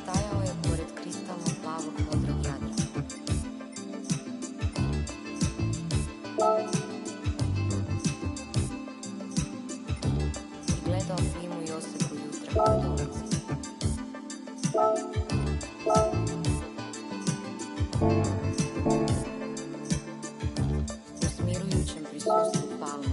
Stajao je pored kristalno plavog modrog Jadrana. I gledao Fimu i Josipu jutra koje dolazi. U smirujućem prisustvu palmi.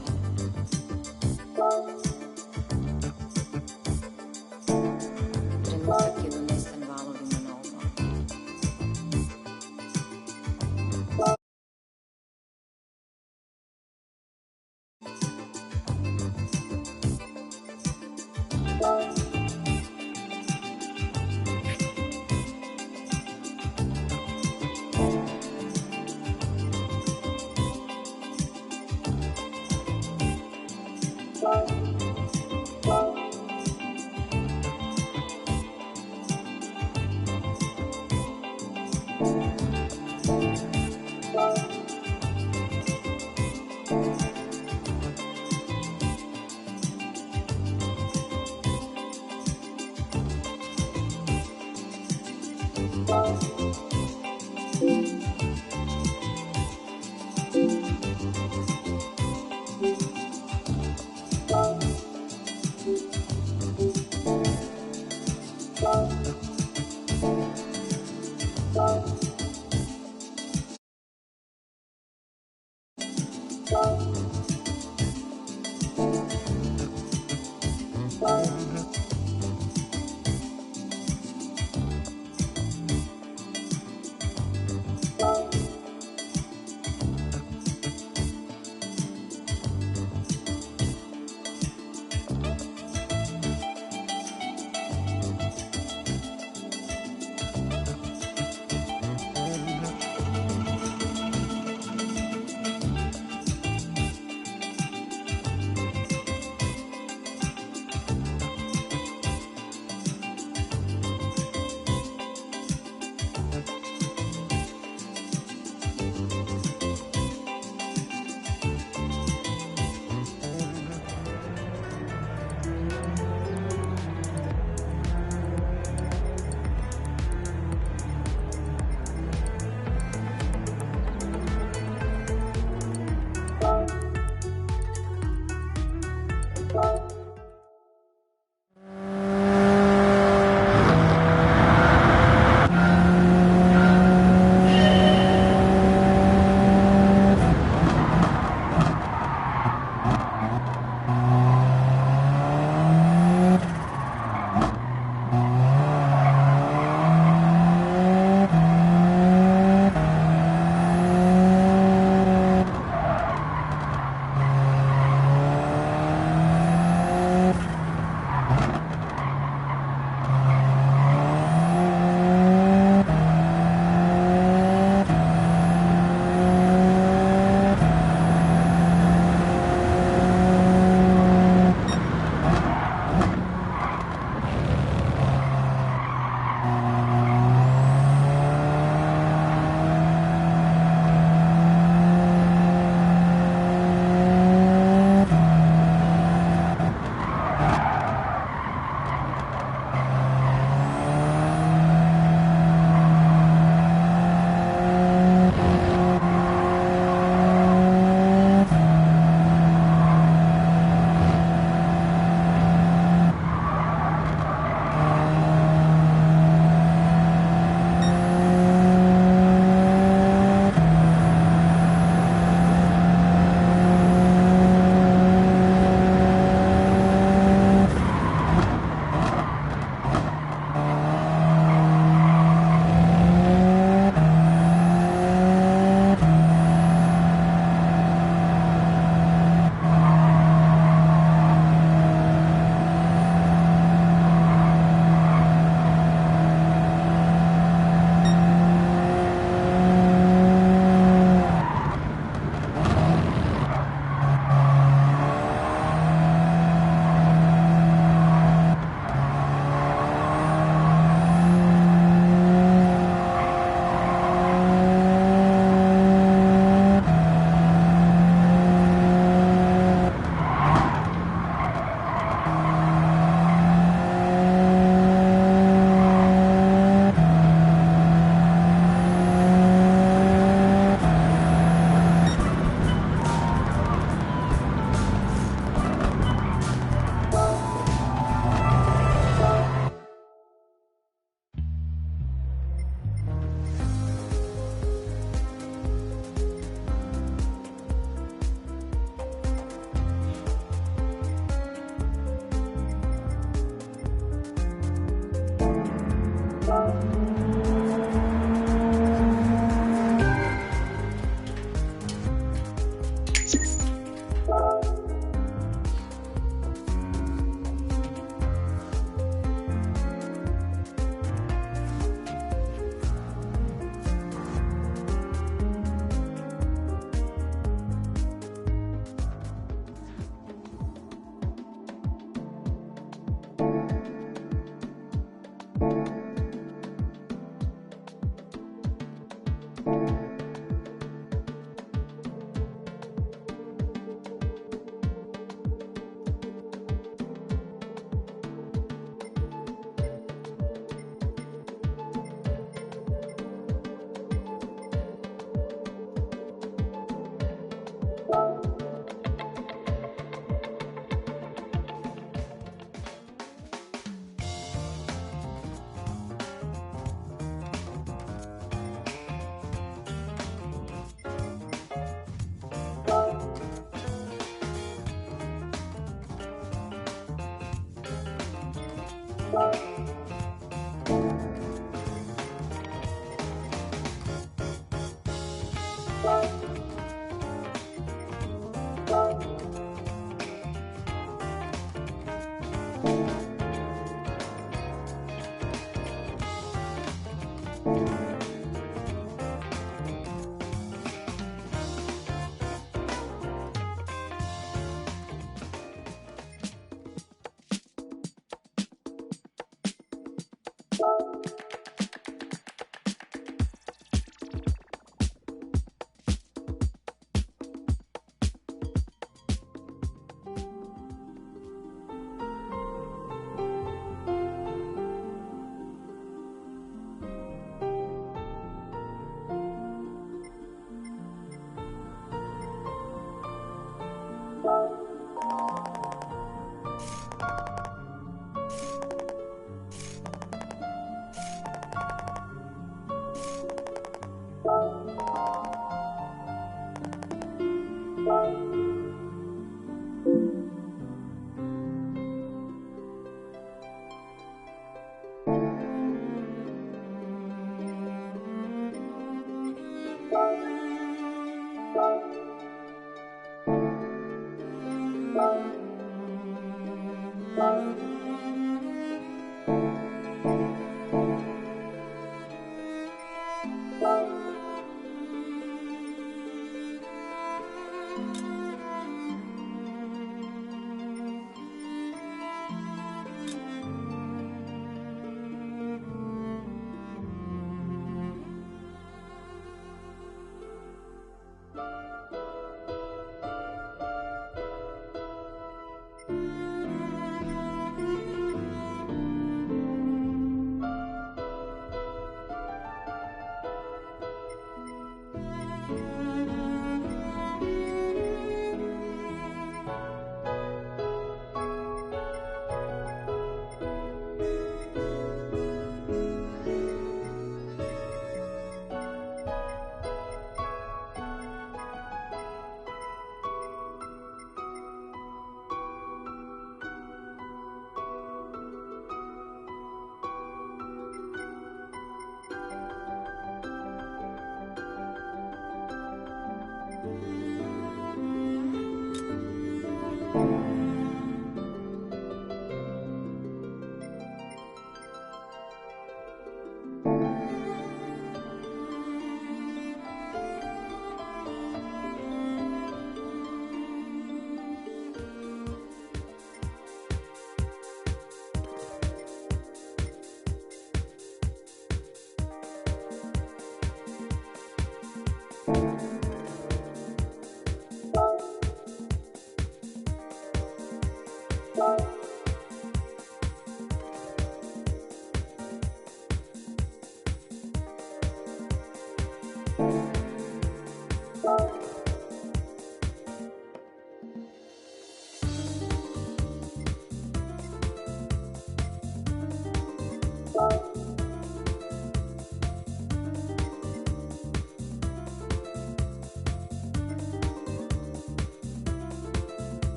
Trenutak je donesen valovima na obalu.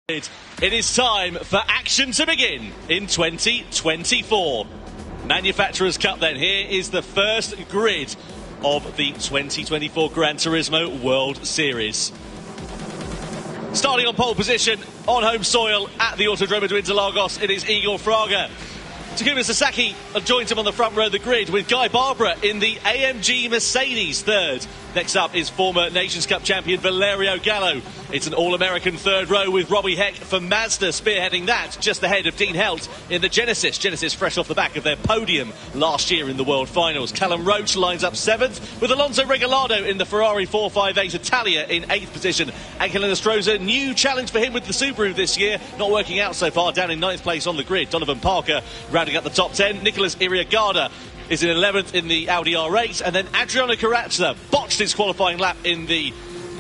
It is time for action to begin in 2024. Manufacturers' Cup then. Here is the first grid of the 2024 Gran Turismo World Series. Starting on pole position on home soil at the Autodromo de Interlagos, it is Igor Fraga. Takuma Sasaki joins him on the front row of the grid with Guy Barbara in the AMG Mercedes third. Next up is former Nations Cup champion Valerio Gallo. It's an all-American third row with Robbie Heck for Mazda spearheading that, just ahead of Dean Helt in the Genesis. Genesis fresh off the back of their podium last year in the World Finals. Callum Roach lines up 7th with Alonso Regalado in the Ferrari 458, Italia in 8th position. Anke Stroza, new challenge for him with the Subaru this year, not working out so far, down in 9th place on the grid. Donovan Parker rounding up the top 10. Nicholas Iriagada is in 11th in the Audi R8, and then Adriano Carazza botched his qualifying lap in the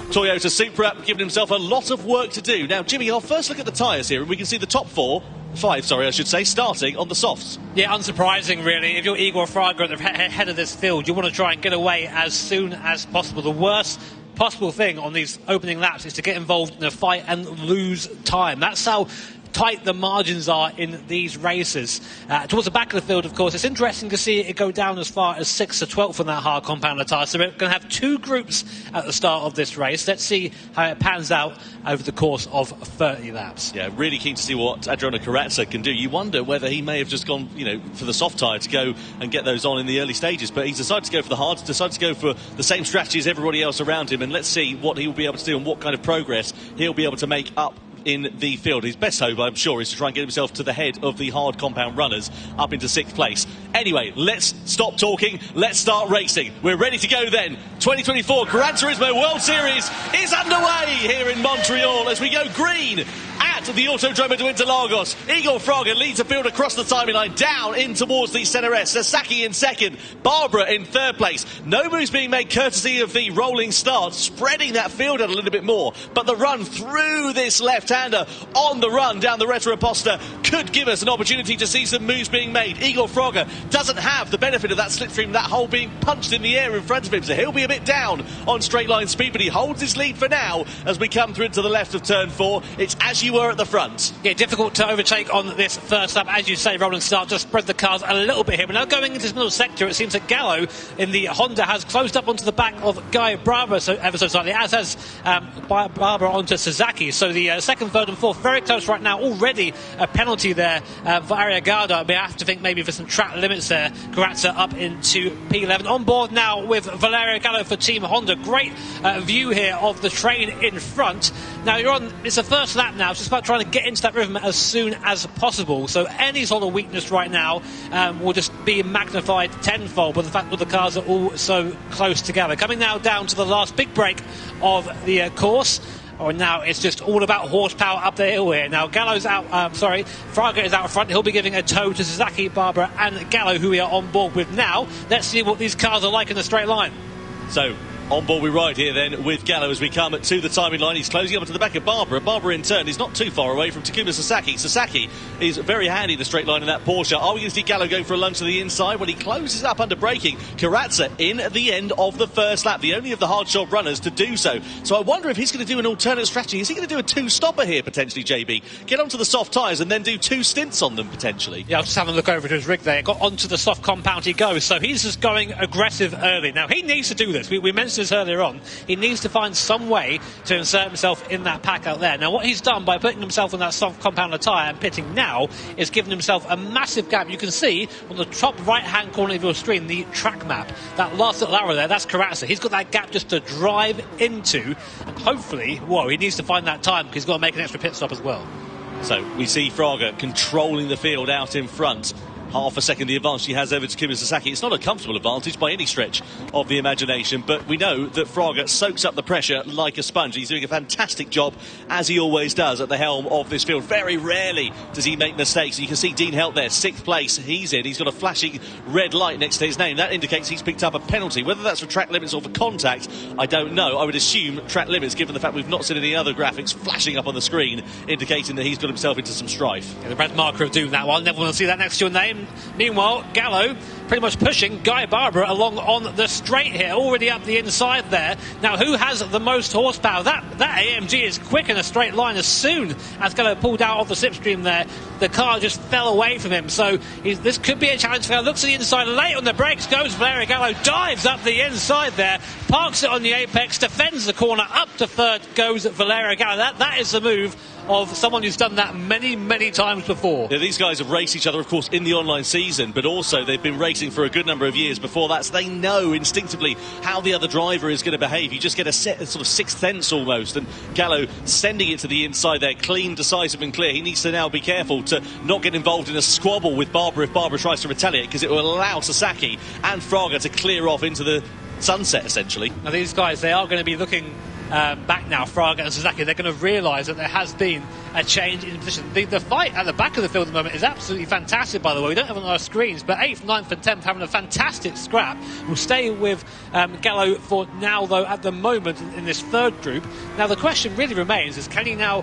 Toyota Supra, giving himself a lot of work to do. Now, Jimmy, I'll first look at the tyres here, and we can see the top five, starting on the softs. Yeah, unsurprising, really. If you're Igor Fraga at the head of this field, you want to try and get away as soon as possible. The worst possible thing on these opening laps is to get involved in a fight and lose time. That's how tight the margins are in these races. Towards the back of the field, of course, it's interesting to see it go down as far as 6th to 12th on that hard compound tyre. So we're going to have two groups at the start of this race. Let's see how it pans out over the course of 30 laps. Yeah, really keen to see what Adriano Carazza can do. You wonder whether he may have just gone, for the soft tyre to go and get those on in the early stages, but he's decided to go for the hards, decided to go for the same strategy as everybody else around him, and let's see what he'll be able to do and what kind of progress he'll be able to make up in the field. His best hope, I'm sure, is to try and get himself to the head of the hard compound runners up into 6th place. Anyway, let's stop talking, let's start racing. We're ready to go then. 2024 Gran Turismo World Series is underway here in Montreal as we go green at the Autodromo de Interlagos. Igor Fraga leads the field across the timing line, down in towards the centre S. Sasaki in 2nd, Barbara in 3rd place. No moves being made courtesy of the rolling start, spreading that field out a little bit more. But the run through this left-hander on the run down the Retroposta could give us an opportunity to see some moves being made. Igor Fraga doesn't have the benefit of that slipstream, that hole being punched in the air in front of him, so he'll be a bit down on straight line speed, but he holds his lead for now as we come through to the left of turn 4. It's as you were at the front. Yeah, difficult to overtake on this first lap. As you say, rolling start just spread the cars a little bit here. But now going into this middle sector, it seems that Gallo in the Honda has closed up onto the back of Guy Barbara ever so slightly, as has Barbara onto Sasaki. So the 2nd, 3rd and 4th very close right now. Already a penalty there for Ariagada. We have to think maybe for some track limits there. Carazza up into P11. On board now with Valerio Gallo for Team Honda. Great view here of the train in front. Now it's the first lap now. It's just about trying to get into that rhythm as soon as possible. So any sort of weakness right now will just be magnified tenfold by the fact that the cars are all so close together. Coming now down to the last big break of the course. Now it's just all about horsepower up the hill here. Now Gallo's out, Fraga is out front. He'll be giving a tow to Sasaki, Barbara and Gallo, who we are on board with now. Let's see what these cars are like in a straight line. So, on board we ride here then with Gallo as we come to the timing line. He's closing up to the back of Barbara. Barbara in turn is not too far away from Takuma Sasaki. Sasaki is very handy in the straight line in that Porsche. Are we going to see Gallo going for a lunge to the inside? Well, he closes up under braking. Carazza in at the end of the first lap, the only of the hard shot runners to do so. So I wonder if he's going to do an alternate strategy. Is he going to do a two-stopper here potentially, JB? Get onto the soft tyres and then do 2 stints on them potentially? Yeah, I was just having a look over to his rig there. Got onto the soft compound he goes. So he's just going aggressive early. Now, he needs to do this. We mentioned this earlier on. He needs to find some way to insert himself in that pack out there. Now, what he's done by putting himself on that soft compounder tyre and pitting now is giving himself a massive gap. You can see on the top right-hand corner of your screen the track map. That last little arrow there, that's Carazza. He's got that gap just to drive into, and hopefully, he needs to find that time because he's got to make an extra pit stop as well. So we see Fraga controlling the field out in front. Half a second the advantage he has over Takuma Sasaki. It's not a comfortable advantage by any stretch of the imagination, but we know that Fraga soaks up the pressure like a sponge. He's doing a fantastic job, as he always does, at the helm of this field. Very rarely does he make mistakes. You can see Dean Helt there, 6th place. He's in. He's got a flashing red light next to his name. That indicates he's picked up a penalty. Whether that's for track limits or for contact, I don't know. I would assume track limits, given the fact we've not seen any other graphics flashing up on the screen indicating that he's got himself into some strife. Yeah, the red marker of doom, that one. Never want to see that next to your name. Meanwhile, Gallo pretty much pushing Guy Barbara along on the straight here, already up the inside there. Now, who has the most horsepower? That AMG is quick in a straight line. As soon as Gallo pulled out of the slipstream there, the car just fell away from him. So this could be a challenge for Gallo. Looks at the inside, late on the brakes goes Valerio Gallo, dives up the inside there, parks it on the apex, defends the corner, up to third goes Valerio Gallo. That is the move of someone who's done that many times before. Yeah, these guys have raced each other, of course, in the online season, but also they've been racing for a good number of years before that, so they know instinctively how the other driver is going to behave. You just get a sort of sixth sense almost, and Gallo sending it to the inside there, clean, decisive and clear. He needs to now be careful to not get involved in a squabble with Barbara if Barbara tries to retaliate, because it will allow Sasaki and Fraga to clear off into the sunset, essentially. Now these guys, they are going to be looking back now, Fraga and Sasaki. They're going to realise that there has been a change in position. The fight at the back of the field at the moment is absolutely fantastic, by the way. We don't have it on our screens, but 8th, 9th and 10th having a fantastic scrap. We'll stay with Gallo for now, though, at the moment in this third group. Now the question really remains is, can he now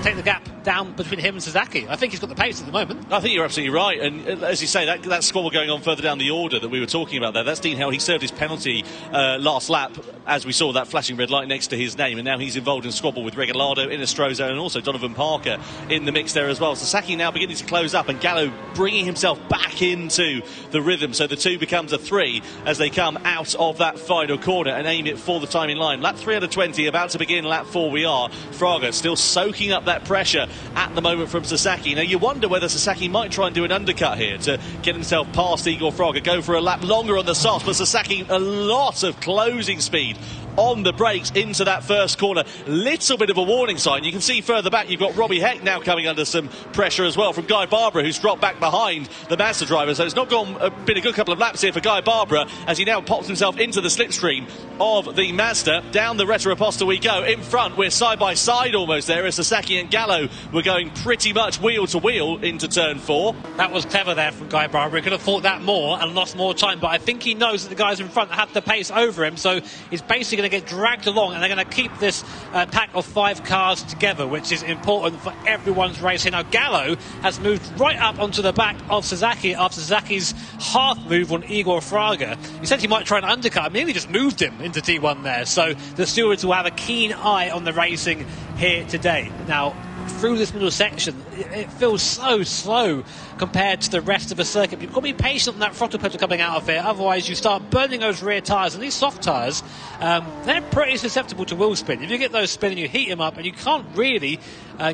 take the gap down between him and Sasaki? I think he's got the pace at the moment. I think you're absolutely right, and as you say, that squabble going on further down the order that we were talking about there, that's Dean Held. He served his penalty last lap, as we saw that flashing red light next to his name, and now he's involved in a squabble with Regalado, Inestrosa, and also Donovan Parker in the mix there as well. Sasaki now beginning to close up, and Gallo bringing himself back into the rhythm, so the 2 becomes a 3 as they come out of that final corner and aim it for the timing line. Lap 3 out of 20, about to begin lap 4 we are. Fraga still soaking up that pressure at the moment from Sasaki. Now you wonder whether Sasaki might try and do an undercut here to get himself past Igor Fraga, go for a lap longer on the softs, but Sasaki a lot of closing speed on the brakes into that first corner. Little bit of a warning sign. You can see further back you've got Robbie Heck now coming under some pressure as well from Guy Barbara, who's dropped back behind the Mazda driver. So it's not been a good couple of laps here for Guy Barbara as he now pops himself into the slipstream of the Mazda. Down the Retroposta we go. In front we're side by side almost there as Sasaki and Gallo were going pretty much wheel to wheel into turn 4. That was clever there from Guy Barbara. He could have fought that more and lost more time, but I think he knows that the guys in front have the pace over him, so he's basically going to get dragged along, and they're going to keep this pack of 5 cars together, which is important for everyone's race here. Now Gallo has moved right up onto the back of Sasaki after Sasaki's half move on Igor Fraga. He said he might try and undercut him, nearly just moved him into T1 there, so the stewards will have a keen eye on the racing here today. Now through this middle section, it feels so slow compared to the rest of the circuit. You've got to be patient on that throttle pedal coming out of here, otherwise you start burning those rear tyres, and these soft tyres, they're pretty susceptible to wheel spin. If you get those spinning, you heat them up and you can't really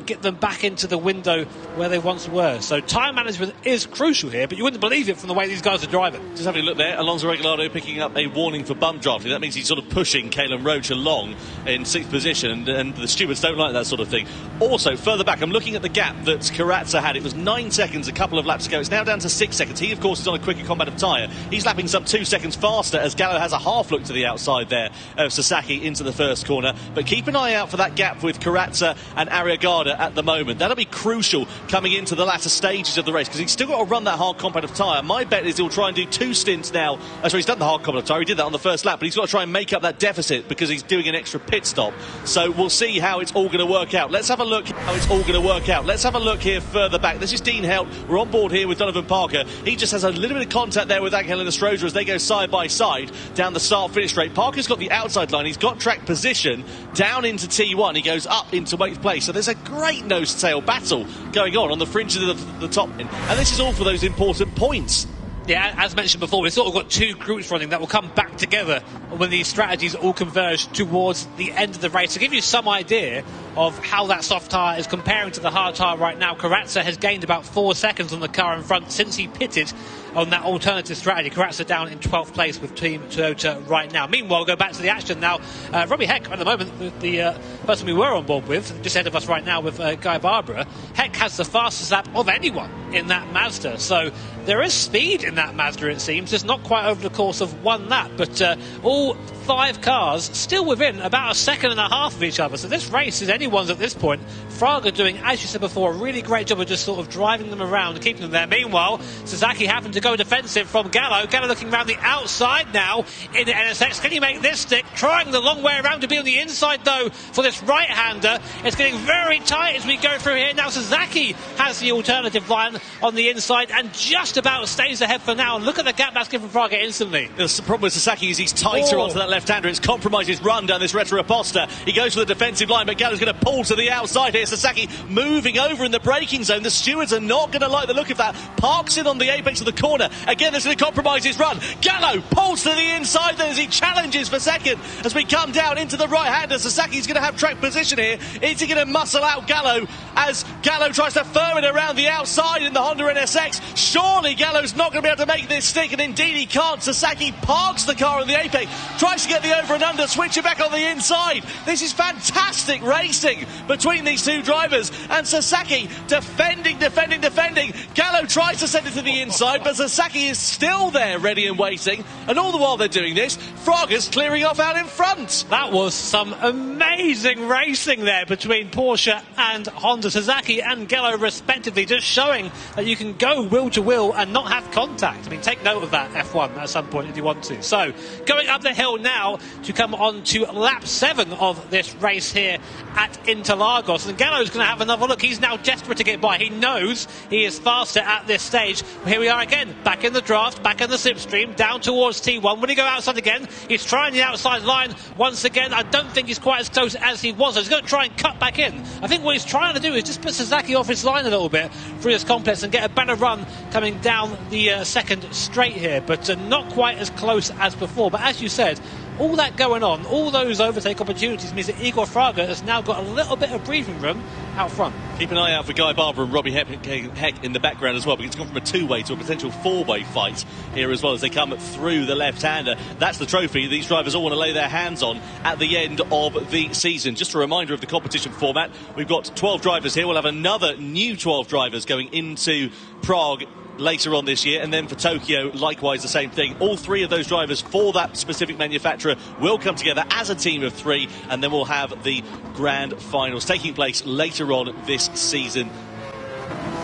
get them back into the window where they once were. So tyre management is crucial here, but you wouldn't believe it from the way these guys are driving. Just having a look there, Alonso Regalado picking up a warning for bump drafting. That means he's sort of pushing Caelan Roach along in 6th position, and the stewards don't like that sort of thing. Also, further back, I'm looking at the gap that Karatza had. It was 9 seconds a couple of laps ago. It's now down to 6 seconds. He, of course, is on a quicker combative tyre. He's lapping some 2 seconds faster as Gallo has a half look to the outside there of Sasaki into the first corner. But keep an eye out for that gap with Karatza and Arriagada at the moment. That'll be crucial coming into the latter stages of the race, because he's still got to run that hard competitive tyre. My bet is he'll try and do 2 stints now. Sorry, he's done the hard competitive tyre. He did that on the first lap, but he's got to try and make up that deficit because he's doing an extra pit stop. So we'll see how it's all going to work out. Let's have a look how it's all going to work out. Let's have a look here further back. This is Dean Helt. We're on board here with Donovan Parker. He just has a little bit of contact there with Angel Inestrosa as they go side by side down the start-finish straight. Parker's got the outside line. He's got track position down into T1. He goes up into 8th place. So there's a great nose-to-tail battle going on the fringes of the top end. And this is all for those important points. Yeah, as mentioned before, we've sort of got 2 groups running that will come back together when these strategies all converge towards the end of the race. To give you some idea of how that soft tyre is comparing to the hard tyre right now, Karatza has gained about 4 seconds on the car in front since he pitted on that alternative strategy. Karatza down in 12th place with Team Toyota right now. Meanwhile, we'll go back to the action now. Robbie Heck, at the moment, the person we were on board with, just ahead of us right now with Guy Barbara, Heck has the fastest lap of anyone in that Mazda. So there is speed in that Mazda, it seems. Just not quite over the course of 1 lap, but all 5 cars still within about 1.5 seconds of each other. So this race is anyone's at this point Fraga doing, as you said before, a really great job of just sort of driving them around and keeping them there. Meanwhile, Sasaki having to go defensive from Gallo. Gallo looking around the outside now in the NSX. Can he make this stick? Trying the long way around to be on the inside, though, for this right-hander. It's getting very tight as we go through here. Now Sasaki has the alternative line on the inside and just about stays ahead for now. And look at the gap that's given Fraga instantly. The problem with Sasaki is he's tighter onto that left-hander. It's compromised his run down this retro aposta. He goes for the defensive line, but Gallo's going to pull to the outside here. Sasaki moving over in the braking zone. The stewards are not going to like the look of that. Parks in on the apex of the corner. Again, that's going to compromise his run. Gallo pulls to the inside then as he challenges for second. As we come down into the right-hander, Sasaki's going to have track position here. Is he going to muscle out Gallo as Gallo tries to firm it around the outside in the Honda NSX? Surely Gallo's not going to be able to make this stick, and indeed he can't. Sasaki parks the car on the apex, tries to get the over and under, switch it back on the inside. This is fantastic racing between these two drivers, and Sasaki defending. Gallo tries to send it to the inside, but Sasaki is still there ready and waiting, and all the while they're doing this, Fraga's clearing off out in front. That was some amazing racing there between Porsche and Honda. Sasaki and Gallo respectively, just showing that you can go wheel to wheel and not have contact. I mean, take note of that, F1, at some point if you want to. So, going up the hill now to come on to lap 7 of this race here at Interlagos. And Gallo's going to have another look. He's now desperate to get by. He knows he is faster at this stage. Here we are again, back in the draft, back in the slipstream, down towards T1. Will he go outside again? He's trying the outside line once again. I don't think he's quite as close as he was. He's going to try and cut back in. I think what he's trying to do is just put Sasaki off his line a little bit through this complex and get a better run coming down the second straight here, but not quite as close as before. But as you said, all that going on, all those overtake opportunities means that Igor Fraga has now got a little bit of breathing room out front. Keep an eye out for Guy Barber and Robbie Heck in the background as well, because it's gone from a two-way to a potential four-way fight here as well as they come through the left-hander. That's the trophy these drivers all want to lay their hands on at the end of the season. Just a reminder of the competition format. We've got 12 drivers here. We'll have another new 12 drivers going into Prague later on this year, and then for Tokyo likewise the same thing. All three of those drivers for that specific manufacturer will come together as a team of 3, and then we'll have the grand finals taking place later on this season.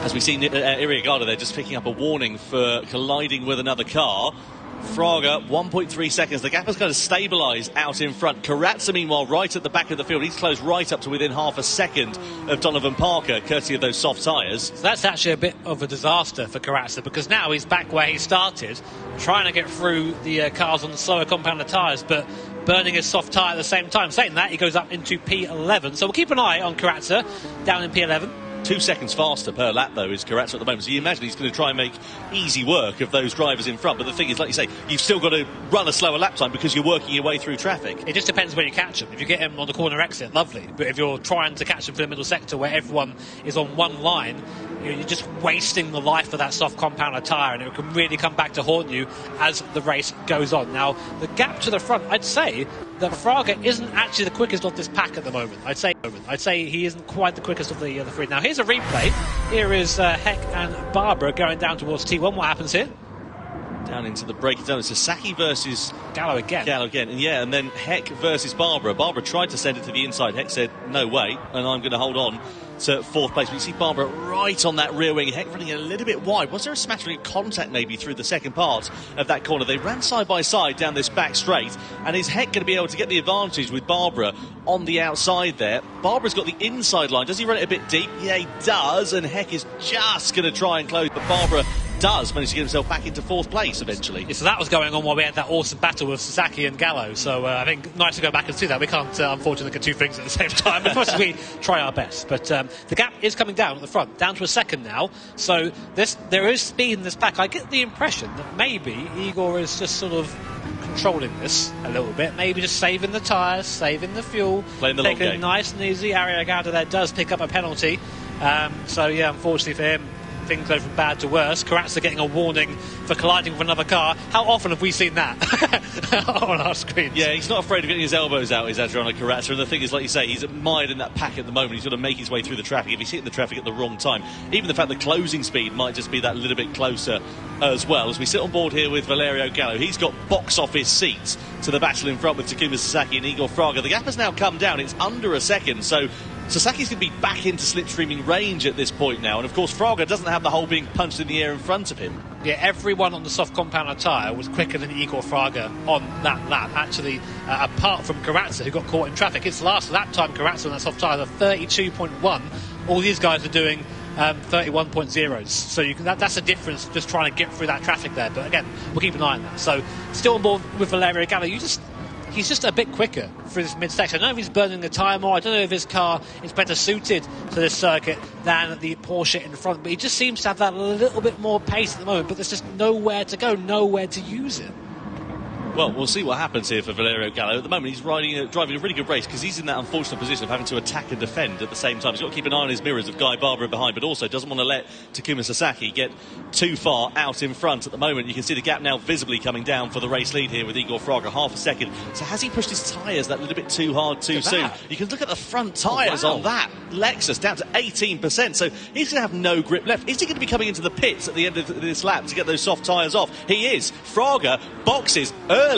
As we see Iriagada there just picking up a warning for colliding with another car. Fraga, 1.3 seconds. The gap has kind of stabilised out in front. Karatza, meanwhile, right at the back of the field. He's closed right up to within half a second of Donovan Parker, courtesy of those soft tyres. So that's actually a bit of a disaster for Karatza, because now he's back where he started, trying to get through the cars on the slower compounded tyres, but burning his soft tyre at the same time. Saying that, he goes up into P11. So we'll keep an eye on Karatza down in P11. 2 seconds faster per lap, though, is Karatza at the moment. So you imagine he's going to try and make easy work of those drivers in front. But the thing is, like you say, you've still got to run a slower lap time because you're working your way through traffic. It just depends where you catch him. If you get him on the corner exit, lovely. But if you're trying to catch him for the middle sector where everyone is on one line, you're just wasting the life of that soft compounder tyre, and it can really come back to haunt you as the race goes on. Now, the gap to the front, I'd say that Fraga isn't actually the quickest of this pack at the moment. I'd say he isn't quite the quickest of the three. Now, here's a replay. Here is Heck and Barbara going down towards T1. What happens here? Down into the break zone. Sasaki versus Gallo again. And then Heck versus Barbara. Barbara tried to send it to the inside. Heck said, no way, and I'm going to hold on to 4th place. But you see Barbara right on that rear wing. Heck running a little bit wide. Was there a smattering of contact maybe through the second part of that corner? They ran side by side down this back straight, and is Heck going to be able to get the advantage with Barbara on the outside there? Barbara's got the inside line. Does he run it a bit deep? Yeah, he does, and Heck is just going to try and close, but Barbara does manage to get himself back into 4th place eventually. Yeah, so that was going on while we had that awesome battle with Sasaki and Gallo. So I think nice to go back and see that. We can't unfortunately look at two things at the same time, as much as we try our best. But the gap is coming down at the front, down to a second now. So there is speed in this pack. I get the impression that maybe Igor is just sort of controlling this a little bit, maybe just saving the tyres, saving the fuel, playing the long game. Taking it nice and easy. Iriagada there does pick up a penalty. So yeah, unfortunately for him, things go from bad to worse. Karatza getting a warning for colliding with another car. How often have we seen that on our screens? Yeah, he's not afraid of getting his elbows out, is Adriano Karatza. And the thing is, like you say, he's admired in that pack at the moment. He's got to make his way through the traffic. If he's hitting the traffic at the wrong time, even the fact that closing speed might just be that little bit closer as well. As we sit on board here with Valerio Gallo, he's got box office seats to the battle in front with Takuma Sasaki and Igor Fraga. The gap has now come down. It's under a second, so Sasaki's going to be back into slipstreaming range at this point now, and of course Fraga doesn't have the hole being punched in the air in front of him. Yeah, everyone on the soft compound tyre was quicker than Igor Fraga on that lap, actually, apart from Karatsa, who got caught in traffic. His last lap time, Karatsa on that soft tyre, 32.1. All these guys are doing 31.0s. So that's a difference, just trying to get through that traffic there. But again, we'll keep an eye on that. So still on board with Valerio Gallo. He's just a bit quicker through this mid-section. I don't know if he's burning the tyre more. I don't know if his car is better suited to this circuit than the Porsche in front. But he just seems to have that little bit more pace at the moment. But there's just nowhere to go, nowhere to use it. Well, we'll see what happens here for Valerio Gallo. At the moment, he's driving a really good race because he's in that unfortunate position of having to attack and defend at the same time. He's got to keep an eye on his mirrors of Guy Barbara behind, but also doesn't want to let Takuma Sasaki get too far out in front at the moment. You can see the gap now visibly coming down for the race lead here with Igor Fraga, half a second. So has he pushed his tyres that little bit too hard too soon? You can look at the front tyres on that Lexus, down to 18%. So he's going to have no grip left. Is he going to be coming into the pits at the end of this lap to get those soft tyres off? He is. Fraga boxes early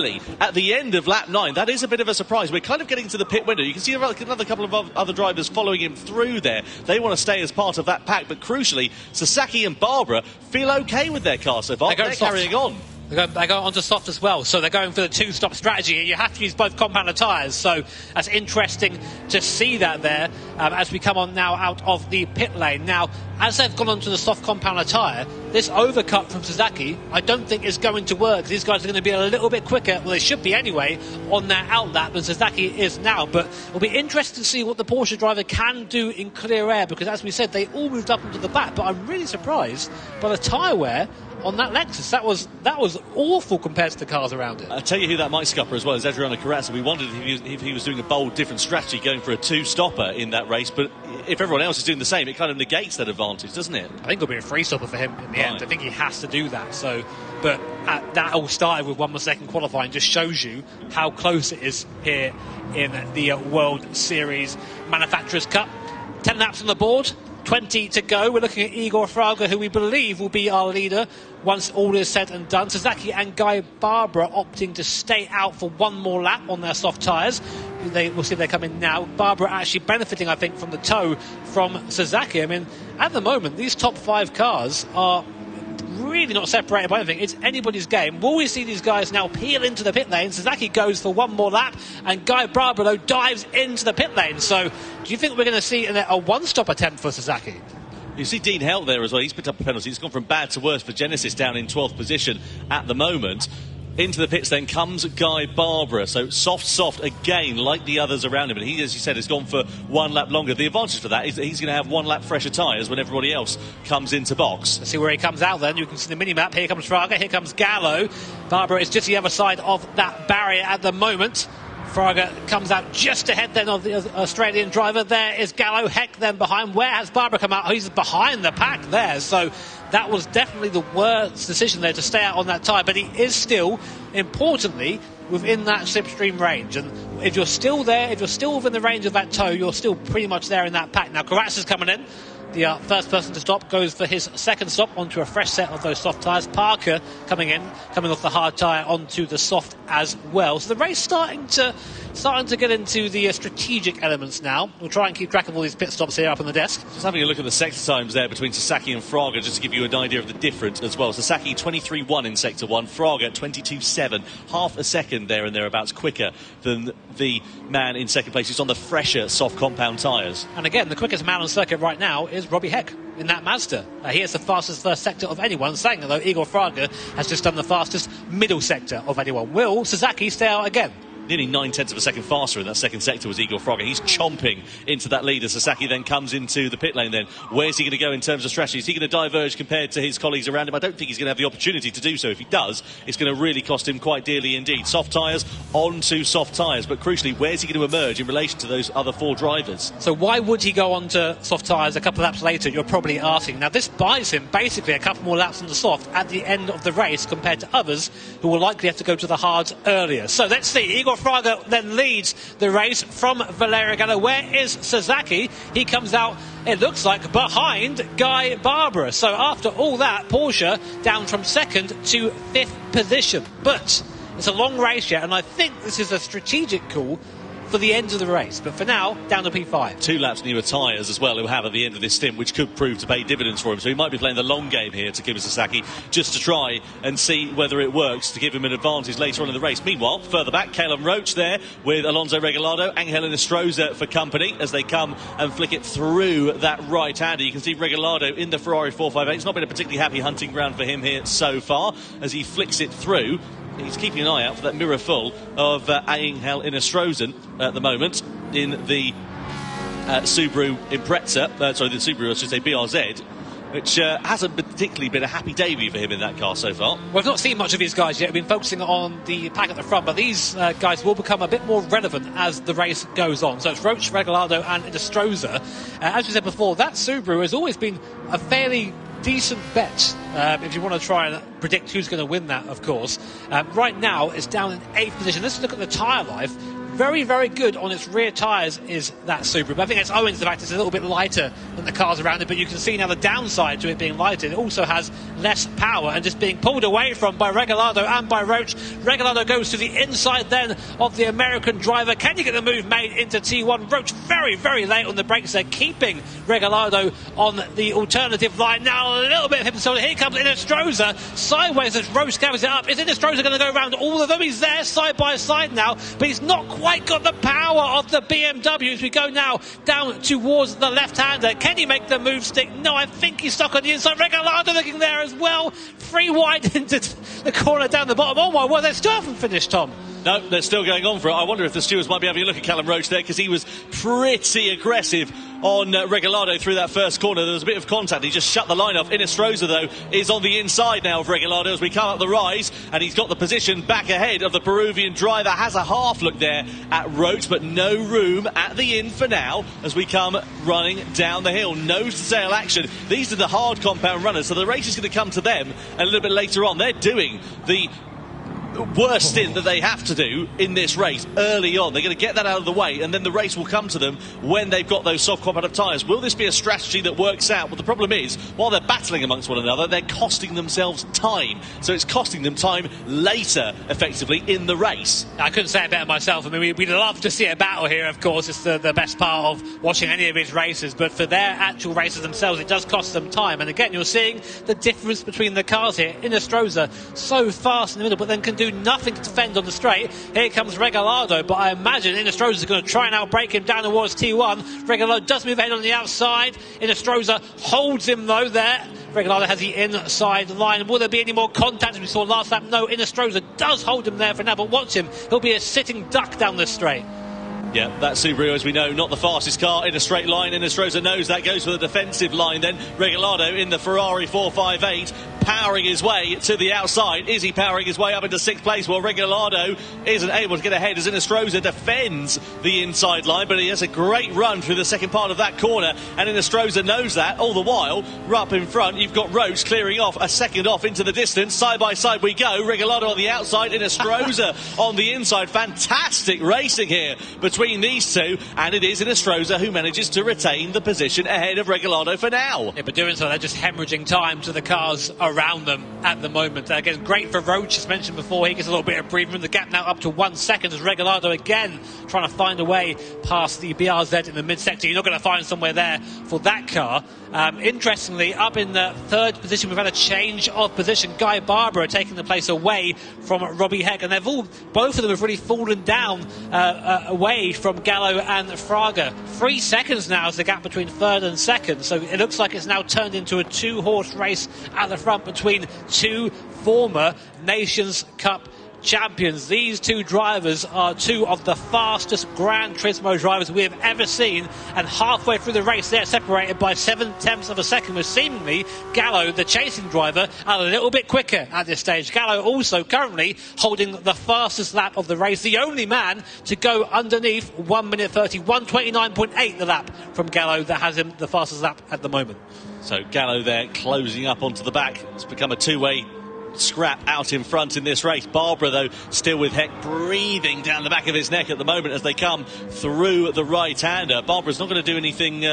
at the end of lap 9. That is a bit of a surprise. We're kind of getting to the pit window. You can see another couple of other drivers following him through there. They want to stay as part of that pack, but crucially, Sasaki and Barbara feel okay with their car so far. They're carrying on. They go onto soft as well, so they're going for the two-stop strategy. You have to use both compounder tyres, so that's interesting to see that there as we come on now out of the pit lane. Now, as they've gone onto the soft compounder tyre, this overcut from Sasaki I don't think is going to work. These guys are going to be a little bit quicker, well, they should be anyway, on their outlap than Sasaki is now. But it'll be interesting to see what the Porsche driver can do in clear air, because as we said, they all moved up into the back, but I'm really surprised by the tyre wear on that Lexus. That was awful compared to the cars around it. I'll tell you who that might scupper as well is Adriano Carrazza. We wondered if he was doing a bold, different strategy, going for a two-stopper in that race, but if everyone else is doing the same, it kind of negates that advantage, doesn't it? I think it'll be a free-stopper for him in the end. I think he has to do that. So, but that all started with 1 more second qualifying, just shows you how close it is here in the World Series Manufacturers Cup. 10 laps on the board, 20 to go. We're looking at Igor Fraga, who we believe will be our leader once all is said and done. Sasaki and Guy Barbara opting to stay out for one more lap on their soft tyres. We'll see if they come in now. Barbara actually benefiting, I think, from the tow from Sasaki. I mean, at the moment, these top 5 cars are really not separated by anything. It's anybody's game. Will we see these guys now peel into the pit lane? Sasaki goes for one more lap, and Guy Barbara, though, dives into the pit lane. So do you think we're going to see a one-stop attempt for Sasaki? You see Dean Helt there as well. He's picked up a penalty. He's gone from bad to worse for Genesis, down in 12th position at the moment. Into the pits then comes Guy Barbara. So soft again, like the others around him. And he, as you said, has gone for one lap longer. The advantage for that is that he's going to have 1 lap fresher tyres when everybody else comes into box. Let's see where he comes out then. You can see the mini-map. Here comes Fraga, here comes Gallo. Barbara is just the other side of that barrier at the moment. Fraga comes out just ahead then of the Australian driver. There is Gallo, Heck then behind. Where has Barbara come out? Oh, he's behind the pack there. So that was definitely the worst decision there, to stay out on that tyre. But he is still, importantly, within that slipstream range. And if you're still there, if you're still within the range of that tow, you're still pretty much there in that pack. Now, Karatsa's coming in. The first person to stop goes for his second stop onto a fresh set of those soft tyres. Parker coming off the hard tyre onto the soft as well. So the race starting to get into the strategic elements now. We'll try and keep track of all these pit stops here up on the desk. Just having a look at the sector times there between Sasaki and Fraga, just to give you an idea of the difference as well. Sasaki 23.1 in sector 1, Fraga 22.7, half a second there and thereabouts quicker than the man in second place, who's on the fresher soft compound tyres. And again, the quickest man on circuit right now is Robbie Heck in that Mazda. He is the fastest first sector of anyone, saying though Igor Fraga has just done the fastest middle sector of anyone. Will Sasaki stay out again? Nearly 9/10 of a second faster in that second sector was Igor Fraga. He's chomping into that leader. Sasaki then comes into the pit lane then. Where's he going to go in terms of strategy? Is he going to diverge compared to his colleagues around him? I don't think he's going to have the opportunity to do so. If he does, it's going to really cost him quite dearly indeed. Soft tyres onto soft tyres, but crucially, where's he going to emerge in relation to those other 4 drivers? So why would he go on to soft tyres a couple of laps later? You're probably asking. Now, this buys him basically a couple more laps on the soft at the end of the race compared to others who will likely have to go to the hards earlier. So let's see. Igor Fraga then leads the race from Valerio Gallo. Where is Sasaki? He comes out, it looks like, behind Guy Barbara. So after all that, Porsche down from second to 5th position. But it's a long race yet, and I think this is a strategic call for the end of the race. But for now, down to P5. 2 laps newer tyres as well he'll have at the end of this stint, which could prove to pay dividends for him. So he might be playing the long game here to Kima Sasaki, just to try and see whether it works to give him an advantage later on in the race. Meanwhile, further back, Calum Roach there with Alonso Regalado, Angel Inestrosa for company as they come and flick it through that right-hander. You can see Regalado in the Ferrari 458. It's not been a particularly happy hunting ground for him here so far as he flicks it through. He's keeping an eye out for that mirror full of Angel Inestrosa at the moment in the Subaru Impreza, the Subaru, I should say, BRZ, which hasn't particularly been a happy debut for him in that car so far. We've not seen much of these guys yet. We've been focusing on the pack at the front, but these guys will become a bit more relevant as the race goes on. So it's Roach, Regalado and Inestrosa. As we said before, that Subaru has always been a fairly decent bet if you want to try and predict who's going to win that, of course. Right now, it's down in 8th position. Let's look at the tyre life. Very, very good on its rear tyres is that Subaru. But I think it's owing to the fact it's a little bit lighter than the cars around it. But you can see now the downside to it being lighter. It also has less power and just being pulled away from by Regalado and by Roach. Regalado goes to the inside then of the American driver. Can you get the move made into T1? Roach very, very late on the brakes there, keeping Regalado on the alternative line. Now a little bit of him. So here comes Inestrosa sideways as Roach gathers it up. Is Inestrosa going to go around all of them? He's there side by side now, but he's not quite got the power of the BMW as we go now down towards the left-hander. Can he make the move stick? No, I think he's stuck on the inside. Regalado looking there as well. 3 wide into the corner down the bottom. Oh my word, they still haven't finished, Tom. No, they're still going on for it. I wonder if the stewards might be having a look at Calum Roach there, because he was pretty aggressive on Regalado through that first corner. There was a bit of contact. He just shut the line off. Inestrosa, though, is on the inside now of Regalado as we come up the rise, and he's got the position back ahead of the Peruvian driver. Has a half look there at Roach, but no room at the inn for now as we come running down the hill. Nose to tail action. These are the hard compound runners, so the race is going to come to them a little bit later on. They're doing the worst stint that they have to do in this race early on. They're going to get that out of the way, and then the race will come to them when they've got those soft competitive tyres. Will this be a strategy that works out? Well, the problem is, while they're battling amongst one another, they're costing themselves time. So it's costing them time later, effectively, in the race. I couldn't say it better myself. I mean, we'd love to see a battle here, of course. It's the best part of watching any of his races, but for their actual races themselves, it does cost them time. And again, you're seeing the difference between the cars here. Inestrosa, so fast in the middle, but then can do nothing to defend on the straight. Here comes Regalado, but I imagine Inestrosa is going to try and outbrake him down towards T1. Regalado does move ahead on the outside. Inestrosa holds him though there. Regalado has the inside line. Will there be any more contact as we saw last lap? No, Inestrosa does hold him there for now, but watch him. He'll be a sitting duck down the straight. Yeah, that Subaru, as we know, not the fastest car in a straight line. Inestrosa knows that. Goes for the defensive line then. Regalado in the Ferrari 458, powering his way to the outside. Is he powering his way up into 6th place? Well, Regalado isn't able to get ahead as Inestrosa defends the inside line, but he has a great run through the second part of that corner, and Inestrosa knows that. All the while, up in front, you've got Roach clearing off, a second off into the distance. Side by side we go. Regalado on the outside, Inestrosa on the inside. Fantastic racing here between these two, and it is Inestrosa who manages to retain the position ahead of Regalado for now. Yeah, but doing so, they're just hemorrhaging time to the cars around them at the moment. Again, great for Roach, as mentioned before. He gets a little bit of breathing room. The gap now up to 1 second as Regalado again trying to find a way past the BRZ in the mid-sector. You're not going to find somewhere there for that car. Interestingly, up in the 3rd position, we've had a change of position. Guy Barbara taking the place away from Robbie Heck, and both of them have really fallen down away from Gallo and Fraga. 3 seconds now is the gap between 3rd and 2nd, so it looks like it's now turned into a 2-horse race at the front between 2 former Nations Cup champions. These 2 drivers are 2 of the fastest Gran Turismo drivers we have ever seen, and halfway through the race they're separated by 7/10 of a second, with seemingly Gallo, the chasing driver, a little bit quicker at this stage. Gallo also currently holding the fastest lap of the race, the only man to go underneath 1 minute 30, 1:29.8 the lap from Gallo that has him the fastest lap at the moment. So Gallo there closing up onto the back. It's become a two-way scrap out in front in this race. Barbara, though, still with Heck breathing down the back of his neck at the moment as they come through the right-hander. Barbara's not going to do anything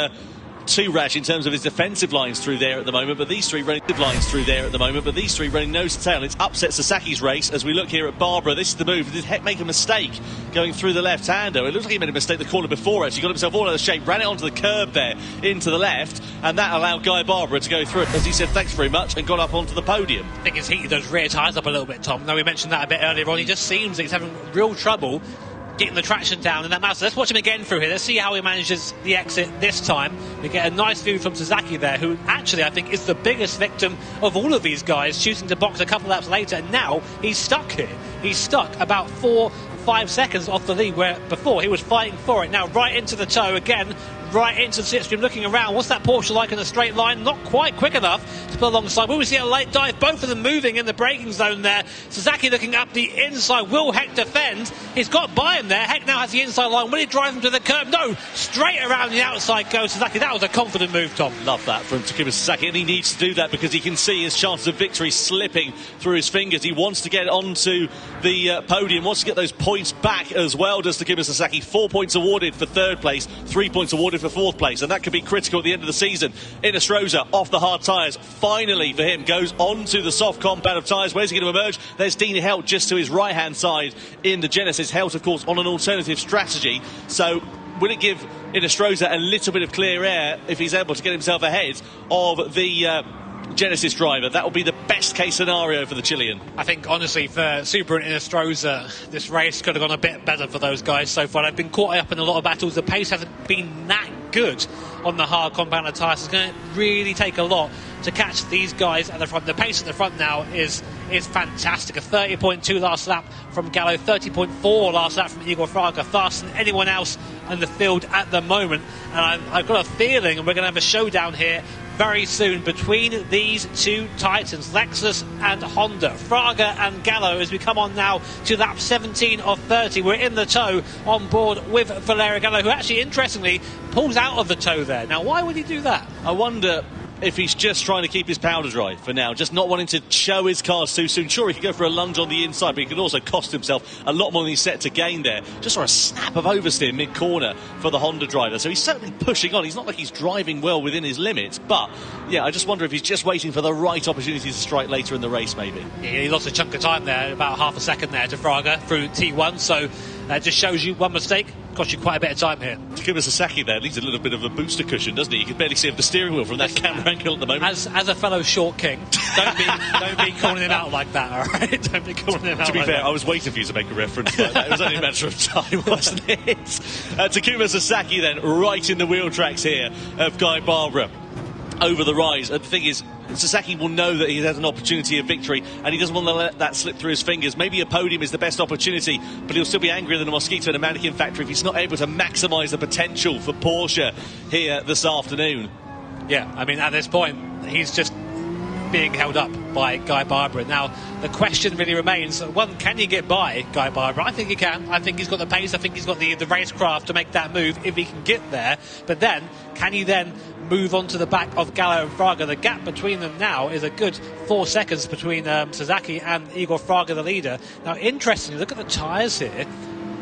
too rash in terms of his defensive lines through there at the moment, but these three running nose to tail. It's upset Sasaki's race as we look here at Barbara. This is the move. Did Heck make a mistake going through the left-hander? It looks like he made a mistake the corner before, actually. Got himself all out of shape, ran it onto the curb there into the left, and that allowed Guy Barbara to go through it, as he said thanks very much, and got up onto the podium. I think he's heated those rear tyres up a little bit, Tom. Now, we mentioned that a bit earlier on. He just seems that he's having real trouble getting the traction down in that mass. Let's watch him again through here. Let's see how he manages the exit this time. We get a nice view from Sasaki there, who actually I think is the biggest victim of all of these guys, choosing to box a couple laps later, and now he's stuck here. He's stuck about 4-5 seconds off the lead, where before he was fighting for it. Now right into the toe again, right into the slipstream, looking around. What's that Porsche like in a straight line? Not quite quick enough to pull alongside. Will we see a late dive? Both of them moving in the braking zone there. Sasaki looking up the inside. Will Heck defend? He's got by him there. Heck now has the inside line. Will he drive him to the curb? No, straight around the outside goes Sasaki. That was a confident move, Tom. Love that from Takuma Sasaki, and he needs to do that because he can see his chances of victory slipping through his fingers. He wants to get onto the podium, wants to get those points back as well, does Takuma Sasaki. 4 points awarded for third place, 3 points awarded for fourth place, and that could be critical at the end of the season. Inestrosa off the hard tyres, finally for him, goes onto the soft compound of tyres. Where's he going to emerge? There's Dean Helt just to his right hand side in the Genesis. Helt, of course, on an alternative strategy, so will it give Inestrosa a little bit of clear air if he's able to get himself ahead of the Genesis driver? That will be the best case scenario for the Chilean. I think honestly for Super and Inestrosa, this race could have gone a bit better for those guys so far. They've been caught up in a lot of battles. The pace hasn't been that good on the hard compound of tyres. It's going to really take a lot to catch these guys at the front. The pace at the front now is fantastic. A 30.2 last lap from Gallo, 30.4 last lap from Igor Fraga, faster than anyone else in the field at the moment. And I've got a feeling, and we're going to have a showdown here very soon between these two titans, Lexus and Honda. Fraga and Gallo, as we come on now to lap 17 of 30. We're in the tow on board with Valerio Gallo, who actually, interestingly, pulls out of the tow there. Now, why would he do that? I wonder if he's just trying to keep his powder dry for now, just not wanting to show his cars too soon. Sure, he could go for a lunge on the inside, but he could also cost himself a lot more than he's set to gain there. Just for a snap of oversteer mid-corner for the Honda driver. So he's certainly pushing on. He's not like he's driving well within his limits, but yeah, I just wonder if he's just waiting for the right opportunity to strike later in the race, maybe. Yeah, he lost a chunk of time there, about half a second there to Fraga through T1, so that just shows you one mistake cost you quite a bit of time here. Takuma Sasaki there needs a little bit of a booster cushion, doesn't he? You can barely see the steering wheel from that camera angle at the moment. As a fellow short king, don't be calling him out like that, all right? Don't be calling him out. To be like fair, that. I was waiting for you to make a reference like that. It was only a matter of time, wasn't it? Takuma Sasaki then right in the wheel tracks here of Guy Barbara over the rise. And the thing is, Sasaki will know that he has an opportunity of victory and he doesn't want to let that slip through his fingers. Maybe a podium is the best opportunity, but he'll still be angrier than a mosquito in a mannequin factory if he's not able to maximise the potential for Porsche here this afternoon. Yeah, I mean, at this point, he's just being held up by Guy Barbara. Now, the question really remains, one, can you get by Guy Barbara? I think he can. I think he's got the pace. I think he's got the racecraft to make that move if he can get there. But then, can he then move on to the back of Gallo and Fraga? The gap between them now is a good 4 seconds between Sasaki and Igor Fraga, the leader. Now, interestingly, look at the tyres here.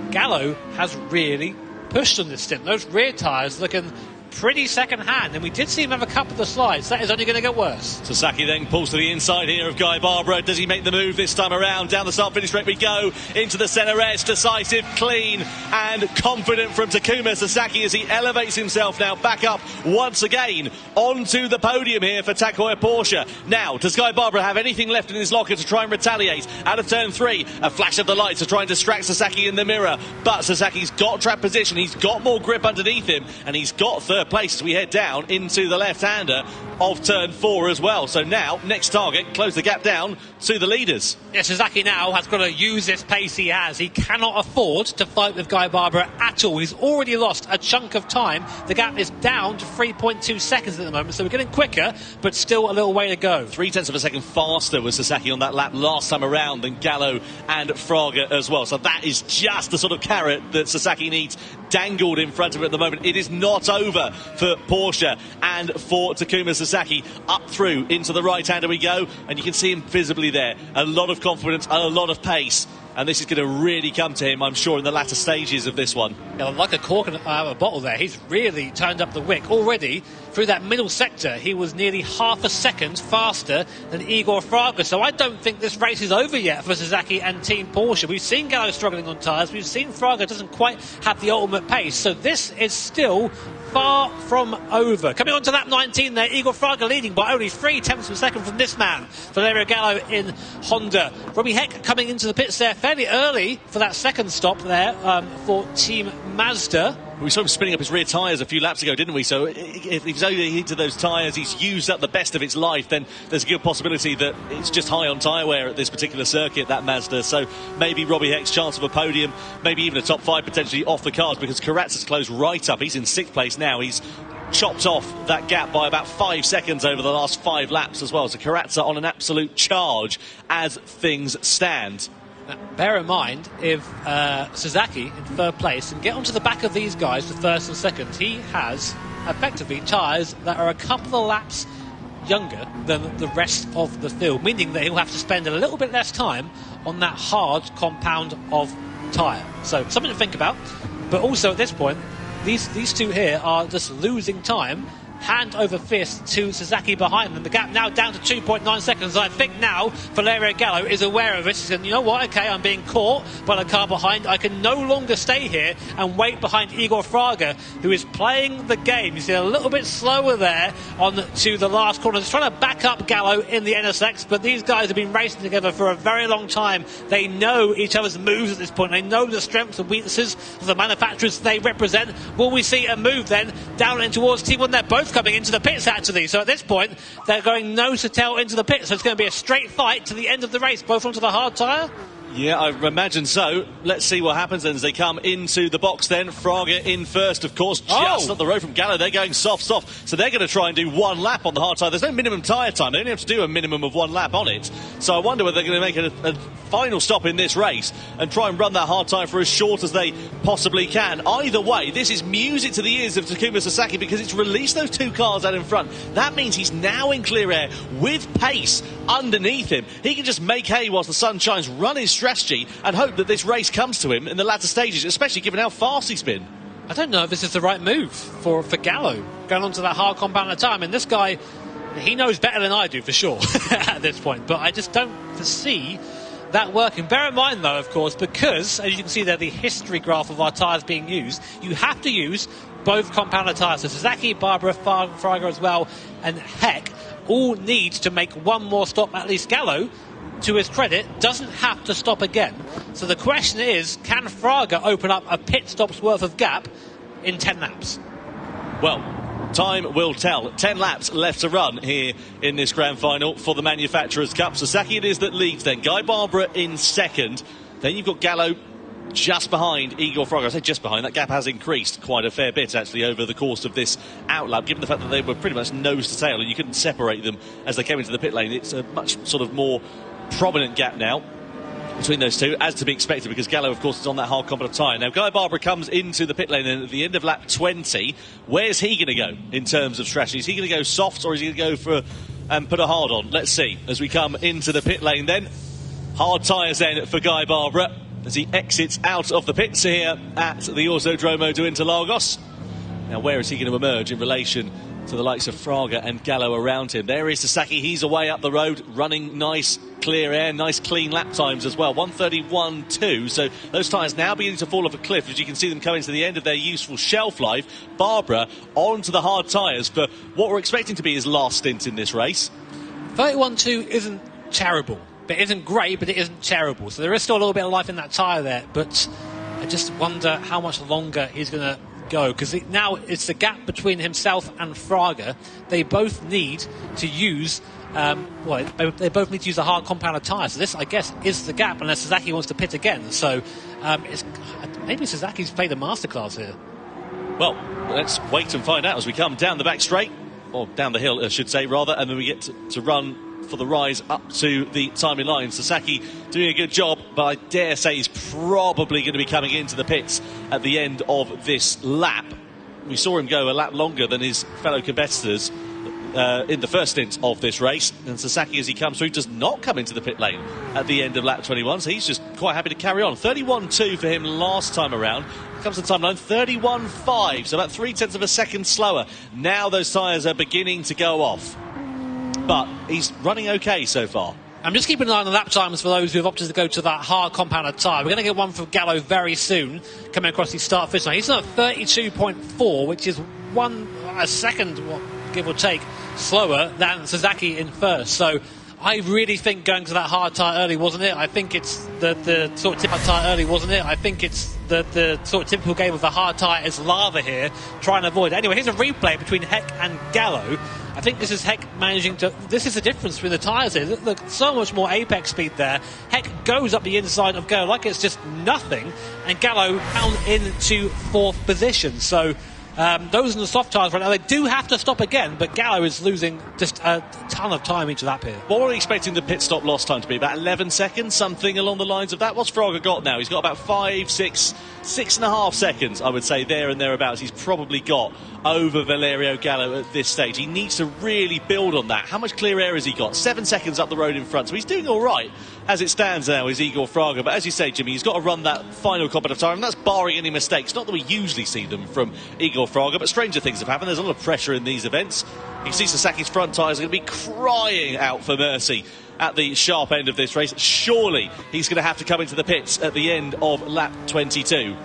Gallo has really pushed on this stint. Those rear tyres looking pretty second hand, and we did see him have a couple of slides. That is only going to get worse. Sasaki then pulls to the inside here of Guy Barbara. Does he make the move this time around? Down the start finish straight we go into the centre edge. Decisive, clean and confident from Takuma Sasaki as he elevates himself now back up once again onto the podium here for TAG Heuer Porsche. Now, does Guy Barbara have anything left in his locker to try and retaliate? Out of turn 3, a flash of the lights to try and distract Sasaki in the mirror, but Sasaki's got trap position, he's got more grip underneath him, and he's got third place as we head down into the left-hander of turn 4 as well. So now, next target, close the gap down to the leaders. Yeah, Sasaki now has got to use this pace he has. He cannot afford to fight with Guy Barbara at all. He's already lost a chunk of time. The gap is down to 3.2 seconds at the moment, so we're getting quicker, but still a little way to go. 0.3 of a second faster was Sasaki on that lap last time around than Gallo and Fraga as well. So that is just the sort of carrot that Sasaki needs dangled in front of him at the moment. It is not over for Porsche and for Takuma Sasaki. Up through into the right-hander we go, and you can see him visibly there. A lot of confidence and a lot of pace and this is going to really come to him, I'm sure, in the latter stages of this one. Yeah, like a cork in a bottle there. He's really turned up the wick already. Through that middle sector, he was nearly half a second faster than Igor Fraga. So I don't think this race is over yet for Sasaki and Team Porsche. We've seen Gallo struggling on tyres. We've seen Fraga doesn't quite have the ultimate pace. So this is still far from over. Coming on to lap 19 there, Igor Fraga leading by only 0.3 of a second from this man, Valerio Gallo in Honda. Robbie Heck coming into the pits there fairly early for that second stop there for Team Mazda. We saw him spinning up his rear tyres a few laps ago, didn't we? So if he's overheated those tyres, he's used up the best of its life, then there's a good possibility that it's just high on tyre wear at this particular circuit, that Mazda. So maybe Robbie Heck's chance of a podium, maybe even a top 5 potentially off the cards, because Karatsa's closed right up. He's in 6th place now. He's chopped off that gap by about 5 seconds over the last 5 laps as well. So Karatsa on an absolute charge as things stand. Now, bear in mind, if Sasaki in 3rd place and get onto the back of these guys, the 1st and 2nd, he has effectively tyres that are a couple of laps younger than the rest of the field, meaning that he'll have to spend a little bit less time on that hard compound of tyre. So something to think about. But also at this point, these two here are just losing time, hand over fist to Sasaki behind them. The gap now down to 2.9 seconds. I think now Valerio Gallo is aware of it. He's saying, you know what, okay, I'm being caught by the car behind. I can no longer stay here and wait behind Igor Fraga, who is playing the game. He's a little bit slower there on to the last corner. He's trying to back up Gallo in the NSX, but these guys have been racing together for a very long time. They know each other's moves at this point. They know the strengths and weaknesses of the manufacturers they represent. Will we see a move then down and towards Team 1? They're both coming into the pits actually, so at this point they're going nose to tail into the pits, so it's going to be a straight fight to the end of the race, both onto the hard tyre. Yeah, I imagine so. Let's see what happens then as they come into the box then. Fraga in first, of course, just up the road from Gallo. They're going soft. So they're going to try and do 1 lap on the hard tyre. There's no minimum tyre time. They only have to do a minimum of 1 lap on it. So I wonder whether they're going to make a final stop in this race and try and run that hard tyre for as short as they possibly can. Either way, this is music to the ears of Takuma Sasaki, because it's released those 2 cars out in front. That means he's now in clear air with pace underneath him. He can just make hay whilst the sun shines, run his strategy and hope that this race comes to him in the latter stages, especially given how fast he's been. I don't know if this is the right move for Gallo, going onto that hard compound at a time. And this guy, he knows better than I do for sure at this point, but I just don't foresee that working. Bear in mind though, of course, because as you can see there, the history graph of our tyres being used, you have to use both compound tyres. So Sasaki, Barbara, Fraga as well, and Heck all need to make 1 more stop. At least Gallo, to his credit, doesn't have to stop again. So the question is, can Fraga open up a pit stop's worth of gap in 10 laps? Well, time will tell. 10 laps left to run here in this grand final for the Manufacturers' Cup. Sasaki it is that leads then. Guy Barbara in 2nd. Then you've got Gallo just behind Igor Fraga. I say just behind. That gap has increased quite a fair bit, actually, over the course of this outlap, given the fact that they were pretty much nose to tail and you couldn't separate them as they came into the pit lane. It's a much sort of more prominent gap now between those two, as to be expected, because Gallo, of course, is on that hard compound tyre. Now, Guy Barbara comes into the pit lane, and at the end of lap 20, where's he going to go in terms of strategy? Is he going to go soft, or is he going to go for and put a hard on? Let's see as we come into the pit lane then. Hard tyres then for Guy Barbara as he exits out of the pits here at the Autodromo de Interlagos. Now, where is he going to emerge in relation to the likes of Fraga and Gallo around him? There is Sasaki. He's away up the road, running nice clear air, nice clean lap times as well. 1:31.2. So those tyres now beginning to fall off a cliff as you can see them coming to the end of their useful shelf life. Barbara onto the hard tyres for what we're expecting to be his last stint in this race. 31.2 isn't terrible. It isn't great, but it isn't terrible. So there is still a little bit of life in that tyre there. But I just wonder how much longer he's going to go, because now it's the gap between himself and Fraga. They both need to use they both need to use a hard compound tyre. So this, I guess, is the gap, unless Sasaki wants to pit again. So maybe Sasaki's played a masterclass here. Well, let's wait and find out as we come down the back straight, or down the hill, I should say, rather, and then we get to run for the rise up to the timing line. Sasaki doing a good job, but I dare say he's probably going to be coming into the pits at the end of this lap. We saw him go a lap longer than his fellow competitors in the first stint of this race. And Sasaki, as he comes through, does not come into the pit lane at the end of lap 21, so he's just quite happy to carry on. 31.2 for him last time around. Comes to the timeline 31.5, so about 0.3 of a second slower. Now those tyres are beginning to go off, but he's running okay so far. I'm just keeping an eye on the lap times for those who have opted to go to that hard compounded tyre. We're going to get one from Gallo very soon, coming across the start-finish line. He's at 32.4, which is a second, give or take, slower than Sasaki in first. So I really think going to that hard tyre early wasn't it. I think it's the sort of typical tyre early wasn't it. I think it's the sort of typical game of the hard tyre is lava here, trying to avoid. Anyway, here's a replay between Heck and Gallo. I think this is Heck managing to... This is the difference between the tyres here. Look, so much more apex speed there. Heck goes up the inside of Gallo like it's just nothing, and Gallo down into fourth position. So those are the soft tyres right now. They do have to stop again, but Gallo is losing just a ton of time into that pit. What were we expecting the pit stop loss time to be? About 11 seconds, something along the lines of that. What's Fraga got now? He's got about 6.5 seconds, I would say, there and thereabouts. He's probably got over Valerio Gallo at this stage. He needs to really build on that. How much clear air has he got? 7 seconds up the road in front, so he's doing all right as it stands now, is Igor Fraga. But as you say, Jimmy, he's got to run that final competitive time, and that's barring any mistakes. Not that we usually see them from Igor Fraga, but stranger things have happened. There's a lot of pressure in these events. You see Sasaki's front tyres are going to be crying out for mercy at the sharp end of this race. Surely he's going to have to come into the pits at the end of lap 22.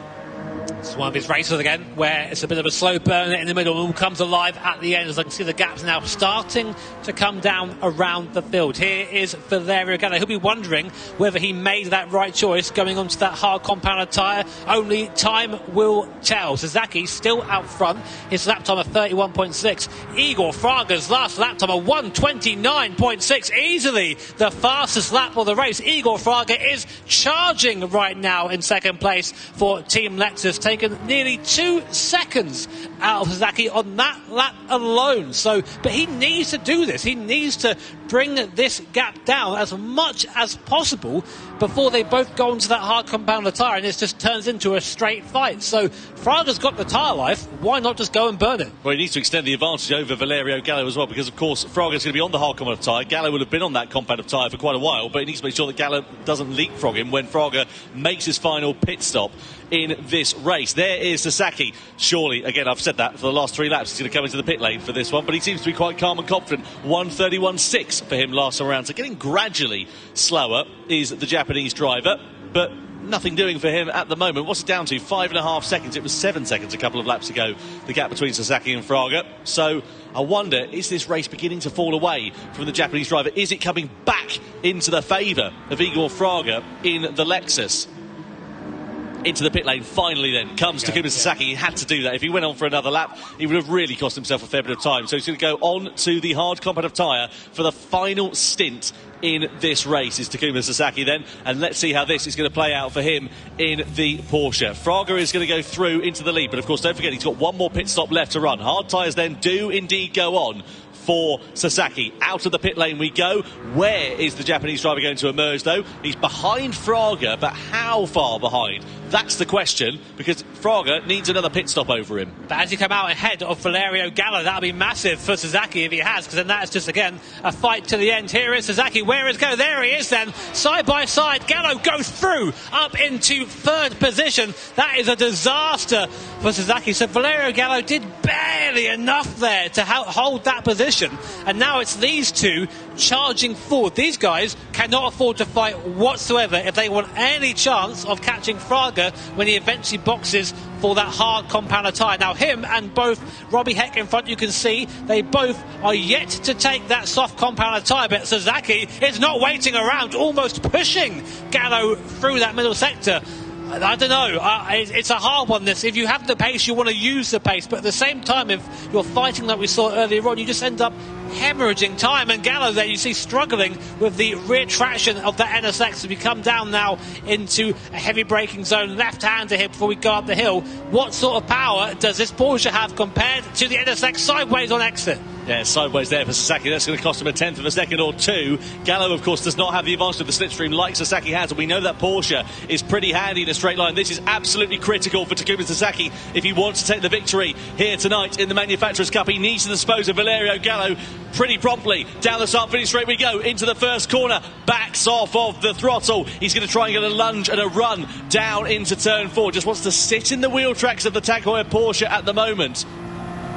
It's one of his races again where it's a bit of a slow burn in the middle and all comes alive at the end, as I can see the gaps now starting to come down around the field. Here is Valerio Gallo. He'll be wondering whether he made that right choice going onto that hard compounded tyre. Only time will tell. Sasaki still out front. His lap time of 31.6. Igor Fraga's last lap time of 1:29.6. Easily the fastest lap of the race. Igor Fraga is charging right now in second place for Team Lexus, taken nearly 2 seconds out of Sasaki on that lap alone. So, but he needs to do this. He needs to bring this gap down as much as possible before they both go into that hard compounder tyre, and it just turns into a straight fight. So Fraga's got the tyre life. Why not just go and burn it? Well, he needs to extend the advantage over Valerio Gallo as well, because of course Fraga's going to be on the hard compounder tyre. Gallo would have been on that compounder tyre for quite a while, but he needs to make sure that Gallo doesn't leapfrog him when Fraga makes his final pit stop in this race. There is Sasaki. Surely, again, I've said that for the last 3 laps, he's going to come into the pit lane for this one, but he seems to be quite calm and confident. 1:31.6 for him last time around, so getting gradually slower is the Japanese driver, but nothing doing for him at the moment. What's it down to? 5.5 seconds. It was 7 seconds a couple of laps ago, the gap between Sasaki and Fraga. So I wonder, is this race beginning to fall away from the Japanese driver? Is it coming back into the favour of Igor Fraga in the Lexus? Into the pit lane finally then comes Takuma Sasaki. He had to do that. If he went on for another lap, he would have really cost himself a fair bit of time. So he's going to go on to the hard competitive tyre for the final stint in this race is Takuma Sasaki then, and let's see how this is going to play out for him in the Porsche. Fraga is going to go through into the lead, but of course don't forget he's got one more pit stop left to run. Hard tyres then do indeed go on for Sasaki. Out of the pit lane we go. Where is the Japanese driver going to emerge though? He's behind Fraga, but how far behind? That's the question, because Fraga needs another pit stop over him. But as you come out ahead of Valerio Gallo, that'll be massive for Sasaki if he has, because then that's just again a fight to the end. Here is Sasaki. Where is Gallo? There he is then. Side by side. Gallo goes through up into third position. That is a disaster for Sasaki. So Valerio Gallo did barely enough there to hold that position. And now it's these two charging forward. These guys cannot afford to fight whatsoever if they want any chance of catching Fraga when he eventually boxes for that hard compounder tyre. Now him and both Robbie Heck in front, you can see they both are yet to take that soft compounder tyre, but Sasaki is not waiting around, almost pushing Gallo through that middle sector. I don't know, it's a hard one this. If you have the pace, you want to use the pace, but at the same time, if you're fighting like we saw earlier on, you just end up hemorrhaging time. And Gallo there you see struggling with the rear traction of the NSX as we come down now into a heavy braking zone, left hand to him before we go up the hill. What sort of power does this Porsche have compared to the NSX sideways on exit? Yeah, sideways there for Sasaki. That's going to cost him a tenth of a second or two. Gallo, of course, does not have the advantage of the slipstream like Sasaki has, and we know that Porsche is pretty handy in a straight line. This is absolutely critical for Takuma Sasaki if he wants to take the victory here tonight in the Manufacturers' Cup. He needs to dispose of Valerio Gallo pretty promptly. Down the start-finish straight we go, into the first corner, backs off of the throttle. He's going to try and get a lunge and a run down into turn 4. Just wants to sit in the wheel tracks of the Tag Heuer Porsche at the moment.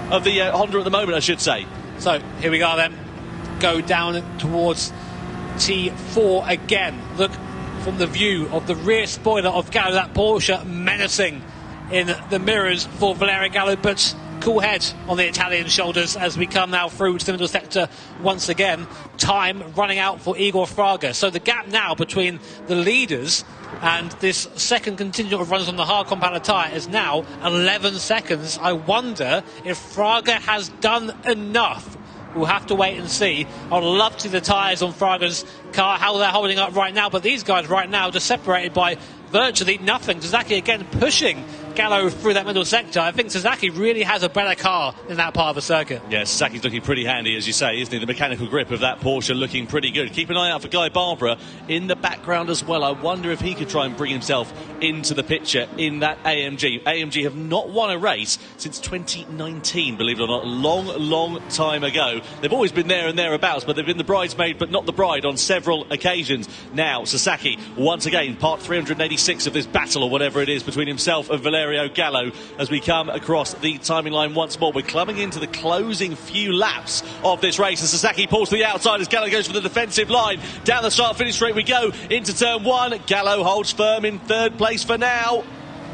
Of the Honda at the moment, I should say. So here we go then. Go down towards T4 again. Look from the view of the rear spoiler of Gallo, that Porsche menacing in the mirrors for Valerio Gallo, but cool head on the Italian shoulders as we come now through to the middle sector once again. Time running out for Igor Fraga. So the gap now between the leaders and this second contingent of runners on the hard compound tyre is now 11 seconds. I wonder if Fraga has done enough. We'll have to wait and see. I'd love to see the tyres on Fraga's car, how they're holding up right now, but these guys right now just separated by virtually nothing. Sasaki again pushing Gallo through that middle sector. I think Sasaki really has a better car in that part of the circuit. Yeah, Sasaki's looking pretty handy, as you say, isn't he? The mechanical grip of that Porsche looking pretty good. Keep an eye out for Guy Barbara in the background as well. I wonder if he could try and bring himself into the picture in that AMG. AMG have not won a race since 2019, believe it or not. Long time ago. They've always been there and thereabouts, but they've been the bridesmaid but not the bride on several occasions. Now, Sasaki, once again, part 386 of this battle or whatever it is between himself and Valerio Gallo as we come across the timing line once more. We're clubbing into the closing few laps of this race, and Sasaki pulls to the outside as Gallo goes for the defensive line. Down the start-finish straight we go into turn 1. Gallo holds firm in third place for now.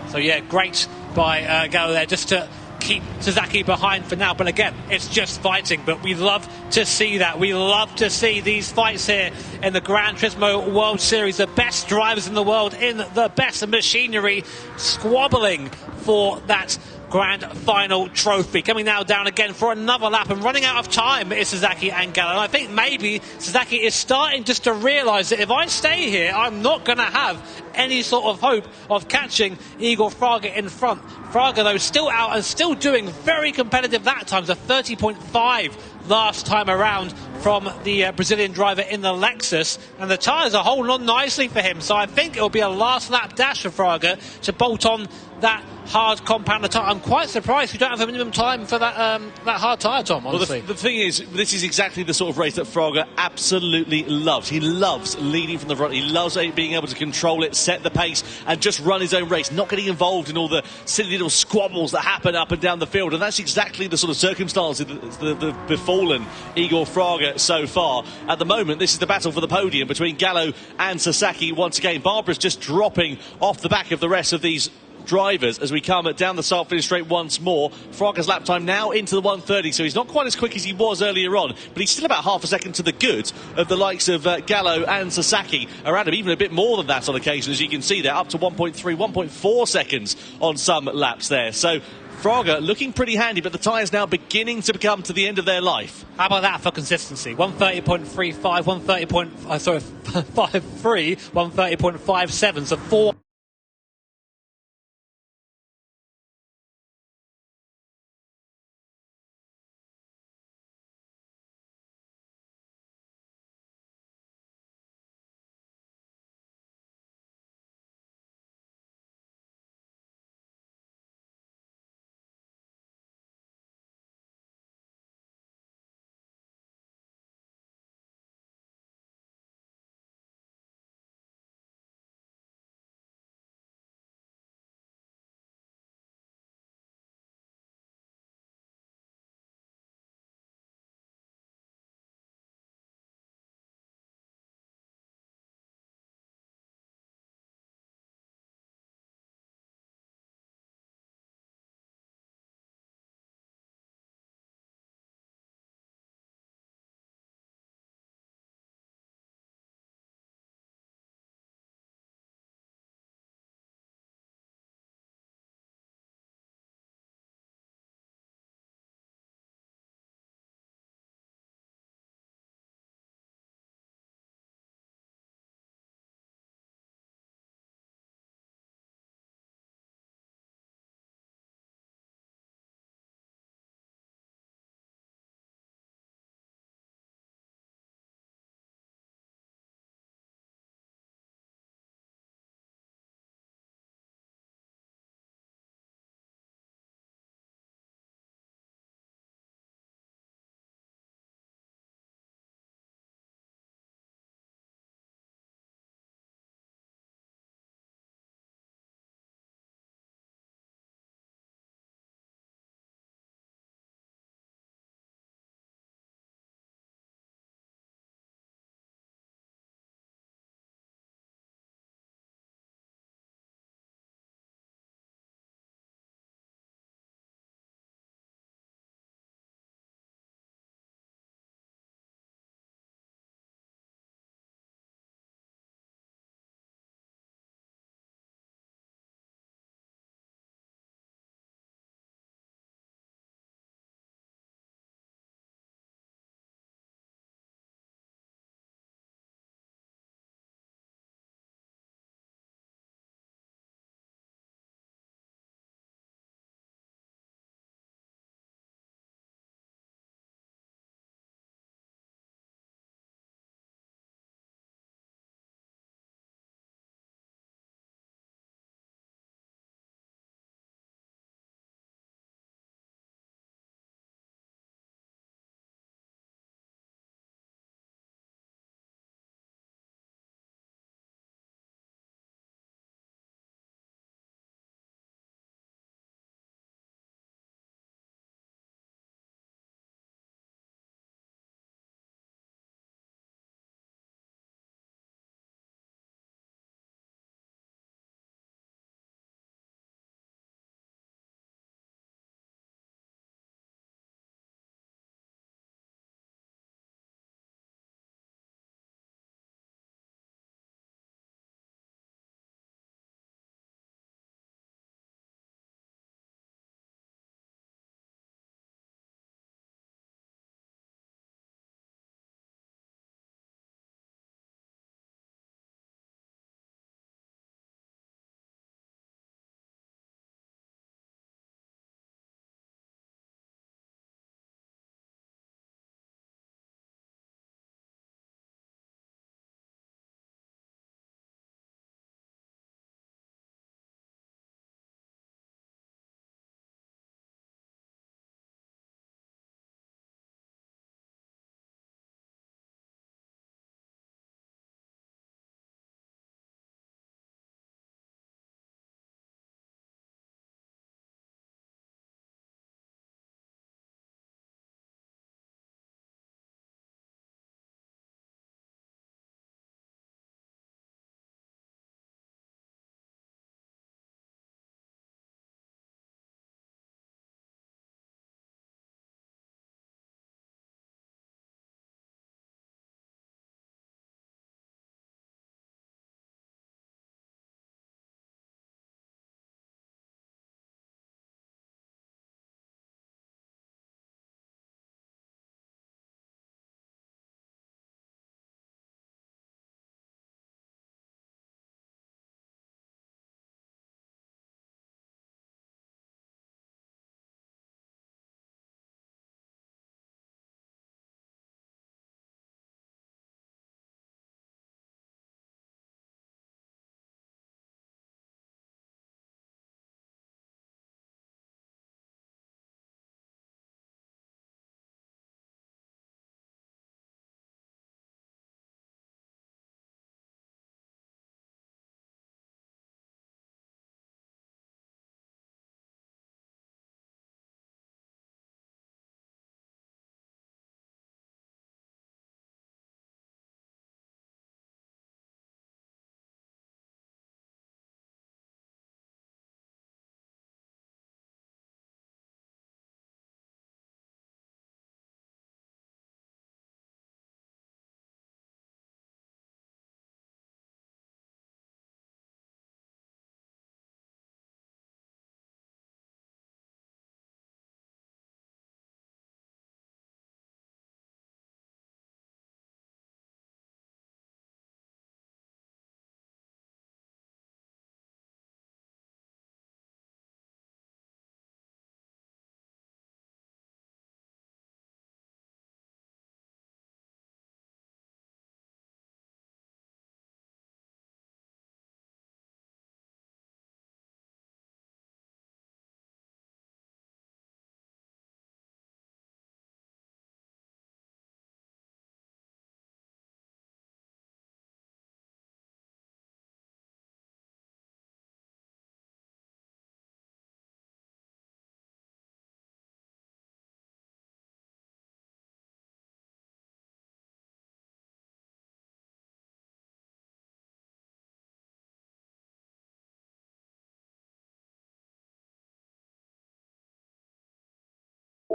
So yeah, great by Gallo there just to keep Sasaki behind for now, but again, it's just fighting, but we love to see that. We love to see these fights here in the Gran Turismo World Series. The best drivers in the world in the best machinery squabbling for that grand final trophy. Coming now down again for another lap and running out of time is Sasaki and Gallo. And I think maybe Sasaki is starting just to realise that if I stay here, I'm not going to have any sort of hope of catching Igor Fraga in front. Fraga, though, still out and still doing very competitive that time. So 30.5 last time around from the Brazilian driver in the Lexus, and the tyres are holding on nicely for him. So I think it will be a last lap dash for Fraga to bolt on that hard compound tyre. I'm quite surprised you don't have a minimum time for that hard tyre, Tom, honestly. Well, the thing is, this is exactly the sort of race that Fraga absolutely loves. He loves leading from the front. He loves being able to control it, set the pace, and just run his own race, not getting involved in all the silly little squabbles that happen up and down the field. And that's exactly the sort of circumstances that have befallen Igor Fraga so far. At the moment, this is the battle for the podium between Gallo and Sasaki once again. Barbara's just dropping off the back of the rest of these drivers as we come down the start-finish straight once more. Fraga's lap time now into the 1:30, so he's not quite as quick as he was earlier on, but he's still about half a second to the good of the likes of Gallo and Sasaki around him, even a bit more than that on occasion, as you can see there, up to 1.3, 1.4 seconds on some laps there. So Fraga looking pretty handy, but the tyres now beginning to come to the end of their life. How about that for consistency? 130.35, 130.53, 130.57, so 4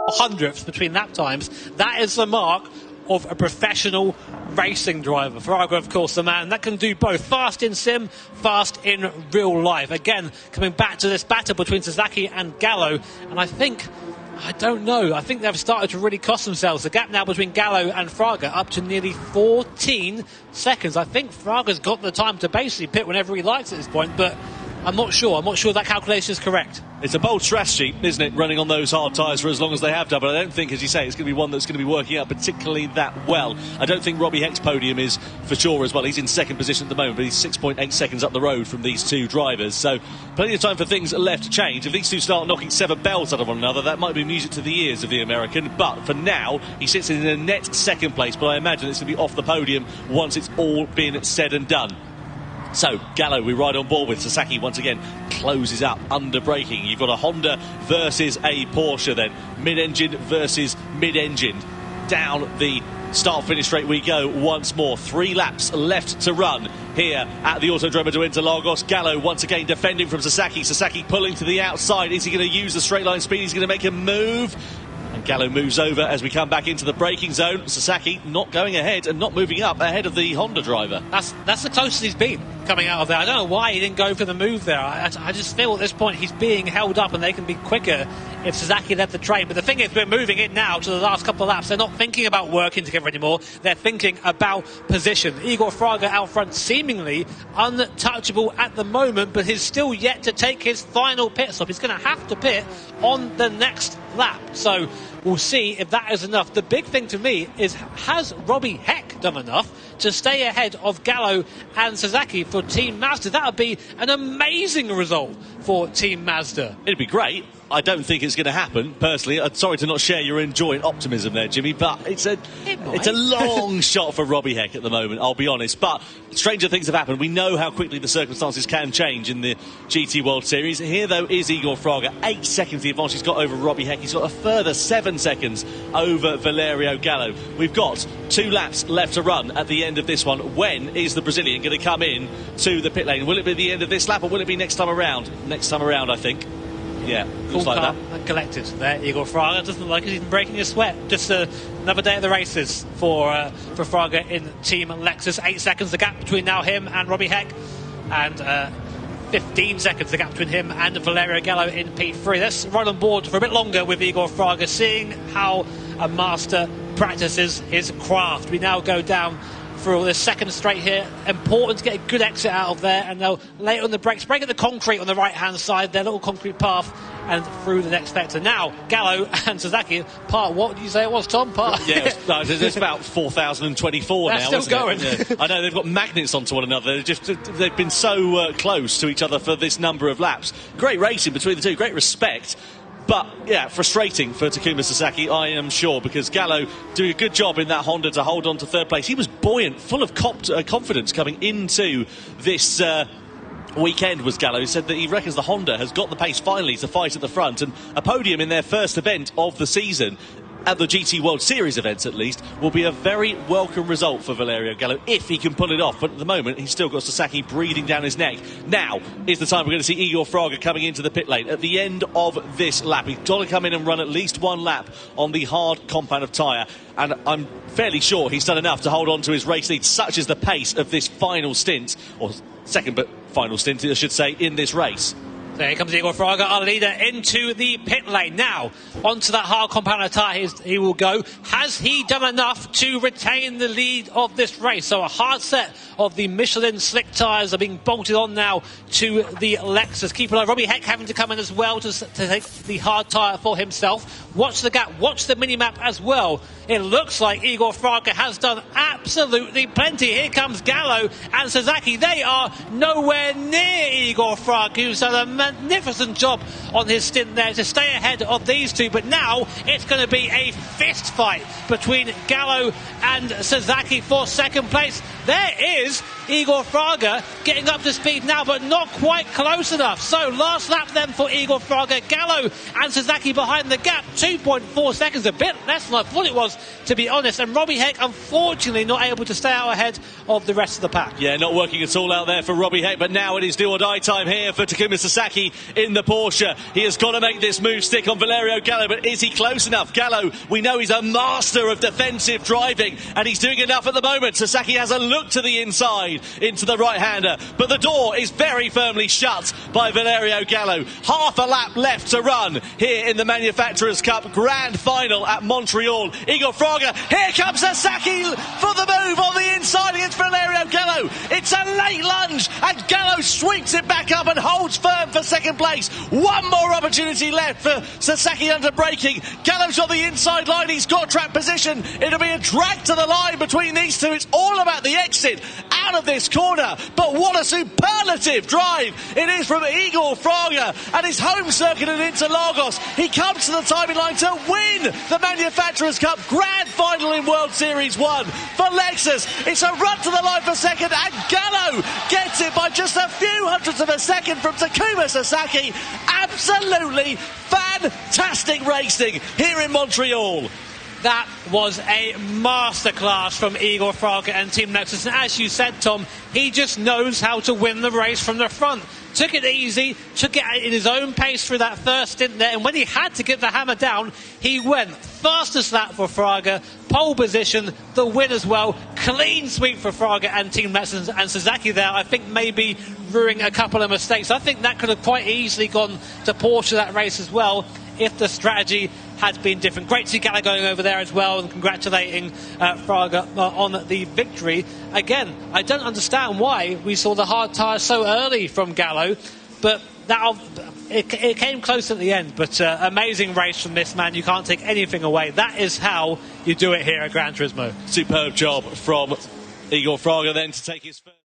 hundredths between lap times. That is the mark of a professional racing driver. Fraga, of course, the man that can do both fast in sim, fast in real life. Again, coming back to this battle between Sasaki and Gallo, and I don't know. I think they've started to really cost themselves. The gap now between Gallo and Fraga up to nearly 14 seconds. I think Fraga's got the time to basically pit whenever he likes at this point, but I'm not sure. I'm not sure that calculation is correct. It's a bold strategy, isn't it, running on those hard tyres for as long as they have done, but I don't think, as you say, it's going to be one that's going to be working out particularly that well. I don't think Robbie Heck's podium is for sure as well. He's in second position at the moment, but he's 6.8 seconds up the road from these two drivers, so plenty of time for things left to change. If these two start knocking 7 bells out of one another, that might be music to the ears of the American, but for now, he sits in a net second place, but I imagine it's going to be off the podium once it's all been said and done. So, Gallo, we ride on board with. Sasaki once again closes up under braking. You've got a Honda versus a Porsche then. Mid-engine versus mid-engine. Down the start-finish straight we go once more. 3 laps left to run here at the Autodromo de Interlagos. Gallo once again defending from Sasaki. Sasaki pulling to the outside. Is he going to use the straight line speed? He's going to make a move. And Gallo moves over as we come back into the braking zone. Sasaki not going ahead and not moving up ahead of the Honda driver. That's the closest he's been coming out of there. I don't know why he didn't go for the move there. I just feel at this point he's being held up and they can be quicker if Sasaki led the train. But the thing is, we're moving it now to the last couple of laps. They're not thinking about working together anymore. They're thinking about position. Igor Fraga out front, seemingly untouchable at the moment, but he's still yet to take his final pit stop. He's going to have to pit on the next lap. So we'll see if that is enough. The big thing to me is, has Robbie Heck done enough to stay ahead of Gallo and Sasaki for Team Mazda? That would be an amazing result for Team Mazda. It'd be great. I don't think it's going to happen, personally. I'm sorry to not share your enjoying optimism there, Jimmy, but it's a long shot for Robbie Heck at the moment, I'll be honest. But stranger things have happened. We know how quickly the circumstances can change in the GT World Series. Here, though, is Igor Fraga. 8 seconds the advantage he's got over Robbie Heck. He's got a further 7 seconds over Valerio Gallo. We've got 2 laps left to run at the end of this one. When is the Brazilian going to come in to the pit lane? Will it be the end of this lap or will it be next time around? Next time around, I think. Yeah, looks like that. And collected there, Igor Fraga. Doesn't look like he's even breaking a sweat. Just another day at the races for Fraga in Team Lexus. 8 seconds the gap between now him and Robbie Heck, and 15 seconds the gap between him and Valerio Gallo in P3. Let's run on board for a bit longer with Igor Fraga, seeing how a master practices his craft. We now go down for the second straight here. Important to get a good exit out of there, and they'll lay it on the brakes, break at the concrete on the right hand side, their little concrete path, and through the next sector. Now Gallo and Sasaki, what did you say it was, Tom? It's about 4,024 now. Still going. Yeah. I know they've got magnets onto one another. They've been so close to each other for this number of laps. Great racing between the two, great respect. But, yeah, frustrating for Takuma Sasaki, I am sure, because Gallo doing a good job in that Honda to hold on to third place. He was buoyant, full of confidence coming into this weekend, was Gallo. He said that he reckons the Honda has got the pace finally to fight at the front, and a podium in their first event of the season, at the GT World Series events at least, will be a very welcome result for Valerio Gallo if he can pull it off. But at the moment, he's still got Sasaki breathing down his neck. Now is the time we're going to see Igor Fraga coming into the pit lane at the end of this lap. He's got to come in and run at least 1 lap on the hard compound of tyre, and I'm fairly sure he's done enough to hold on to his race lead. Such is the pace of this final stint, or second but final stint, I should say, in this race. There comes Igor Fraga, our leader, into the pit lane. Now, onto that hard compound tyre he will go. Has he done enough to retain the lead of this race? So a hard set of the Michelin slick tyres are being bolted on now to the Lexus. Keep an eye. Robbie Heck having to come in as well to take the hard tyre for himself. Watch the gap, watch the mini-map as well. It looks like Igor Fraga has done absolutely plenty. Here comes Gallo and Sasaki. They are nowhere near Igor Fraga, who's done a magnificent job on his stint there to stay ahead of these two. But now it's going to be a fist fight between Gallo and Sasaki for second place. There is Igor Fraga getting up to speed now, but not quite close enough. So last lap then for Igor Fraga. Gallo and Sasaki behind the gap, 2.4 seconds, a bit less than I thought it was, to be honest. And Robbie Heck, unfortunately, not able to stay out ahead of the rest of the pack. Yeah, not working at all out there for Robbie Heck, but now it is do or die time here for Takuma Sasaki. Sasaki in the Porsche. He has got to make this move stick on Valerio Gallo, but is he close enough? Gallo, we know he's a master of defensive driving, and he's doing enough at the moment. Sasaki has a look to the inside, into the right-hander, but the door is very firmly shut by Valerio Gallo. Half a lap left to run here in the Manufacturers' Cup Grand Final at Montreal. Igor Fraga, here comes Sasaki for the move on the inside against Valerio Gallo. It's a late lunge, and Gallo sweeps it back up and holds firm for second place. One more opportunity left for Sasaki under braking. Gallo's on the inside line, he's got track position. It'll be a drag to the line between these two. It's all about the exit out of this corner, but what a superlative drive it is from Igor Fraga and his home circuit in Interlagos. He comes to the timing line to win the Manufacturers' Cup Grand Final in World Series 1 for Lexus. It's a run to the line for second, and Gallo gets it by just a few hundredths of a second from Takuma Sasaki. Absolutely fantastic racing here in Montreal. That was a masterclass from Igor Fraga and Team Lexus. And as you said, Tom, he just knows how to win the race from the front. Took it easy, took it in his own pace through that first stint there, and when he had to get the hammer down, he went. Fastest lap for Fraga, pole position, the win as well. Clean sweep for Fraga and Team Lexus, and Sasaki there, I think, maybe ruining a couple of mistakes. I think that could have quite easily gone to Porsche that race as well if the strategy had been different. Great to see Gallo going over there as well and congratulating Fraga on the victory. Again, I don't understand why we saw the hard tyre so early from Gallo, but it came close at the end. But amazing race from this man. You can't take anything away. That is how you do it here at Gran Turismo. Superb job from Igor Fraga then to take his first.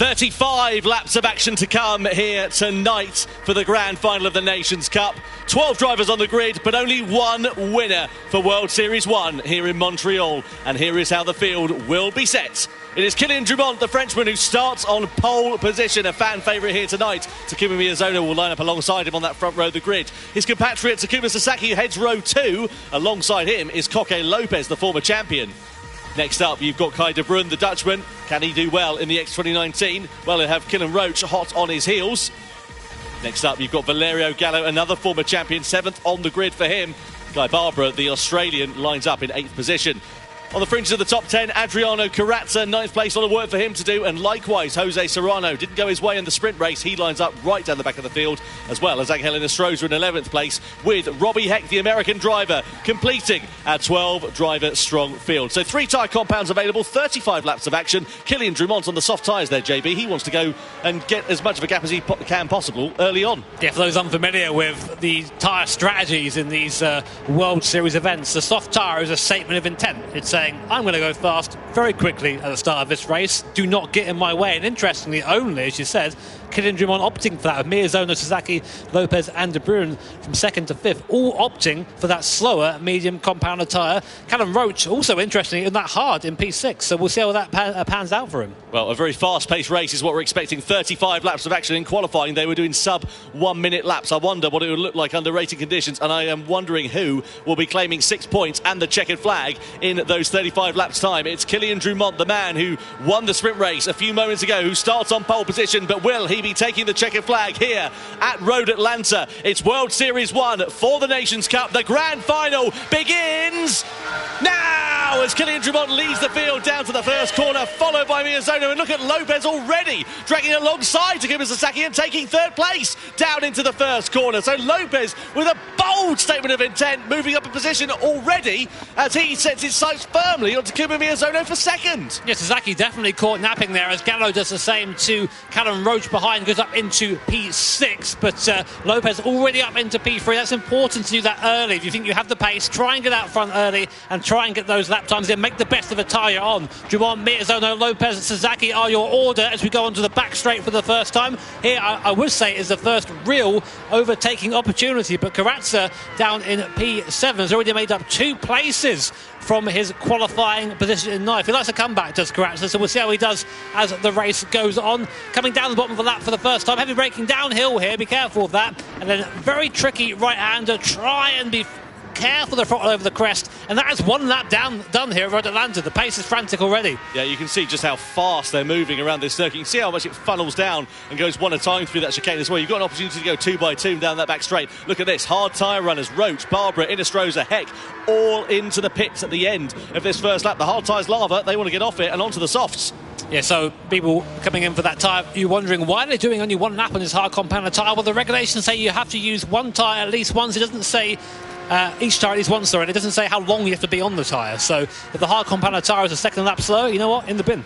35 laps of action to come here tonight for the grand final of the Nations Cup. 12 drivers on the grid, but only one winner for World Series 1 here in Montreal. And here is how the field will be set. It is Kylian Drumont, the Frenchman, who starts on pole position, a fan favourite here tonight. Takuma Miyazono will line up alongside him on that front row of the grid. His compatriot Takuma Sasaki heads row 2. Alongside him is Koke Lopez, the former champion. Next up, you've got Kai de Bruyne, the Dutchman. Can he do well in the X2019? Well, he'll have Killen Roach hot on his heels. Next up, you've got Valerio Gallo, another former champion, 7th on the grid for him. Guy Barbara, the Australian, lines up in 8th position. On the fringes of the top 10, Adriano Carrazza, 9th place, a lot of work for him to do. And likewise, Jose Serrano didn't go his way in the sprint race. He lines up right down the back of the field, as well as Angel Enestrosa in 11th place, with Robbie Heck, the American driver, completing our 12-driver strong field. So 3 tyre compounds available, 35 laps of action. Kylian Drumont on the soft tyres there, JB. He wants to go and get as much of a gap as he can possible early on. Yeah, for those unfamiliar with the tyre strategies in these World Series events, the soft tyre is a statement of intent. It's saying, I'm going to go fast very quickly at the start of this race. Do not get in my way. And interestingly, only, as you said, Kylian Drummond opting for that, with Miyazono, Sasaki, Lopez and De Bruyne from 2nd to 5th, all opting for that slower medium compounder tyre. Callum Roach also, interestingly, in that hard in P6, so we'll see how that pans out for him. Well, a very fast-paced race is what we're expecting. 35 laps of action in qualifying. They were doing sub-1 minute laps. I wonder what it would look like under racing conditions, and I am wondering who will be claiming 6 points and the checkered flag in those 35 laps time. It's Kylian Drummond, the man who won the sprint race a few moments ago, who starts on pole position, but will he be taking the checkered flag here at Road Atlanta? It's World Series 1 for the Nations Cup. The grand final begins now as Kylian Drummond leads the field down to the first corner, followed by Miyazono. And look at Lopez already dragging alongside Takuma Sasaki and taking 3rd place down into the first corner. So Lopez with a bold statement of intent, moving up a position already as he sets his sights firmly on Takuma Miyazono for 2nd. Yeah, Sasaki definitely caught napping there as Gallo does the same to Callum Roach behind, goes up into P6, but Lopez already up into P3. That's important to do that early. If you think you have the pace, try and get out front early and try and get those lap times in. Make the best of a tyre on. Drummond, Miyazono, Lopez and Sasaki are your order as we go onto the back straight for the first time. Here, I would say, is the first real overtaking opportunity, but Karatsa down in P7 has already made up 2 places from his qualifying position in 9th. He likes to come back, does Karatsa, so we'll see how he does as the race goes on. Coming down the bottom of the lap for the first time, heavy braking downhill here, be careful of that, and then very tricky right-hander, try and be careful the throttle over the crest, and that is 1 lap done here at Road Atlanta. The pace is frantic already. Yeah, you can see just how fast they're moving around this circuit. You can see how much it funnels down and goes one at a time through that chicane as well. You've got an opportunity to go 2 by 2 down that back straight. Look at this, hard tyre runners, Roach, Barbara, Inestrosa, Heck, all into the pits at the end of this first lap. The hard tyre's lava, they want to get off it and onto the softs. Yeah, so people coming in for that tyre, you're wondering why they're doing only 1 lap on this hard compounder tyre. Well, the regulations say you have to use 1 tyre at least once. It doesn't say each tyre at least once, and it doesn't say how long you have to be on the tyre. So if the hard compounder tyre is a 2nd lap slower, you know what? In the bin.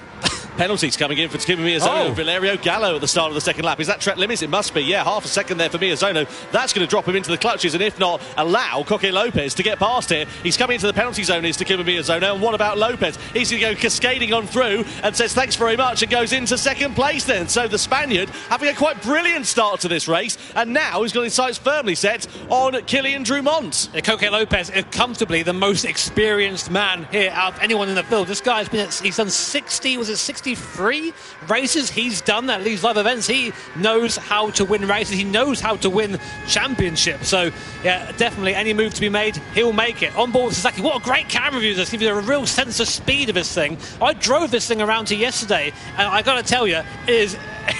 Penalties coming in for Takuma Miyazono. Valerio Gallo at the start of the 2nd lap. Is that track limits? It must be. Yeah, half a second there for Miyazono. That's going to drop him into the clutches, and if not, allow Koke Lopez to get past here. He's coming into the penalty zone, is Takuma Miyazono. And what about Lopez? He's going to go cascading on through and says thanks very much and goes into 2nd place then. So the Spaniard having a quite brilliant start to this race, and now he's got his sights firmly set on Kylian Drummond. Koke Lopez is comfortably the most experienced man here out of anyone in the field. This guy's he's done 63 races he's done at these live events. He knows how to win races. He knows how to win championships. So, yeah, definitely any move to be made, he'll make it. On board with Sasaki, what a great camera view. This gives you a real sense of speed of this thing. I drove this thing around to yesterday, and I got to tell you, it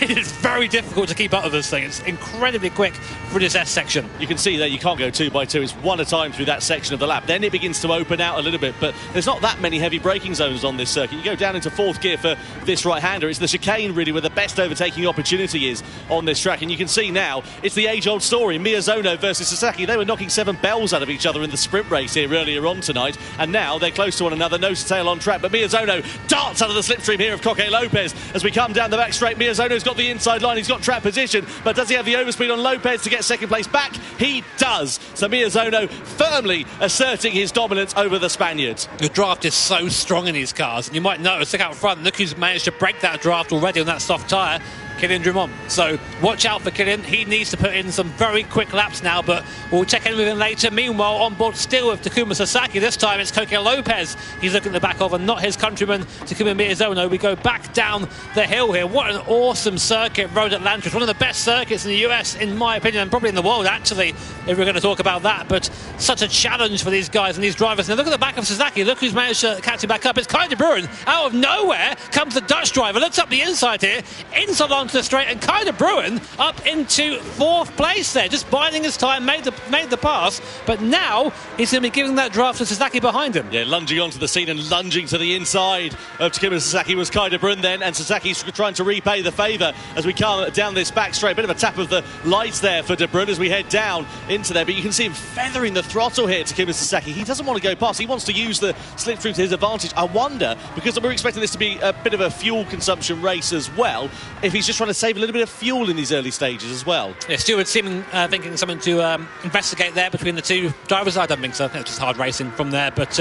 is very difficult to keep up with this thing. It's incredibly quick for this S section. You can see that you can't go 2 by 2. It's 1 at a time through that section of the lap. Then it begins to open out a little bit, but there's not that many heavy braking zones on this circuit. You go down into 4th gear for this right-hander. It's the chicane really where the best overtaking opportunity is on this track, and you can see now it's the age-old story. Miyazono versus Sasaki. They were knocking 7 bells out of each other in the sprint race here earlier on tonight, and now they're close to one another, nose to tail on track. But Miyazono darts out of the slipstream here of Koke Lopez as we come down the back straight. Miyazono's got the inside line, he's got track position, but does he have the overspeed on Lopez to get 2nd place back? He does. So Miyazono firmly asserting his dominance over the Spaniards. The draft is so strong in these cars, and you might notice, look out front, look who's managed to break that draft already on that soft tyre. Kylian Drummond. So watch out for Kylian. He needs to put in some very quick laps now, but we'll check in with him later. Meanwhile, on board still with Takuma Sasaki. This time it's Koke Lopez he's looking at the back of, and not his countryman Takuma Miyazono. We go back down the hill here. What an awesome circuit, Road Atlanta. It's one of the best circuits in the US, in my opinion, and probably in the world, actually, if we're going to talk about that. But such a challenge for these guys and these drivers. Now look at the back of Sasaki. Look who's managed to catch him back up. It's Kai de Bruyne. Out of nowhere comes the Dutch driver. Looks up the inside here. Inside onto the straight, and Kai de Bruyne up into 4th place there, just biding his time, made the pass, but now he's going to be giving that draft to Sasaki behind him. Yeah, lunging onto the scene and lunging to the inside of Takuma Sasaki was Kai de Bruyne then, and Sasaki's trying to repay the favour as we come down this back straight. Bit of a tap of the lights there for de Bruyne as we head down into there, but you can see him feathering the throttle here, Takuma Sasaki. He doesn't want to go past, he wants to use the slipstream to his advantage. I wonder, because we're expecting this to be a bit of a fuel consumption race as well, if he's just just trying to save a little bit of fuel in these early stages as well. Yeah, Stewart seeming thinking something to investigate there between the two drivers. I don't think so. I think it's just hard racing from there. But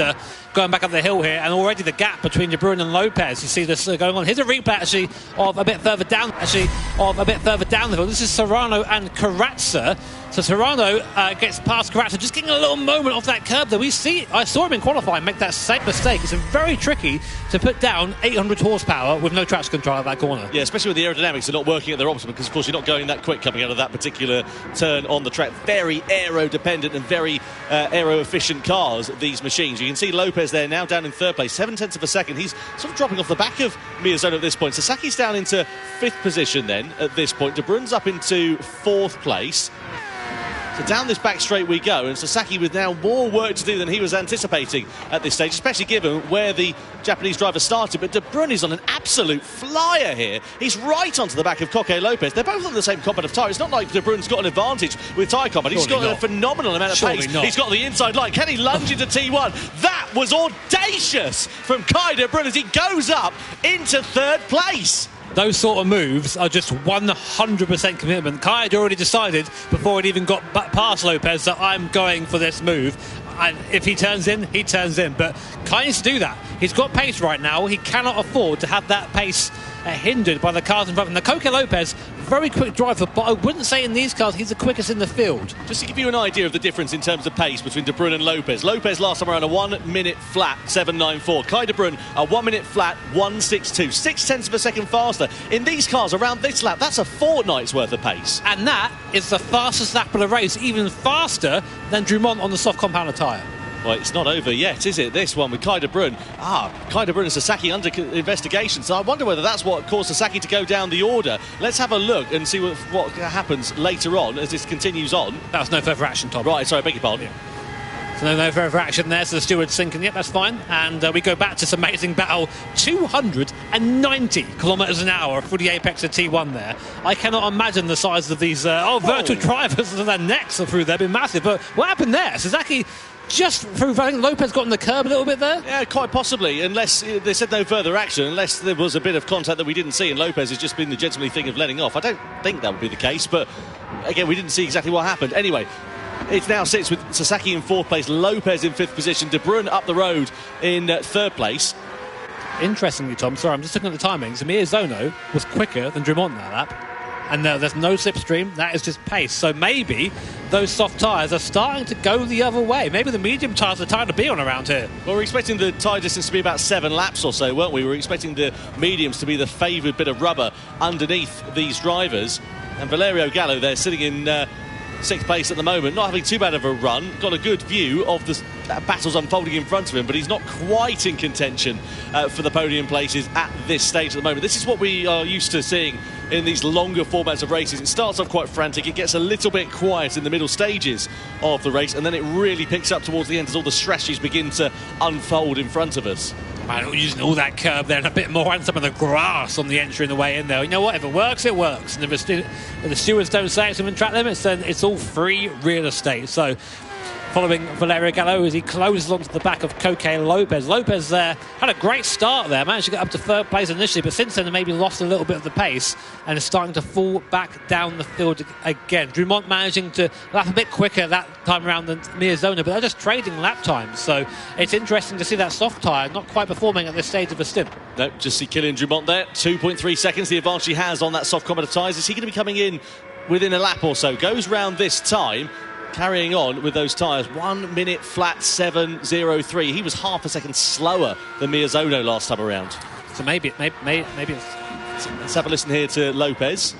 going back up the hill here, and already the gap between De Bruyne and Lopez. You see this going on. Here's a replay actually of a bit further down. The hill. This is Serrano and Carrazza. So Serrano gets past Carrazza, just getting a little moment off that curb there. I saw him in qualifying make that same mistake. It's very tricky to put down 800 horsepower with no traction control at that corner. Yeah, especially with the aerodynamics are not working at their optimum, because of course you're not going that quick coming out of that particular turn on the track. Very aero dependent and very aero efficient cars, these machines. You can see Lopez there now down in third place, 7/10 of a second. He's sort of dropping off the back of Miyazono at this point. Sasaki's down into fifth position then at this point. De Bruyne's up into fourth place. So down this back straight we go, and Sasaki with now more work to do than he was anticipating at this stage, especially given where the Japanese driver started. But De Bruyne is on an absolute flyer here. He's right onto the back of Koke Lopez. They're both on the same combat of tyre. It's not like De Bruyne's got an advantage with tyre combat. He's got a phenomenal amount of pace. He's got the inside line. Can he lunge into T1? That was audacious from Kai De Bruyne as he goes up into third place. Those sort of moves are just 100% commitment. Kai had already decided before he'd even got past Lopez that I'm going for this move. And if he turns in, he turns in. But Kai needs to do that. He's got pace right now. He cannot afford to have that pace hindered by the cars in front of him. Now, Koke Lopez, very quick driver, but I wouldn't say in these cars he's the quickest in the field. Just to give you an idea of the difference in terms of pace between De Bruyne and Lopez. Lopez last time around a 1 minute flat 7.94. Kai De Bruyne a 1 minute flat 1.62. 0.6 of a second faster. In these cars around this lap, that's a fortnight's worth of pace. And that is the fastest lap of the race, even faster than Drummond on the soft compounder tyre. Well, it's not over yet, is it? This one with Kai De Bruyne. Kai De Bruyne and Sasaki under investigation. So I wonder whether that's what caused Sasaki to go down the order. Let's have a look and see what happens later on as this continues on. That was no further action, Tom. Right, sorry, I beg your pardon. Yeah. So no further action there, so the steward's thinking, yep, that's fine. And we go back to this amazing battle. 290 kilometres an hour for the apex of T1 there. I cannot imagine the size of these virtual drivers and their necks are through there. They've been massive. But what happened there? Sasaki just through, I think Lopez got on the curb a little bit there? Yeah, quite possibly, unless they said no further action, unless there was a bit of contact that we didn't see and Lopez has just been the gentlemanly thing of letting off. I don't think that would be the case, but again, we didn't see exactly what happened. Anyway, it now sits with Sasaki in fourth place, Lopez in fifth position, De Bruyne up the road in third place. Interestingly, Tom, sorry, I'm just looking at the timings. Miyazono was quicker than Drummond that lap. And there's no slipstream, that is just pace. So maybe those soft tyres are starting to go the other way. Maybe the medium tyres are tired to be on around here. Well, we're expecting the tyre distance to be about 7 laps or so, weren't we? We're expecting the mediums to be the favoured bit of rubber underneath these drivers. And Valerio Gallo there sitting in sixth place at the moment, not having too bad of a run, got a good view of the battles unfolding in front of him, but he's not quite in contention for the podium places at this stage at the moment. This is what we are used to seeing in these longer formats of races. It starts off quite frantic, it gets a little bit quiet in the middle stages of the race, and then it really picks up towards the end as all the strategies begin to unfold in front of us. Man, using all that curb there and a bit more and some of the grass on the entry and the way in there. You know what? If it works, it works. And if the stewards don't say it's within track limits, then it's all free real estate. So, following Valerio Gallo as he closes onto the back of Koke Lopez. Lopez had a great start there, managed to get up to third place initially, but since then maybe lost a little bit of the pace and is starting to fall back down the field again. Drummond managing to lap a bit quicker that time around than Miyazono, but they're just trading lap times. So it's interesting to see that soft tyre not quite performing at this stage of a stint. No, just see Kylian Drummond there, 2.3 seconds the advantage he has on that soft combat of tyres. Is he going to be coming in within a lap or so? Goes round this time, carrying on with those tyres, 1 minute flat 7.03. He was half a second slower than Miyazono last time around. So maybe it's... Let's have a listen here to Lopez.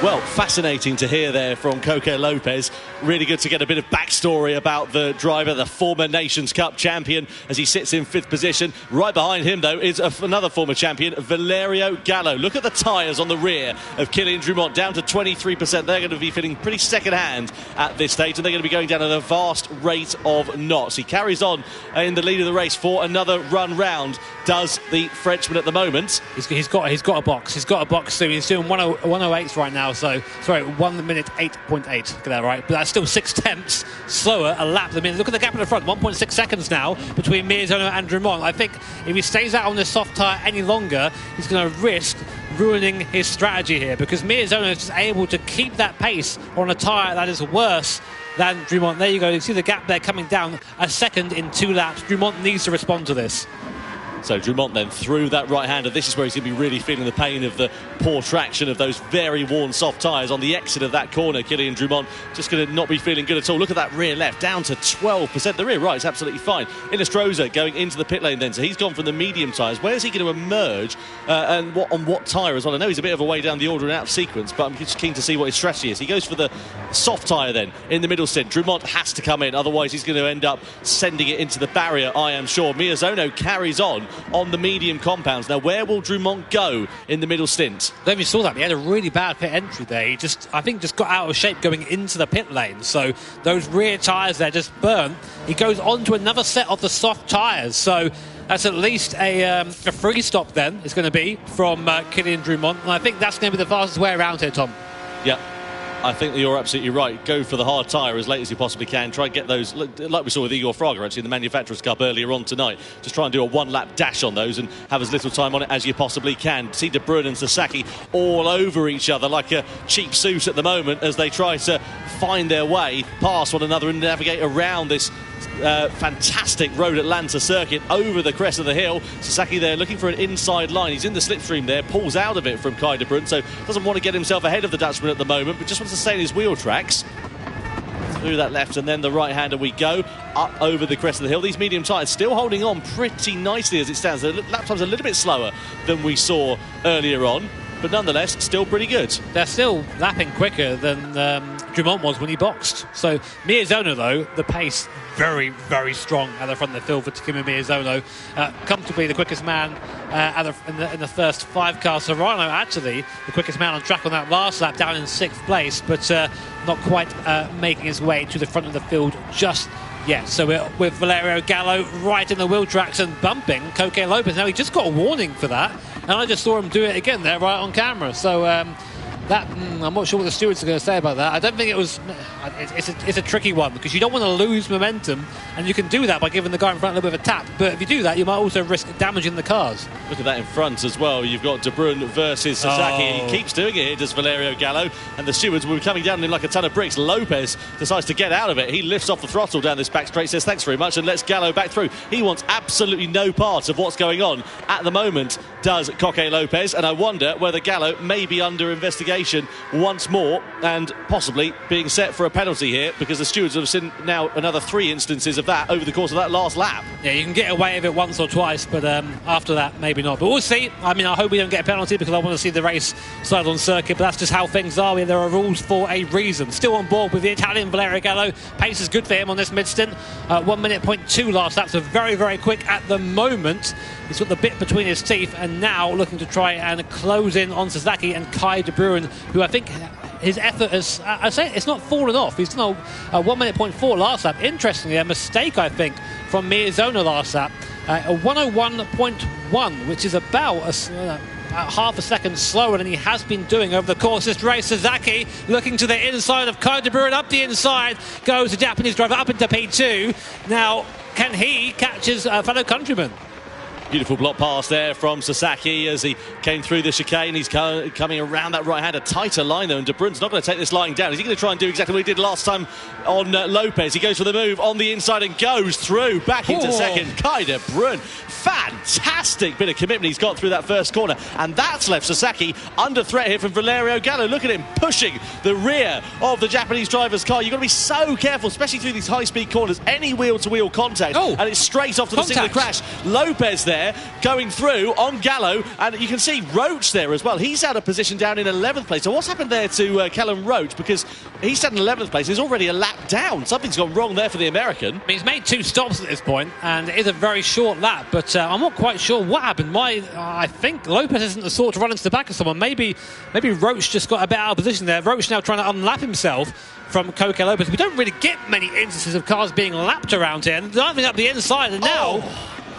Well, fascinating to hear there from Coque Lopez. Really good to get a bit of backstory about the driver, the former Nations Cup champion, as he sits in 5th position. Right behind him, though, is another former champion, Valerio Gallo. Look at the tyres on the rear of Kylian Drumont, down to 23%. They're going to be feeling pretty second-hand at this stage, and they're going to be going down at a vast rate of knots. He carries on in the lead of the race for another run round, does the Frenchman at the moment. He's got a box. He's got a box, so he's doing 108s right now. So, sorry, 1 minute 8.8. Get that right. But that's still 6/10 slower a lap than me. Look at the gap in the front, 1.6 seconds now between Miezono and Drumont. I think if he stays out on this soft tyre any longer, he's going to risk ruining his strategy here, because Miezono is just able to keep that pace on a tyre that is worse than Drumont. There you go. You see the gap there coming down a second in 2 laps. Drumont needs to respond to this. So Drumont then through that right-hander. This is where he's going to be really feeling the pain of the poor traction of those very worn soft tyres on the exit of that corner. Kylian Drumont just going to not be feeling good at all. Look at that rear left, down to 12%. The rear right is absolutely fine. Illustroza going into the pit lane then. So he's gone from the medium tyres. Where's he going to emerge and on what tyre as well? I know he's a bit of a way down the order and out of sequence, but I'm just keen to see what his strategy is. He goes for the soft tyre then in the middle stint. Drumont has to come in, otherwise he's going to end up sending it into the barrier, I am sure. Miezono carries on the medium compounds. Now, where will Drumont go in the middle stint? I don't know if you saw that. He had a really bad pit entry there. He I think just got out of shape going into the pit lane. So those rear tyres there just burnt. He goes on to another set of the soft tyres. So that's at least a free stop then, it's going to be from Kylian Drumont. And I think that's going to be the fastest way around here, Tom. Yeah. I think that you're absolutely right. Go for the hard tyre as late as you possibly can. Try and get those, like we saw with Igor Fraga actually in the Manufacturers' Cup earlier on tonight. Just try and do a 1-lap dash on those and have as little time on it as you possibly can. See De Bruyne and Sasaki all over each other like a cheap suit at the moment as they try to find their way past one another and navigate around this fantastic Road Atlanta circuit over the crest of the hill. Sasaki there looking for an inside line. He's in the slipstream there, pulls out of it from Kai De Bruyne, so doesn't want to get himself ahead of the Dutchman at the moment, but just wants to stay in his wheel tracks. Through that left and then the right-hander we go, up over the crest of the hill. These medium tyres still holding on pretty nicely as it stands. The lap time's a little bit slower than we saw earlier on, but nonetheless still pretty good. They're still lapping quicker than Drumont was when he boxed. So Miezono, though, the pace very, very strong at the front of the field for Takuma Miezono. Comfortably the quickest man in the first 5 cars. Serrano, actually, the quickest man on track on that last lap, down in 6th place, but not quite making his way to the front of the field just yet. So we're with Valerio Gallo right in the wheel tracks and bumping Coque Lopez. Now, he just got a warning for that, and I just saw him do it again there right on camera. So I'm not sure what the stewards are going to say about that. I don't think it was... It's a tricky one, because you don't want to lose momentum, and you can do that by giving the guy in front a little bit of a tap. But if you do that, you might also risk damaging the cars. Look at that in front as well. You've got De Bruyne versus Sasaki, and he keeps doing it here, does Valerio Gallo. And the stewards will be coming down on him like a ton of bricks. Lopez decides to get out of it. He lifts off the throttle down this back straight, says thanks very much, and lets Gallo back through. He wants absolutely no part of what's going on at the moment, does Coque Lopez. And I wonder whether Gallo may be under investigation once more and possibly being set for a penalty here, because the stewards have seen now another 3 instances of that over the course of that last lap. Yeah, you can get away with it once or twice, but after that, maybe not. But we'll see. I mean, I hope we don't get a penalty, because I want to see the race start on circuit, but that's just how things are. There are rules for a reason. Still on board with the Italian Valerio Gallo. Pace is good for him on this mid-stint. 1 minute 0.2 last lap, so very, very quick at the moment. He's got the bit between his teeth, and now looking to try and close in on Sasaki and Kai De Bruyne, who I think his effort has, I say, it's not fallen off. He's done a 1 minute 0.4 last lap. Interestingly, a mistake, I think, from Miezono last lap. A 101.1, which is about half a second slower than he has been doing over the course of this race. Sasaki looking to the inside of Kai De Bruyne, up the inside goes the Japanese driver up into P2. Now, can he catch his fellow countryman? Beautiful block pass there from Sasaki as he came through the chicane. He's coming around that right hand, a tighter line though, and De Bruyne's not going to take this line down. Is he going to try and do exactly what he did last time on Lopez? He goes for the move on the inside and goes through back into second. Kai De Bruyne, fantastic bit of commitment he's got through that first corner, and that's left Sasaki under threat here from Valerio Gallo. Look at him pushing the rear of the Japanese driver's car. You've got to be so careful, especially through these high-speed corners. Any wheel-to-wheel contact, and it's straight off to the scene of the crash. Lopez there there, going through on Gallo, and you can see Roach there as well. He's out of position down in 11th place. So what's happened there to Callum Roach? Because he's down in 11th place. He's already a lap down. Something's gone wrong there for the American. I mean, he's made 2 stops at this point, and it is a very short lap, but I'm not quite sure what happened. Why? I think Lopez isn't the sort to run into the back of someone. Maybe Roach just got a bit out of position there. Roach now trying to unlap himself from Coque Lopez. We don't really get many instances of cars being lapped around here, and driving up the inside, and now...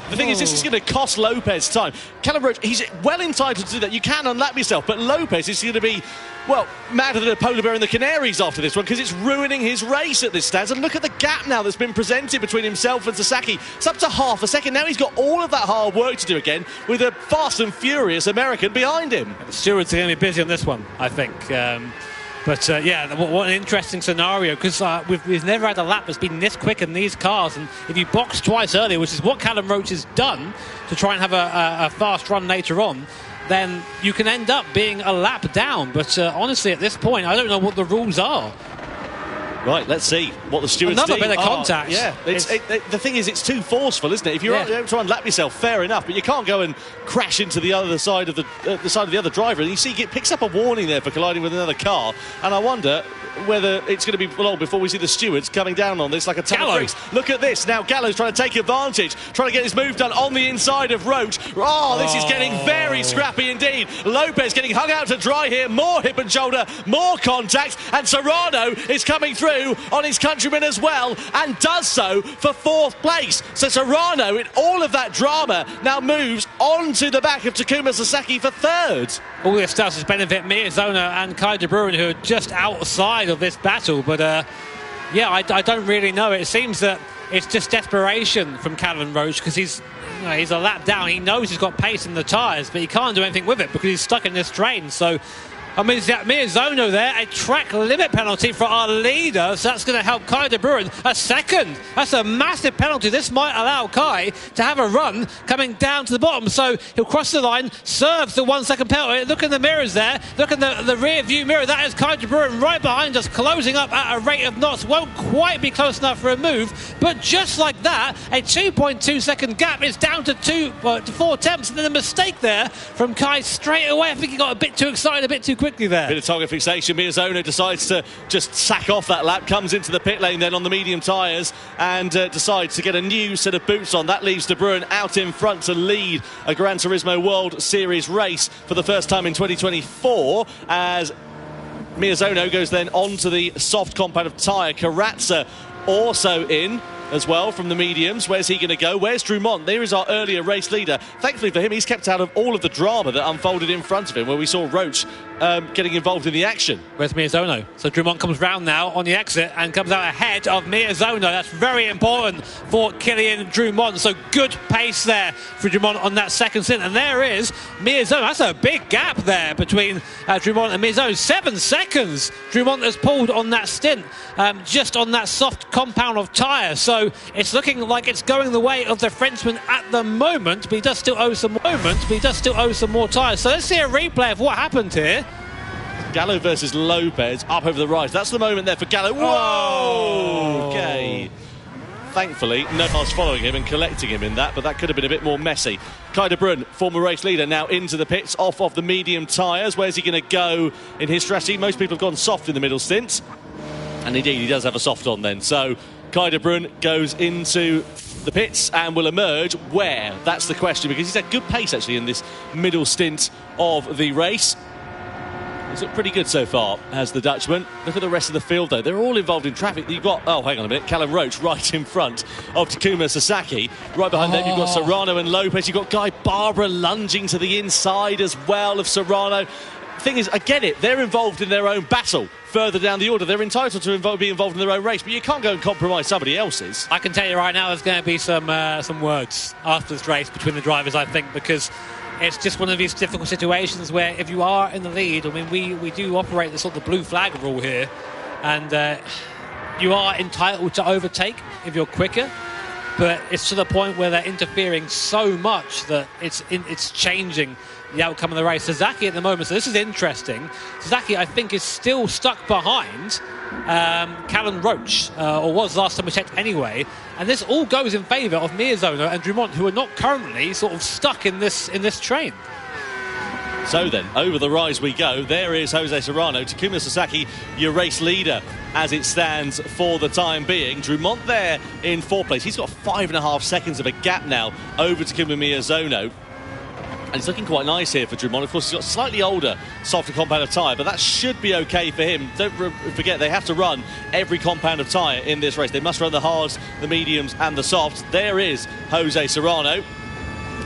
The thing is, this is going to cost Lopez time. Callum Roach, he's well entitled to do that. You can unlap yourself, but Lopez is going to be, well, madder than a polar bear in the Canaries after this one, because it's ruining his race at this stage. And look at the gap now that's been presented between himself and Sasaki. It's up to half a second. Now he's got all of that hard work to do again with a fast and furious American behind him. The stewards are going to be busy on this one, I think. Yeah, what an interesting scenario, because we've never had a lap that's been this quick in these cars, and if you box twice earlier, which is what Callum Roach has done to try and have a fast run later on, then you can end up being a lap down. But honestly, at this point, I don't know what the rules are. Right, let's see what the stewards do. Another bit of contact. Yeah, the thing is, it's too forceful, isn't it? If you're able to unlap yourself, fair enough, but you can't go and crash into the other side of the side of the other driver. And you see, it picks up a warning there for colliding with another car. And I wonder whether it's going to be long before we see the stewards coming down on this like a ton of bricks. Look at this. Now Gallo's trying to take advantage, trying to get his move done on the inside of Roach. Oh, this is getting very scrappy indeed. Lopez getting hung out to dry here. More hip and shoulder, more contact, and Serrano is coming through on his countryman as well, and does so for 4th place. So Serrano, in all of that drama, now moves onto the back of Takuma Sasaki for 3rd. All this stuff has benefit Miyazono and Kai De Bruin, who are just outside of this battle. But yeah, I don't really know. It seems that it's just desperation from Callum Roach, because he's a lap down. He knows he's got pace in the tyres, but he can't do anything with it because he's stuck in this train. So I mean, Miyazono there, a track limit penalty for our leader, so that's going to help Kai De Bruin a second. That's a massive penalty. This might allow Kai to have a run coming down to the bottom, so he'll cross the line, serves the 1 second penalty. Look in the mirrors there, look in the rear view mirror, that is Kai De Bruin right behind us, closing up at a rate of knots. Won't quite be close enough for a move, but just like that, a 2.2 second gap is down to 4 attempts, and then a mistake there from Kai straight away. I think he got a bit too excited, a bit too quickly there. Bit of target fixation. Miyazono decides to just sack off that lap, comes into the pit lane then on the medium tyres, and decides to get a new set of boots on. That leaves De Bruin out in front to lead a Gran Turismo World Series race for the first time in 2024, as Miyazono goes then onto the soft compound of tyre. Karatza also in as well from the mediums. Where's he going to go? Where's Drumont? There is our earlier race leader. Thankfully for him, he's kept out of all of the drama that unfolded in front of him, where we saw Roach getting involved in the action. Where's Miyazono? So Drumont comes round now on the exit and comes out ahead of Miyazono. That's very important for Kylian Drumont. So good pace there for Drumont on that second stint. And there is Miyazono. That's a big gap there between Drumont and Miyazono. 7 seconds Drumont has pulled on that stint, just on that soft compound of tyre. So it's looking like it's going the way of the Frenchman at the moment, but he does still owe some more tyres. So let's see a replay of what happened here. Gallo versus Lopez up over the right. That's the moment there for Gallo. Whoa! Okay. Thankfully, no car's following him and collecting him in that, but that could have been a bit more messy. Kai De Bruin, former race leader, now into the pits, off of the medium tyres. Where's he going to go in his strategy? Most people have gone soft in the middle stint, and indeed he does have a soft on then. So Kai De Bruin goes into the pits and will emerge where? That's the question, because he's had good pace actually in this middle stint of the race. He's looked pretty good so far, has the Dutchman. Look at the rest of the field, though. They're all involved in traffic. You've got, oh, hang on a minute, Callum Roach right in front of Takuma Sasaki. Right behind them, you've got Serrano and Lopez. You've got Guy Barbara lunging to the inside as well of Serrano. Thing is, I get it, they're involved in their own battle further down the order. They're entitled to be involved in their own race, but you can't go and compromise somebody else's. I can tell you right now, there's going to be some words after this race between the drivers, I think, because it's just one of these difficult situations where if you are in the lead, I mean, we do operate the sort of blue flag rule here, and you are entitled to overtake if you're quicker, but it's to the point where they're interfering so much that it's changing the outcome of the race. Sasaki at the moment, so this is interesting. Sasaki, I think, is still stuck behind Callum Roach, or was last time we checked anyway, And this all goes in favour of Miyazono and Drummond, who are not currently sort of stuck in this train. So then, over the rise we go. There is Jose Serrano. Takuma Sasaki, your race leader as it stands for the time being. Drummond there in 4th place. He's got 5.5 seconds of a gap now over Takuma Miyazono. And it's looking quite nice here for Drummond. Of course, he's got slightly older, softer compound of tyre, but that should be okay for him. Don't forget, they have to run every compound of tyre in this race. They must run the hards, the mediums, and the softs. There is Jose Serrano,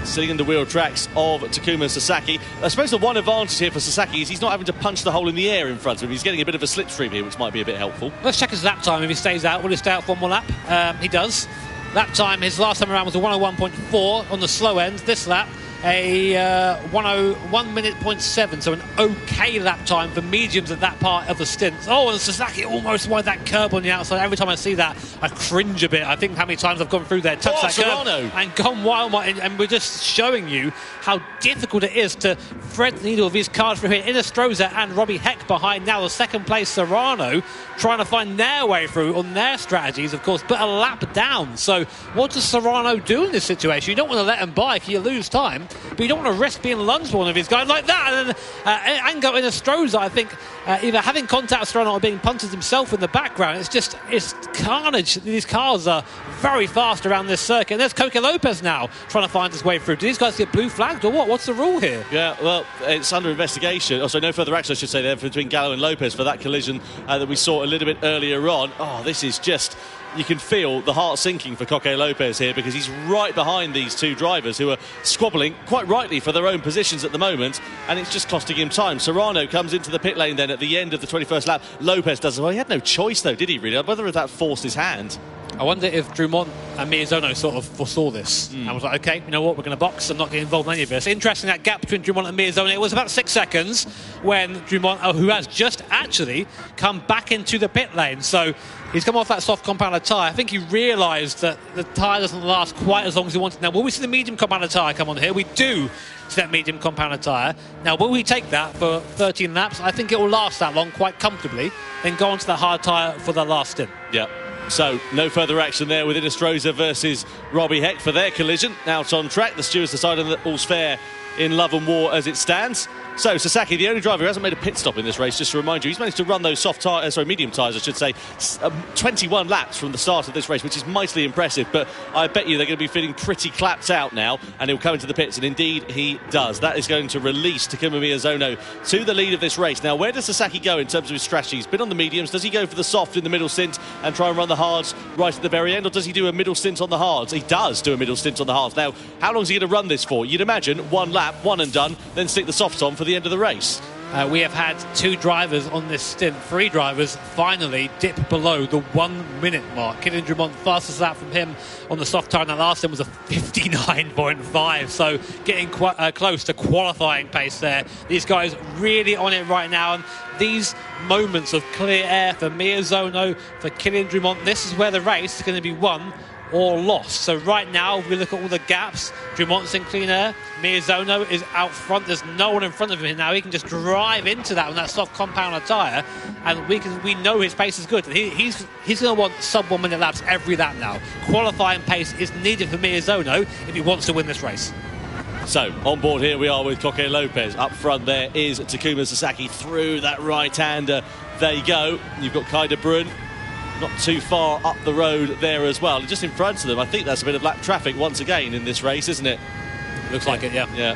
sitting in the wheel tracks of Takuma Sasaki. I suppose the one advantage here for Sasaki is he's not having to punch the hole in the air in front of him. He's getting a bit of a slipstream here, which might be a bit helpful. Let's check his lap time if he stays out. Will he stay out for one more lap? He does. Lap time, his last time around was a 101.4 on the slow end. This lap, a 101 minute 0.7, so an okay lap time for mediums at that part of the stint. Oh, and Sasaki almost wide that curb on the outside. Every time I see that, I cringe a bit. I think how many times I've gone through there, touched that Serrano curb and gone wild. And we're just showing you how difficult it is to thread the needle of these cars through here. Inestrosa and Robbie Heck behind now. The second place Serrano trying to find their way through on their strategies, of course, but a lap down. So what does Serrano do in this situation? You don't want to let him by because you lose time, but you don't want to risk being lunged by one of these guys like that. And then Ango Inestrosa, I think, either having contact with Serrano or being punted himself in the background. It's carnage. These cars are very fast around this circuit. And there's Coque Lopez now trying to find his way through. Do these guys get blue flagged or what? What's the rule here? Yeah, well, it's under investigation. Also, no further action, I should say, there between Gallo and Lopez for that collision that we saw a little bit earlier on. Oh, this is just... You can feel the heart sinking for Coque Lopez here because he's right behind these two drivers who are squabbling, quite rightly, for their own positions at the moment, and it's just costing him time. Serrano comes into the pit lane then at the end of the 21st lap. Lopez does well. He had no choice, though, did he, really? Whether that forced his hand. I wonder if Drummond and Miyazono sort of foresaw this and was like, okay, you know what, we're going to box and not get involved in any of this. Interesting, that gap between Drummond and Miyazono. It was about 6 seconds when Drummond, who has just actually come back into the pit lane. So he's come off that soft compound tyre. I think he realised that the tyre doesn't last quite as long as he wanted. Now, will we see the medium compound tyre come on here? We do see that medium compound tyre. Now, will we take that for 13 laps? I think it will last that long quite comfortably, then go on to the hard tyre for the last stint. Yeah. So, no further action there with Inestrosa versus Robbie Heck for their collision. Out on track, the stewards decided that all's fair in love and war as it stands. So, Sasaki, the only driver who hasn't made a pit stop in this race, just to remind you, he's managed to run those medium tyres, I should say, 21 laps from the start of this race, which is mightily impressive. But I bet you they're going to be feeling pretty clapped out now, and he'll come into the pits, and indeed he does. That is going to release Takuma Miyazono to the lead of this race. Now, where does Sasaki go in terms of his strategy? He's been on the mediums. Does he go for the soft in the middle stint and try and run the hards right at the very end, or does he do a middle stint on the hards? He does do a middle stint on the hards. Now, how long is he going to run this for? You'd imagine one lap, one and done, then stick the softs on for the end of the race. We have had two drivers on this stint, three drivers finally dip below the 1 minute mark. Kylian Drummond, fastest lap from him on the soft tyre in that last stint was a 59.5, so getting quite close to qualifying pace there. These guys really on it right now, and these moments of clear air for Miyazono, for Kylian Drummond, this is where the race is going to be won or lost. So right now, if we look at all the gaps, Drummond's in clean air, Miyazono is out front, there's no one in front of him now. He can just drive into that on that soft compound tyre, and we know his pace is good. He's going to want sub 1 minute laps every lap now. Qualifying pace is needed for Miyazono if he wants to win this race. So, on board here we are with Coque Lopez. Up front there is Takuma Sasaki through that right-hander. There you go. You've got Kai de Bruyne not too far up the road there as well. Just in front of them, I think that's a bit of lap traffic once again in this race, isn't it? Looks like it, yeah. Yeah.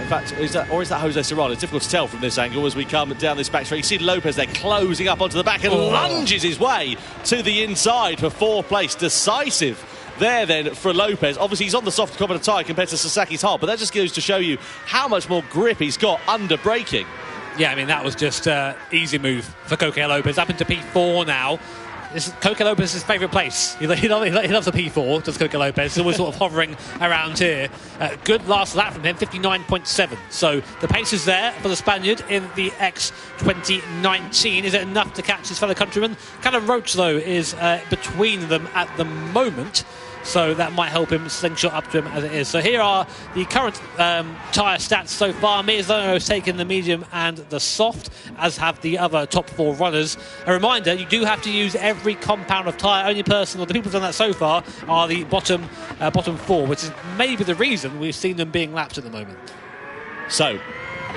In fact, is that Jose Serrano? It's difficult to tell from this angle as we come down this back straight. You see Lopez there closing up onto the back and lunges his way to the inside for fourth place. Decisive there then for Lopez. Obviously he's on the soft compound tyre compared to Sasaki's hard, but that just goes to show you how much more grip he's got under braking. Yeah, I mean, that was just easy move for Coque Lopez. Up into P4 now. This is Coque Lopez's favourite place. He loves the P4, does Coque Lopez. He's always sort of hovering around here. Good last lap from him, 59.7. So the pace is there for the Spaniard in the X 2019. Is it enough to catch his fellow countryman? Callum Roach, though, is between them at the moment. so that might help him slingshot up to him as it is. So here are the current tyre stats so far. Miyazono has taken the medium and the soft, as have the other top 4 runners. A reminder, you do have to use every compound of tyre. Only person, or the people who've done that so far, are the bottom 4, which is maybe the reason we've seen them being lapped at the moment. So,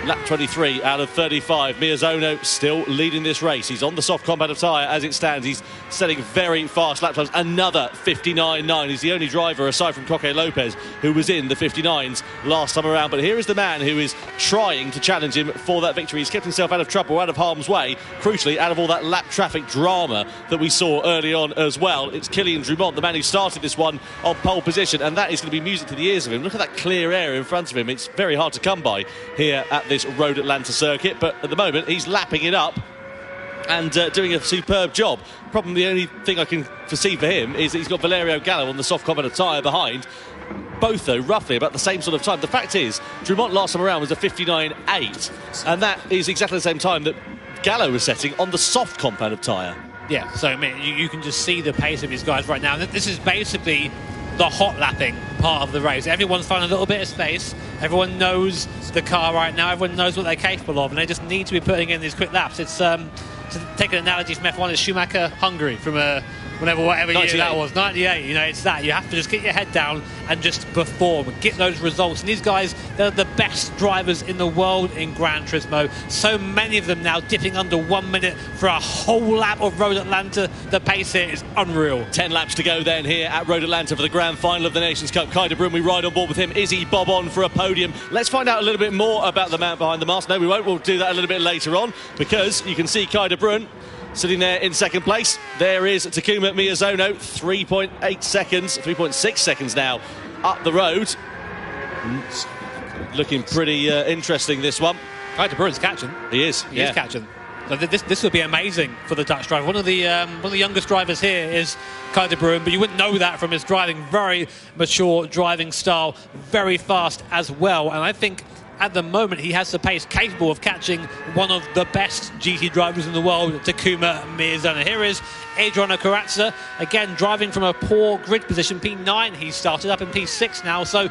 lap 23 out of 35. Miyazono still leading this race. He's on the soft compound of tyre as it stands. He's setting very fast lap times. Another 59.9. He's the only driver, aside from Coque Lopez, who was in the 59s last time around. But here is the man who is trying to challenge him for that victory. He's kept himself out of trouble, out of harm's way. Crucially, out of all that lap traffic drama that we saw early on as well. It's Kylian Drumont, the man who started this one on pole position. And that is going to be music to the ears of him. Look at that clear air in front of him. It's very hard to come by here at this Road Atlanta circuit, but at the moment he's lapping it up and doing a superb job. Problem, the only thing I can foresee for him is that he's got Valerio Gallo on the soft compound tyre behind. Both, though, roughly about the same sort of time. The fact is, Drumont last time around was a 59.8, and that is exactly the same time that Gallo was setting on the soft compound of tyre. Yeah, so I mean, you can just see the pace of these guys right now. This is basically the hot lapping part of the race. Everyone's finding a little bit of space. Everyone knows the car right now. Everyone knows what they're capable of, and they just need to be putting in these quick laps. It's to take an analogy from F1, it's Schumacher Hungary from whatever year that was, 98. You know, it's that. You have to just get your head down and just perform and get those results. And these guys, they're the best drivers in the world in Gran Turismo. So many of them now dipping under 1 minute for a whole lap of Road Atlanta. The pace here is unreal. 10 laps to go then here at Road Atlanta for the grand final of the Nations Cup. Gt7 Finals, we ride on board with him. Is he bob on for a podium? Let's find out a little bit more about the man behind the mask. No, we won't. We'll do that a little bit later on, because you can see Gt7 Finals sitting there in second place. There is Takuma Miyazono, 3.8 seconds, 3.6 seconds now up the road. Looking pretty interesting, this one. Gt7 Finals catching. He is. He is catching. So this would be amazing for the Dutch driver. One of the youngest drivers here is Gt7 Finals, but you wouldn't know that from his driving. Very mature driving style, very fast as well. And I think at the moment he has the pace capable of catching one of the best GT drivers in the world, Takuma Miyazono. Here is Adriano Corazza, again driving from a poor grid position, P9. He started up in P6 now, so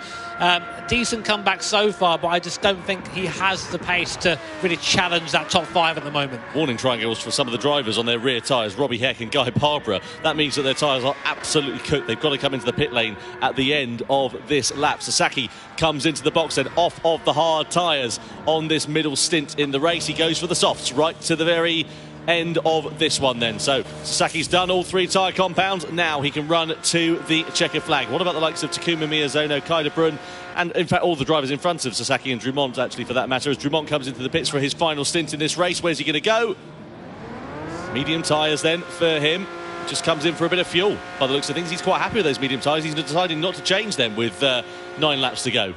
decent comeback so far, but I just don't think he has the pace to really challenge that top 5 at the moment. Warning triangles for some of the drivers on their rear tyres, Robbie Heck and Guy Barbara. That means that their tyres are absolutely cooked. They've got to come into the pit lane at the end of this lap. Sasaki comes into the box then, off of the hard tyres on this middle stint in the race. He goes for the softs right to the very end of this one then. So Sasaki's done all 3 tyre compounds. Now he can run to the checker flag. What about the likes of Takuma Miyazono, Gt7 Finals, and in fact all the drivers in front of Sasaki and Drumont, actually, for that matter, as Drumont comes into the pits for his final stint in this race. Where's he going to go? Medium tyres then for him. Just comes in for a bit of fuel by the looks of things. He's quite happy with those medium tyres. He's deciding not to change them with 9 laps to go.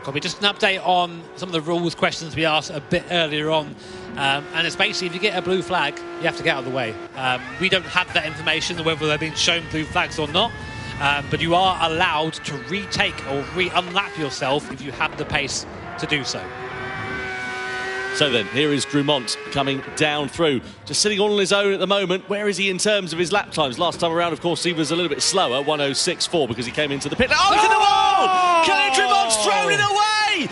Copy. Just an update on some of the rules questions we asked a bit earlier on. And it's basically, if you get a blue flag, you have to get out of the way. We don't have that information, whether they're being shown blue flags or not. But you are allowed to retake or unlap yourself if you have the pace to do so. So then, here is Drumont coming down through, just sitting all on his own at the moment. Where is he in terms of his lap times? Last time around, of course, he was a little bit slower, 1:06.4, because he came into the pit. Oh, he's in the wall! Kylian Drumont's thrown it away!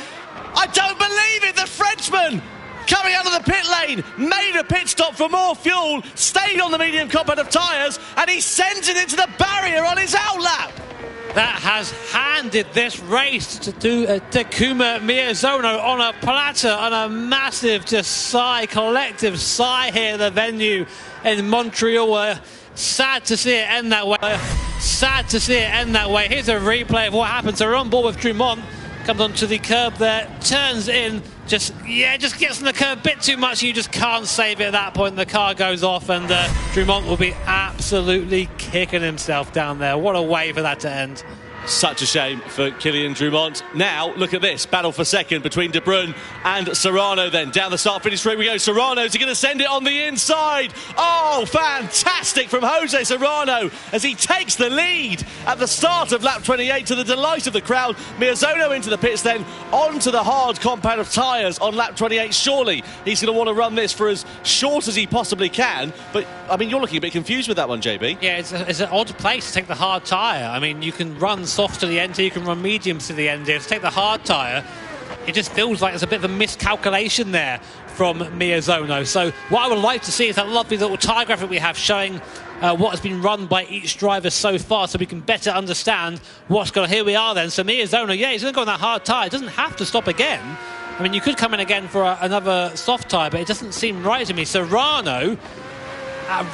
I don't believe it! The Frenchman, coming out of the pit lane, made a pit stop for more fuel, stayed on the medium compound of tyres, and he sends it into the barrier on his outlap. That has handed this race to Takuma Miyazono on a platter, on a massive collective sigh here at the venue in Montreal. Sad to see it end that way. Sad to see it end that way. Here's a replay of what happened. So we're on board with Drumont. Comes onto the curb there, turns in, just gets on the curb a bit too much. You just can't save it at that point. The car goes off, and Drumont will be absolutely kicking himself down there. What a way for that to end. Such a shame for Kylian Drumont. Now, look at this. Battle for second between De Bruyne and Serrano then. Down the start-finish straight we go. Serrano's going to send it on the inside. Oh, fantastic from Jose Serrano as he takes the lead at the start of lap 28 to the delight of the crowd. Miyazono into the pits then, onto the hard compound of tyres on lap 28. Surely he's going to want to run this for as short as he possibly can. But, I mean, you're looking a bit confused with that one, JB. Yeah, it's an odd place to take the hard tyre. I mean, you can run soft to the end here, you can run mediums to the end here. To take the hard tyre, it just feels like there's a bit of a miscalculation there from Miyazono. So what I would like to see is that lovely little tyre graphic we have showing what has been run by each driver so far, so we can better understand what's going on. Here we are then. So Miyazono, yeah, he's going to go on that hard tyre. He doesn't have to stop again. I mean, you could come in again for another soft tyre, but it doesn't seem right to me. Serrano,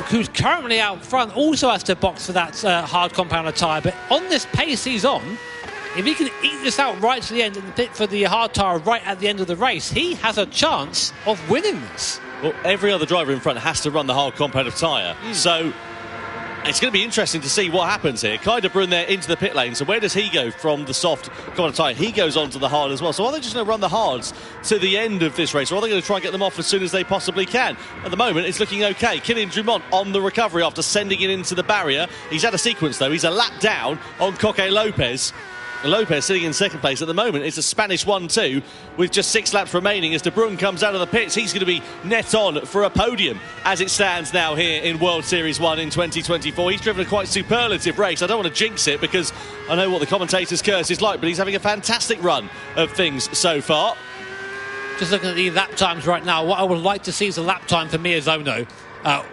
who's currently out front, also has to box for that hard compounder tyre. But on this pace he's on, if he can eat this out right to the end and pit for the hard tyre right at the end of the race, he has a chance of winning this. Well, every other driver in front has to run the hard compounder tyre. So it's going to be interesting to see what happens here. Kai De Bruyne there into the pit lane. So where does he go from the soft compounder tyre? He goes on to the hard as well. So are they just going to run the hards to the end of this race, or are they going to try and get them off as soon as they possibly can? At the moment, it's looking okay. Kylian Drumont on the recovery after sending it into the barrier. He's had a sequence, though. He's a lap down on Coque Lopez. Lopez sitting in second place at the moment. It's a Spanish 1-2 with just 6 laps remaining. As De Bruyne comes out of the pits, he's going to be net on for a podium as it stands now here in World Series 1 in 2024. He's driven a quite superlative race. I don't want to jinx it because I know what the commentator's curse is like, but he's having a fantastic run of things so far. Just looking at the lap times right now, what I would like to see is a lap time for Miyazono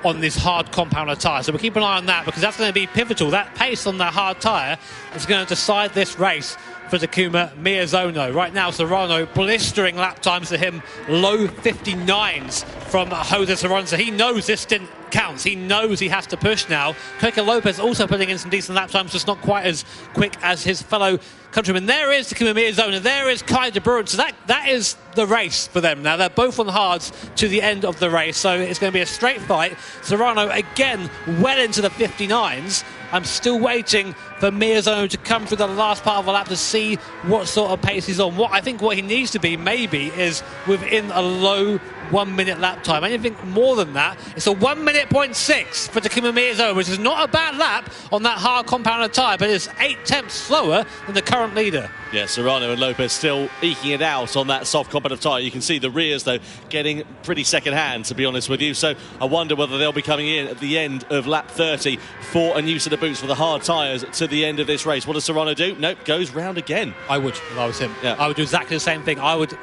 on this hard compounder tyre. So we'll keep an eye on that because that's going to be pivotal. That pace on that hard tyre is going to decide this race for Takuma Miyazono. Right now, Serrano blistering lap times to him, low 59s from Jose Serrano. So he knows this stint counts. He knows he has to push now. Coque Lopez also putting in some decent lap times, just not quite as quick as his fellow countrymen. There is Takuma Miyazono. There is Kai De Bruyne. So that is the race for them now. They're both on hards to the end of the race. So it's going to be a straight fight. Serrano again well into the 59s. I'm still waiting for Miyazono to come through the last part of the lap to see what sort of pace he's on. What he needs to be maybe is within a low 1 minute lap time. Anything more than that, it's a 1 minute 0.6 for Takuma Miyazono, which is not a bad lap on that hard compounder tyre, but it's 8 tenths slower than the current leader. Yeah, Serrano and Lopez still eking it out on that soft competitive tyre. You can see the rears, though, getting pretty second-hand, to be honest with you. So I wonder whether they'll be coming in at the end of lap 30 for a new set of boots for the hard tyres to the end of this race. What does Serrano do? Nope, goes round again. I would, if I was him. Yeah. I would do exactly the same thing. I would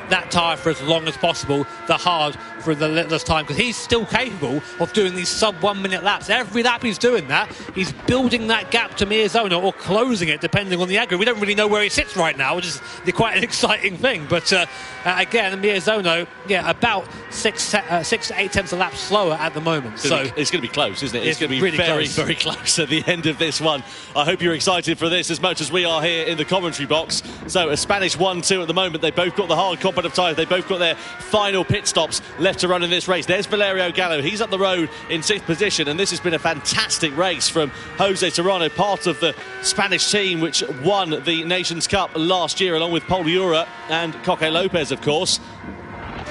that tyre for as long as possible, the hard for the littlest time, because he's still capable of doing these sub 1 minute laps. Every lap he's doing that, he's building that gap to Miyazono or closing it depending on the aggro. We don't really know where he sits right now, which is quite an exciting thing, but again, Miyazono, about 6 to 8 tenths a lap slower at the moment. So it's going to be close, isn't it? It's going to be really very, close. very close at the end of this one. I hope you're excited for this as much as we are here in the commentary box. So a Spanish 1-2 at the moment. They both got the hard competitive tyres. They both got their final pit stops left to run in this race. There's Valerio Gallo. He's up the road in 6th position, and this has been a fantastic race from Jose Serrano, part of the Spanish team which won the Nations Cup last year along with Paul Ura and Coque Lopez, of course.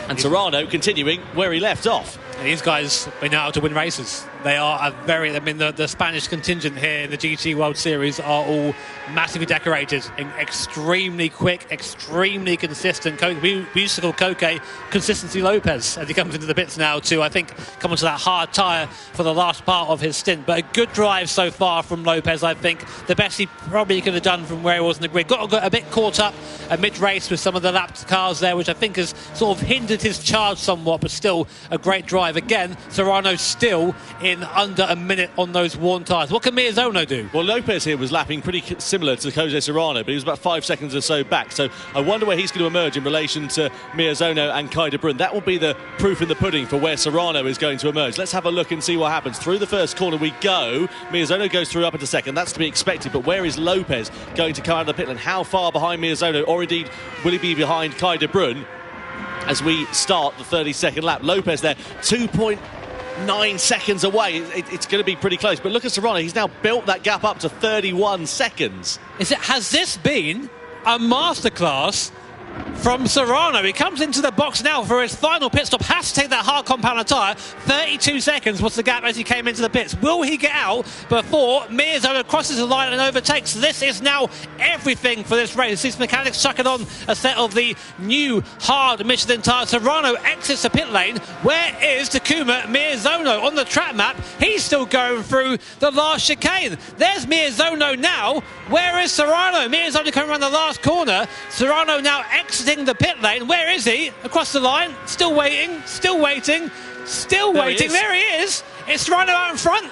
And Serrano continuing where he left off. These guys, they know how to win races. They are the Spanish contingent here in the GT World Series are all massively decorated, extremely quick, extremely consistent. We used to call Coque Consistency Lopez as he comes into the pits now to, I think, come onto that hard tyre for the last part of his stint. But a good drive so far from Lopez, I think. The best he probably could have done from where he was in the grid. Got a bit caught up mid-race with some of the lapped cars there, which I think has sort of hindered his charge somewhat, but still a great drive. Again, Serrano still in under a minute on those worn tyres. What can Miyazono do? Well, Lopez here was lapping pretty similar to Jose Serrano, but he was about 5 seconds or so back. So I wonder where he's going to emerge in relation to Miyazono and Kai De Bruyne. That will be the proof in the pudding for where Serrano is going to emerge. Let's have a look and see what happens. Through the first corner we go. Miyazono goes through up into second. That's to be expected. But where is Lopez going to come out of the pit lane? How far behind Miyazono, or indeed will he be behind Kai De Bruyne as we start the 32nd lap? Lopez there, 2.8 9 seconds away. It's going to be pretty close. But look at Serrano. He's now built that gap up to 31 seconds. Has this been a masterclass from Serrano? He comes into the box now for his final pit stop, has to take that hard compound tyre. 32 seconds was the gap as he came into the pits. Will he get out before Miyazono crosses the line and overtakes? This is now everything for this race. These mechanics chucking on a set of the new hard Michelin tyres. Serrano exits the pit lane. Where is Takuma Miyazono on the track map? He's still going through the last chicane. There's Miyazono now. Where is Serrano? Miyazono coming around the last corner. Serrano now exiting the pit lane. Where is he? Across the line. Still waiting. Still waiting. Still waiting. There he is. It's Serrano out in front.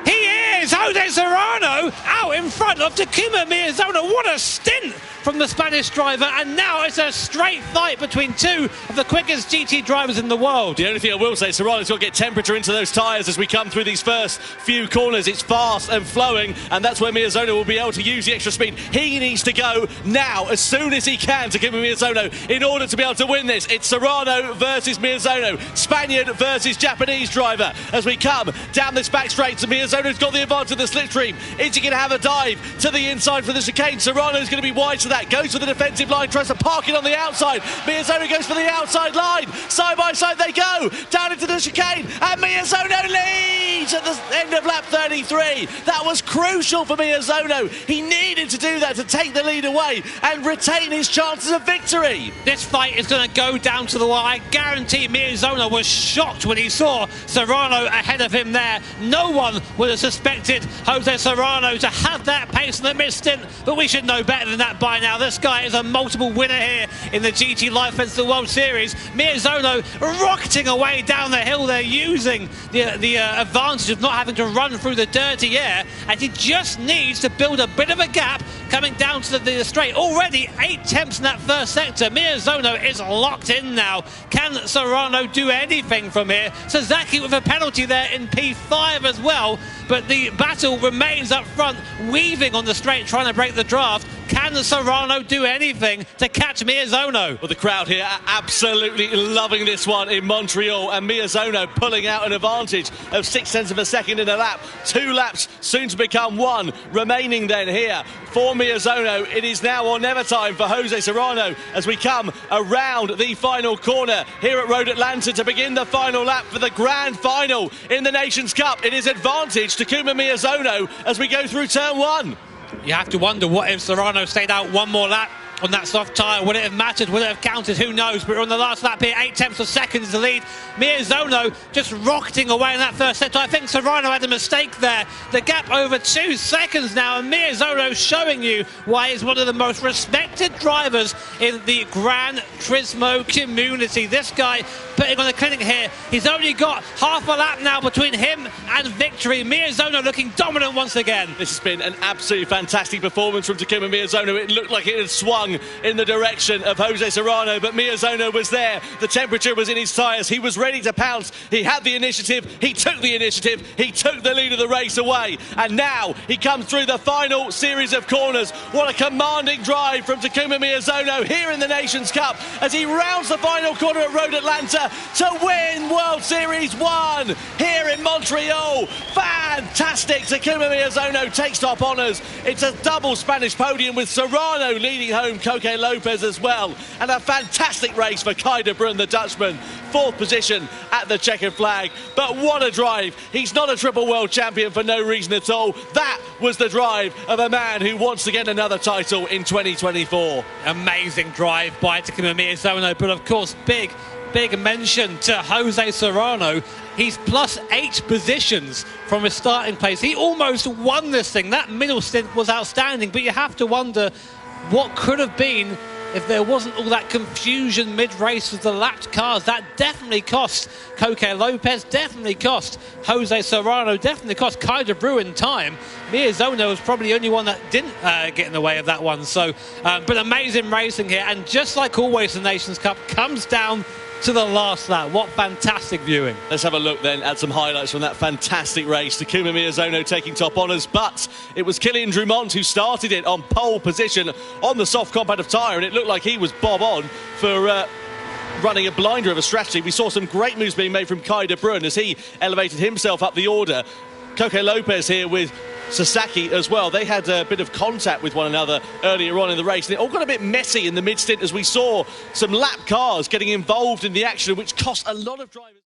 He is! Jose Serrano out in front of Takuma Miyazono. What a stint from the Spanish driver, and now it's a straight fight between two of the quickest GT drivers in the world. The only thing I will say, Serrano's got to get temperature into those tyres as we come through these first few corners. It's fast and flowing, and that's where Miyazono will be able to use the extra speed. He needs to go now, as soon as he can, to give Miyazono in order to be able to win this. It's Serrano versus Miyazono, Spaniard versus Japanese driver. As we come down this back straight, so Miyazono's got the advantage of the slipstream. Is he going to have a dive to the inside for the chicane? Serrano's going to be wide to that, goes for the defensive line, tries to park it on the outside. Miyazono goes for the outside line. Side by side they go, down into the chicane, and Miyazono leads at the end of lap 33. That was crucial for Miyazono. He needed to do that to take the lead away and retain his chances of victory. This fight is going to go down to the wire. I guarantee Miyazono was shocked when he saw Serrano ahead of him there. No one would have suspected Jose Serrano to have that pace in the mid-stint, but we should know better than that by now. This guy is a multiple winner here in the GT Live Fence World Series. Miyazono rocketing away down the hill there, using the advantage of not having to run through the dirty air, and he just needs to build a bit of a gap coming down to the straight. Already 8 tenths in that first sector. Miyazono is locked in now. Can Serrano do anything from here? Sasaki with a penalty there in P5 as well, but the battle remains up front, weaving on the straight, trying to break the draft. Can Serrano do anything to catch Miyazono? Well, the crowd here are absolutely loving this one in Montreal, and Miyazono pulling out an advantage of 6 tenths of a second in a lap. 2 laps soon to become 1 remaining then here for Miyazono. It is now or never time for Jose Serrano as we come around the final corner here at Road Atlanta to begin the final lap for the grand final in the Nations Cup. It is advantage Takuma Miyazono as we go through turn 1. You have to wonder, what if Serrano stayed out one more lap on that soft tyre? Would it have mattered? Would it have counted? Who knows? But we're on the last lap here. 8 tenths of seconds the lead. Miyazono just rocketing away in that first sector. I think Serrano had a mistake there. The gap over 2 seconds now, and Miyazono showing you why he's one of the most respected drivers in the Gran Turismo community. This guy putting on a clinic here. He's only got half a lap now between him and victory. Miyazono looking dominant once again. This has been an absolutely fantastic performance from Takuma Miyazono. It looked like it had swung in the direction of Jose Serrano, but Miyazono was there. The temperature was in his tyres. He was ready to pounce. He had the initiative. He took the initiative. He took the lead of the race away. And now he comes through the final series of corners. What a commanding drive from Takuma Miyazono here in the Nations Cup as he rounds the final corner at Road Atlanta to win World Series 1 here in Montreal. Fantastic. Takuma Miyazono takes top honours. It's a double Spanish podium with Serrano leading home Coque Lopez as well. And a fantastic race for Kai de Bruyne, the Dutchman. 4th position at the checkered flag. But what a drive. He's not a triple world champion for no reason at all. That was the drive of a man who wants to get another title in 2024. Amazing drive by Takuma Miyazono, but of course big mention to Jose Serrano. He's plus 8 positions from his starting place. He almost won this thing. That middle stint was outstanding, but you have to wonder what could have been if there wasn't all that confusion mid-race with the lapped cars. That definitely cost Coque Lopez, definitely cost Jose Serrano, definitely cost Kai de Bruyne time. Miyazono was probably the only one that didn't get in the way of that one. So, but amazing racing here, and just like always, the Nations Cup comes down to the last lap. What fantastic viewing. Let's have a look then at some highlights from that fantastic race. Takuma Miyazono taking top honours, but it was Kylian Drumont who started it on pole position on the soft compound of tyre, and it looked like he was bob on for running a blinder of a strategy. We saw some great moves being made from Gt7 Finals as he elevated himself up the order. Coque Lopez here with Sasaki as well. They had a bit of contact with one another earlier on in the race. And it all got a bit messy in the mid-stint as we saw some lap cars getting involved in the action, which cost a lot of drivers.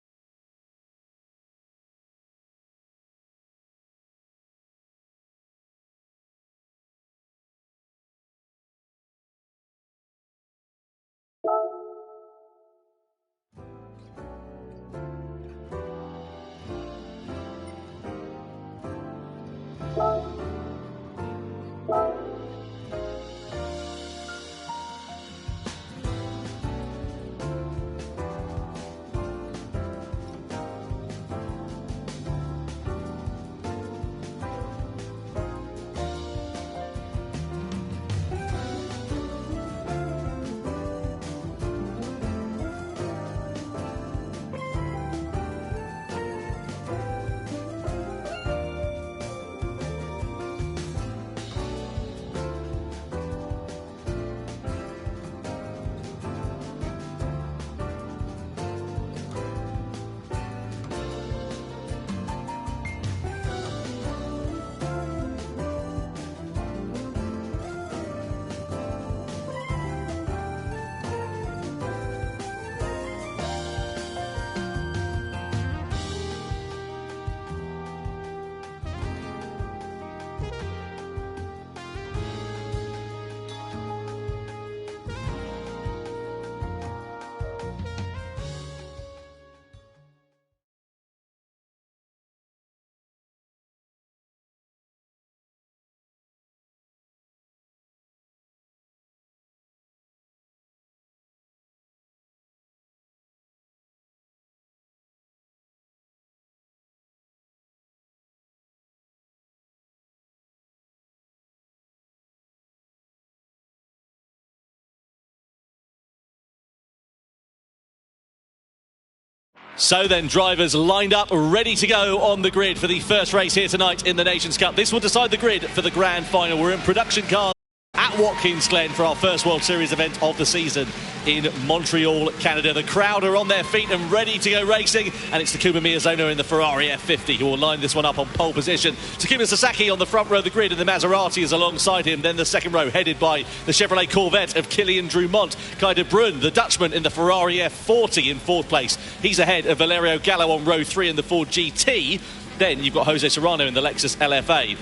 So then, drivers lined up, ready to go on the grid for the first race here tonight in the Nations Cup. This will decide the grid for the grand final. We're in production cars at Watkins Glen for our first World Series event of the season in Montreal, Canada. The crowd are on their feet and ready to go racing, and it's Takuma Miyazono in the Ferrari F50 who will line this one up on pole position. Takuma Sasaki on the front row of the grid, and the Maserati is alongside him. Then the second row headed by the Chevrolet Corvette of Kilian Drumont. Gt7 Finals, the Dutchman, in the Ferrari F40 in fourth place. He's ahead of Valerio Gallo on row 3 in the Ford GT. Then you've got Jose Serrano in the Lexus LFA.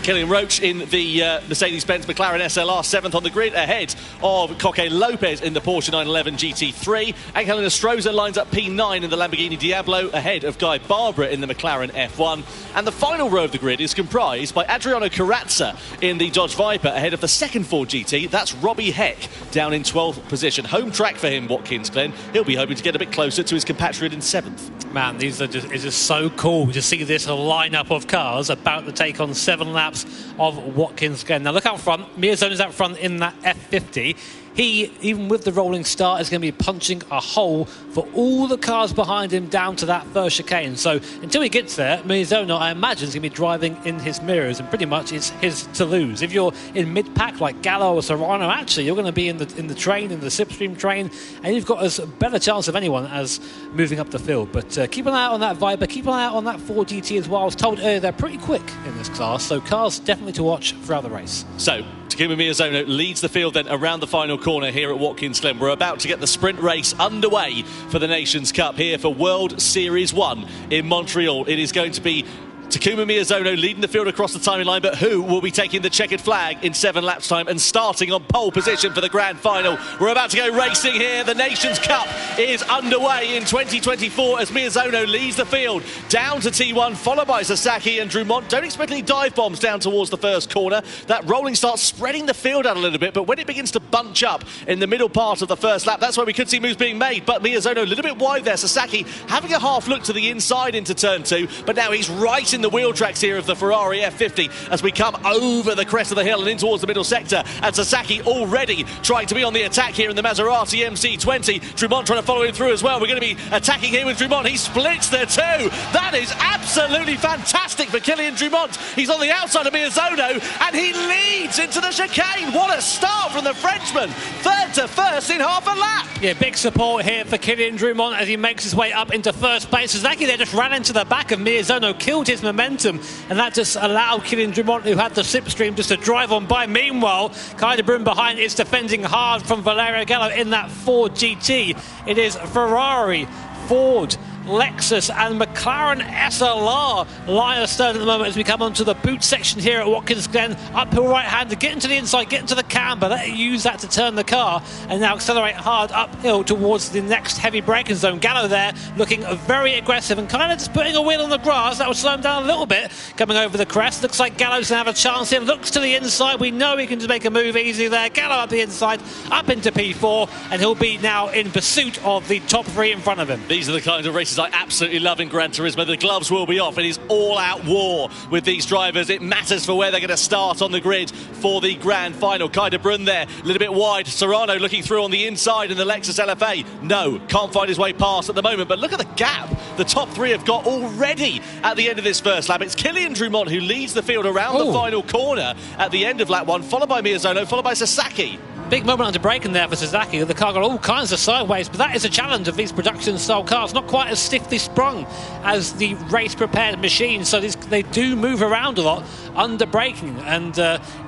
Killian Roach in the Mercedes-Benz McLaren SLR, 7th on the grid, ahead of Coque Lopez in the Porsche 911 GT3. Angel Nostroza lines up P9 in the Lamborghini Diablo, ahead of Guy Barbara in the McLaren F1. And the final row of the grid is comprised by Adriano Carrazza in the Dodge Viper, ahead of the second Ford GT. That's Robbie Heck down in 12th position. Home track for him, Watkins Glen. He'll be hoping to get a bit closer to his compatriot in 7th. Man, it's just so cool to see this lineup of cars about to take on 7 laps of Watkins Glen. Now look out front, Miyazono's out front in that F50. He, even with the rolling start, is going to be punching a hole for all the cars behind him down to that first chicane. So until he gets there, Miyazono, I imagine, is going to be driving in his mirrors, and pretty much it's his to lose. If you're in mid-pack like Gallo or Serrano, actually you're going to be in the train, in the slipstream train, and you've got as better chance of anyone as moving up the field. But keep an eye out on that Viper, keep an eye out on that Ford GT as well. I was told earlier they're pretty quick in this class, so cars definitely to watch throughout the race. So Takuma Miyazono leads the field then around the final corner here at Watkins Glen. We're about to get the sprint race underway for the Nations Cup here for World Series 1 in Montreal. It is going to be Takuma Miyazono leading the field across the timing line, but who will be taking the checkered flag in 7 laps time and starting on pole position for the grand final? We're about to go racing here. The Nations Cup is underway in 2024 as Miyazono leads the field down to T1, followed by Sasaki and Drumont. Don't expect any dive bombs down towards the first corner. That rolling starts spreading the field out a little bit, but when it begins to bunch up in the middle part of the first lap, that's where we could see moves being made. But Miyazono a little bit wide there. Sasaki having a half look to the inside into turn 2, but now he's right racing the wheel tracks here of the Ferrari F50 as we come over the crest of the hill and in towards the middle sector. And Sasaki already trying to be on the attack here in the Maserati MC20. Drumont trying to follow him through as well. We're going to be attacking here with Drumont. He splits the two. That is absolutely fantastic for Kylian Drumont. He's on the outside of Miyazono and he leads into the chicane. What a start from the Frenchman. Third to first in half a lap. Yeah, big support here for Kylian Drumont as he makes his way up into first place. Sasaki there just ran into the back of Miyazono, killed his momentum, and that just allowed Kylian Drumont, who had the slipstream, just to drive on by. Meanwhile, Kai de Bruyne behind is defending hard from Valerio Gallo in that Ford GT. It is Ferrari, Ford, Lexus and McLaren SLR line astern at the moment as we come onto the boot section here at Watkins Glen. Uphill right hander, get into the inside, get into the camber, use that to turn the car and now accelerate hard uphill towards the next heavy braking zone. Gallo there looking very aggressive and kind of just putting a wheel on the grass. That will slow him down a little bit coming over the crest. Looks like Gallo's going to have a chance here, looks to the inside, we know he can just make a move easy there. Gallo up the inside, up into P4 and he'll be now in pursuit of the top three in front of him. These are the kind of races I absolutely love in Gran Turismo. The gloves will be off. It is all-out war with these drivers. It matters for where they're going to start on the grid for the grand final. Kai de Bruyne there, a little bit wide. Serrano looking through on the inside in the Lexus LFA. No, can't find his way past at the moment, but look at the gap the top three have got already at the end of this first lap. It's Kylian Drumont who leads the field around the final corner at the end of lap one, followed by Miyazono, followed by Sasaki. Big moment under braking there for Sasaki. The car got all kinds of sideways, but that is a challenge of these production-style cars. Not quite as stiffly sprung as the race-prepared machines, so they do move around a lot under braking. And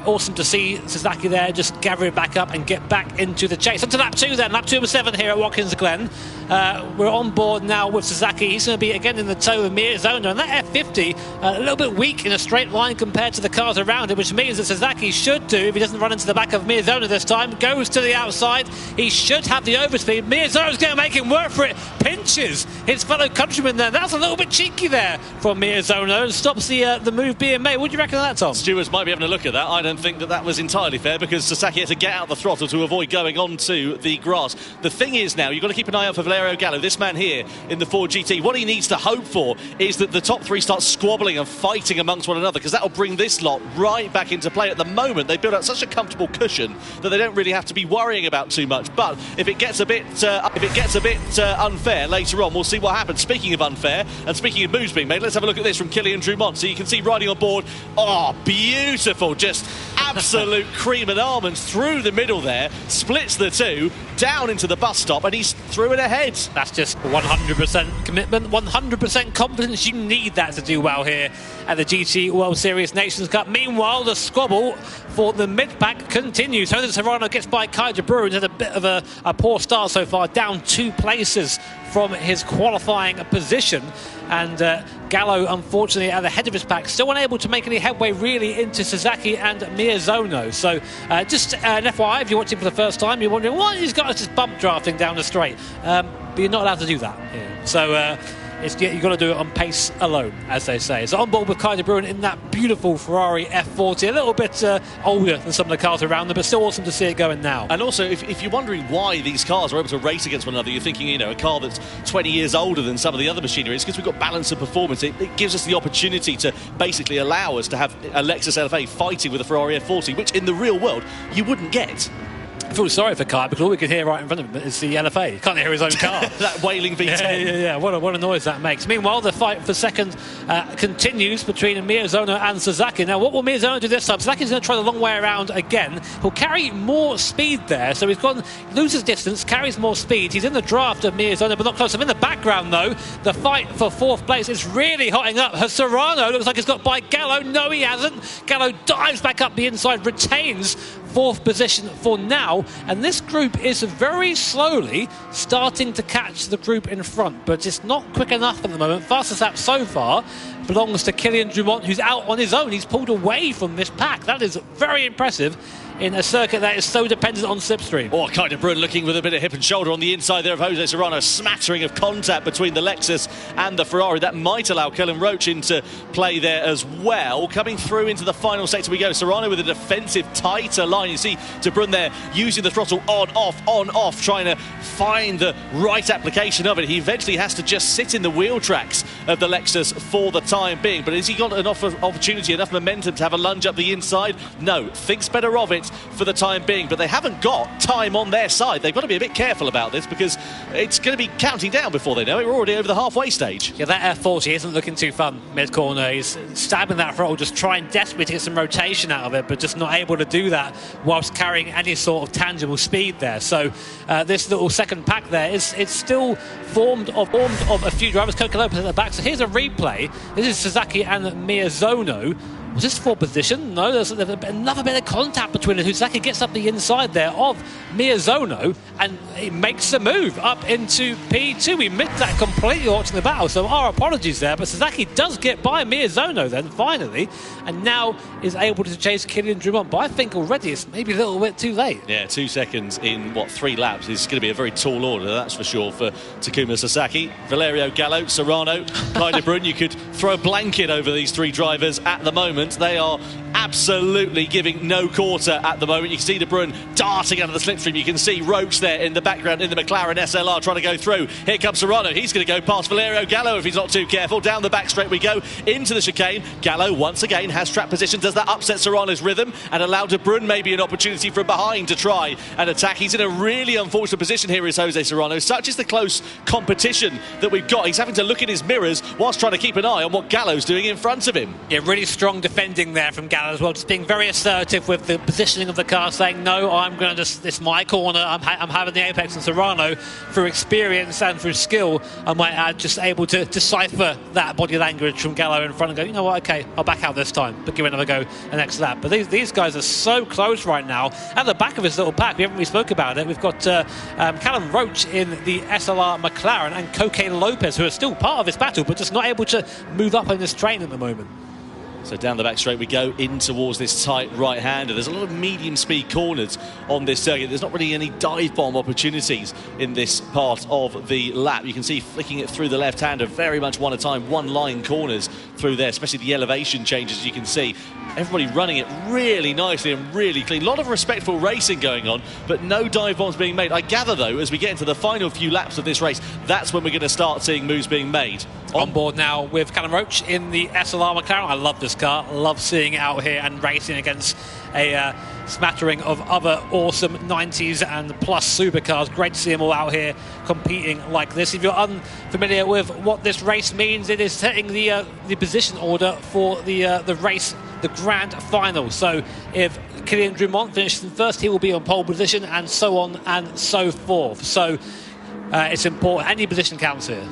awesome to see Sasaki there just gather it back up and get back into the chase. Onto lap 2 then, lap 2 of 7 here at Watkins Glen. We're on board now with Sasaki. He's going to be again in the tow of Miyazono, and that F50 a little bit weak in a straight line compared to the cars around it, which means that Sasaki should do, if he doesn't run into the back of Miyazono this time, goes to the outside. He should have the overspeed. Miyazono's going to make him work for it. Pinches his fellow countryman there. That's a little bit cheeky there from Miyazono and stops the move being made. What do you reckon of that, Tom? Stewards might be having a look at that. I don't think that was entirely fair because Sasaki had to get out the throttle to avoid going onto the grass. The thing is now, you've got to keep an eye out for Valerio Gallo, this man here in the Ford GT. What he needs to hope for is that the top three start squabbling and fighting amongst one another, because that will bring this lot right back into play. At the moment, they build up such a comfortable cushion that they don't really have to be worrying about too much. But if it gets a bit unfair later on, we'll see what happens. Speaking of unfair and speaking of moves being made, let's have a look at this from Kylian Drumont. So you can see riding on board, oh, beautiful, just absolute cream and almonds through the middle there, splits the two down into the bus stop, and he's through it ahead. That's just 100% commitment, 100% confidence. You need that to do well here at the GT World Series Nations Cup. Meanwhile, the squabble for the mid-pack continues. Jose Serrano gets by Kai de Bruyne, had a bit of a poor start so far, down 2 places from his qualifying position. And Gallo, unfortunately, at the head of his pack, still unable to make any headway really into Sasaki and Miyazono. So just an FYI, if you're watching for the first time, you're wondering, what, these guys just bump drafting down the straight. But you're not allowed to do that here. So you've got to do it on pace alone, as they say. So on board with Kai de Bruyne in that beautiful Ferrari F40, a little bit older than some of the cars around them, but still awesome to see it going now. And also, if you're wondering why these cars are able to race against one another, you're thinking, you know, a car that's 20 years older than some of the other machinery, it's because we've got balance of performance. It gives us the opportunity to basically allow us to have a Lexus LFA fighting with a Ferrari F40, which in the real world you wouldn't get. I feel sorry for Kai because all we can hear right in front of him is the LFA. He can't hear his own car. That wailing V10. Yeah. What a noise that makes. Meanwhile, the fight for second continues between Miyazono and Sasaki. Now, what will Miyazono do this time? Sasaki's going to try the long way around again. He'll carry more speed there. So he's loses distance, carries more speed. He's in the draft of Miyazono, but not close. I'm in the background, though. The fight for 4th place is really hotting up. Serrano looks like he's got by Gallo. No, he hasn't. Gallo dives back up the inside, retains 4th position for now, and this group is very slowly starting to catch the group in front, but it's not quick enough at the moment. Fastest lap so far belongs to Kylian Drumont, who's out on his own. He's pulled away from this pack. That is very impressive in a circuit that is so dependent on slipstream. Oh, Gt7 Finals looking with a bit of hip and shoulder on the inside there of Jose Serrano. Smattering of contact between the Lexus and the Ferrari. That might allow Kellen Roach into play there as well. Coming through into the final sector we go. Serrano with a defensive, tighter line. You see De Bruyne there using the throttle on, off, trying to find the right application of it. He eventually has to just sit in the wheel tracks of the Lexus for the time being. But has he got enough opportunity, enough momentum to have a lunge up the inside? No. Thinks better of it for the time being. But they haven't got time on their side. They've got to be a bit careful about this because it's going to be counting down before they know it. We're already over the halfway stage. Yeah, that F40 isn't looking too fun mid-corner. He's stabbing that throttle, just trying desperately to get some rotation out of it, but just not able to do that whilst carrying any sort of tangible speed there. So this little second pack there is still formed of a few drivers. Coca Lopez at the back. So here's a replay. This is Sasaki and Miyazono. Was this for position? No, there's another bit of contact between them. Sasaki gets up the inside there of Miyazono and he makes a move up into P2. We missed that completely watching the battle, so our apologies there. But Sasaki does get by Miyazono then, finally, and now is able to chase Kylian Drummond. But I think already it's maybe a little bit too late. Yeah, 2 seconds in, 3 laps is going to be a very tall order, that's for sure, for Takuma Sasaki, Valerio Gallo, Serrano, Gt7 Finals. You could throw a blanket over these 3 drivers at the moment. They are absolutely giving no quarter at the moment. You can see De Bruyne darting out of the slipstream. You can see Roach there in the background in the McLaren SLR trying to go through. Here comes Serrano. He's going to go past Valerio Gallo if he's not too careful. Down the back straight we go into the chicane. Gallo once again has track position. Does that upset Serrano's rhythm and allow De Bruyne maybe an opportunity from behind to try and attack? He's in a really unfortunate position here, is Jose Serrano. Such is the close competition that we've got. He's having to look in his mirrors whilst trying to keep an eye on what Gallo's doing in front of him. Yeah, really strong defending there from Gallo as well, just being very assertive with the positioning of the car, saying no, I'm going to just, it's my corner, I'm having the apex. And Serrano, through experience and through skill, I might add, just able to decipher that body language from Gallo in front and go, you know what, okay, I'll back out this time, but give it another go the next lap. But these guys are so close right now. At the back of this little pack, we haven't really spoke about it, we've got Callum Roach in the SLR McLaren and Coque Lopez, who are still part of this battle but just not able to move up in this train at the moment. So down the back straight we go in towards this tight right-hander. There's a lot of medium-speed corners on this circuit. There's not really any dive bomb opportunities in this part of the lap. You can see flicking it through the left-hander, very much one at a time, one-line corners through there, especially the elevation changes you can see. Everybody running it really nicely and really clean. A lot of respectful racing going on, but no dive bombs being made. I gather, though, as we get into the final few laps of this race, that's when we're going to start seeing moves being made. On board now with Callum Roach in the SLR McLaren. I love this car. Love seeing it out here and racing against a smattering of other awesome 90s and plus supercars. Great to see them all out here competing like this. If you're unfamiliar with what this race means, it is setting the position order for the race, the grand final. So if Kylian Drummond finishes in first, he will be on pole position, and so on and so forth. So it's important. Any position counts here.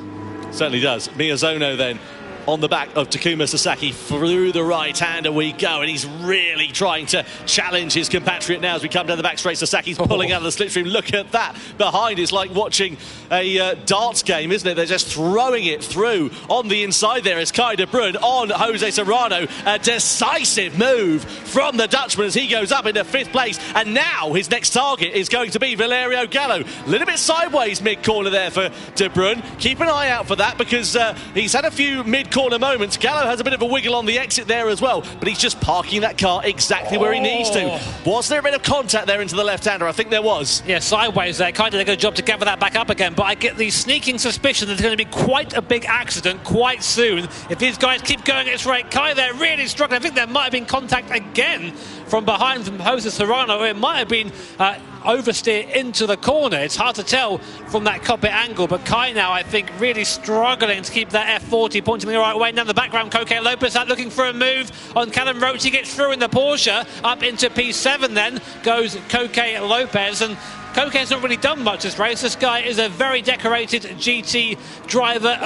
Certainly does. Miyazono then on the back of Takuma Sasaki through the right-hander we go, and he's really trying to challenge his compatriot now as we come down the back straight. Sasaki's pulling out of the slipstream. Look at that behind. It's like watching a darts game, isn't it? They're just throwing it through. On the inside there is Gt7 Finals on Jose Serrano. A decisive move from the Dutchman as he goes up into 5th place, and now his next target is going to be Valerio Gallo. A little bit sideways mid-corner there for De Bruyne. Keep an eye out for that because he's had a few mid-corner moments. Gallo has a bit of a wiggle on the exit there as well, but he's just parking that car exactly where he needs to. Was there a bit of contact there into the left-hander? I think there was. Yeah, sideways there. Kind of did a good job to gather that back up again, but I get the sneaking suspicion that there's going to be quite a big accident quite soon if these guys keep going at this rate. Kai there really struggling. I think there might have been contact again from behind from Jose Serrano. It might have been oversteer into the corner. It's hard to tell from that cockpit angle, but Kai now, I think, really struggling to keep that F40 pointing the right way. Down the background, Coque Lopez out looking for a move on Callum Roach. He gets through in the Porsche. Up into P7 then goes Coque Lopez, and Coque has not really done much this race. This guy is a very decorated GT driver.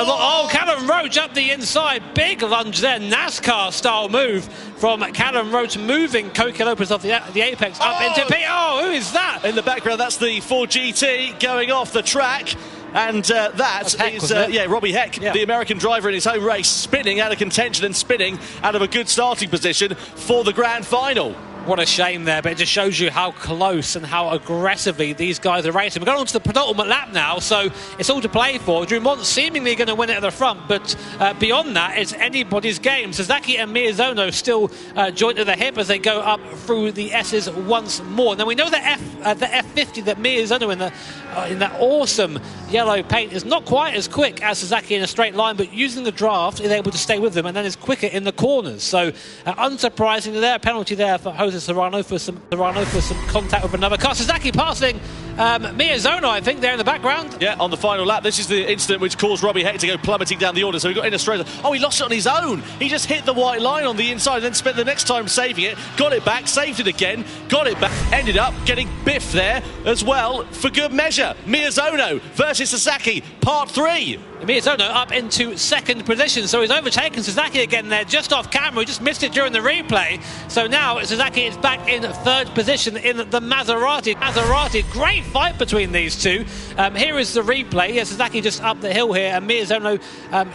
Callum Roach up the inside. Big lunge there. NASCAR-style move from Callum Roach, moving Coque Lopez off the apex up into P. Oh, who is that? In the background, that's the Ford GT going off the track. And that is Robbie Heck, the American driver in his home race, spinning out of contention and spinning out of a good starting position for the grand final. What a shame there, but it just shows you how close and how aggressively these guys are racing. We're going on to the penultimate lap now, so it's all to play for. Drummond seemingly going to win it at the front, but beyond that, it's anybody's game. Sasaki and Miyazono still joint at the hip as they go up through the S's once more. Now we know that the F50 that Miyazono in that awesome yellow paint is not quite as quick as Sasaki in a straight line, but using the draft is able to stay with them and then is quicker in the corners. So unsurprisingly there, a penalty there for Jose Serrano for some contact with another car. Sasaki passing Miyazono, I think, there in the background. Yeah, on the final lap. This is the incident which caused Robbie Heck to go plummeting down the order. So he got in a straight. Oh, he lost it on his own. He just hit the white line on the inside and then spent the next time saving it. Got it back, saved it again, got it back. Ended up getting biffed there as well for good measure. Miyazono versus Sasaki, part 3. Miyazono up into second position, so he's overtaken Sasaki again there, just off camera. He just missed it during the replay. So now Sasaki is back in third position in the Maserati. Great fight between these two. Here is the replay. Yeah, Sasaki just up the hill here, and Miyazono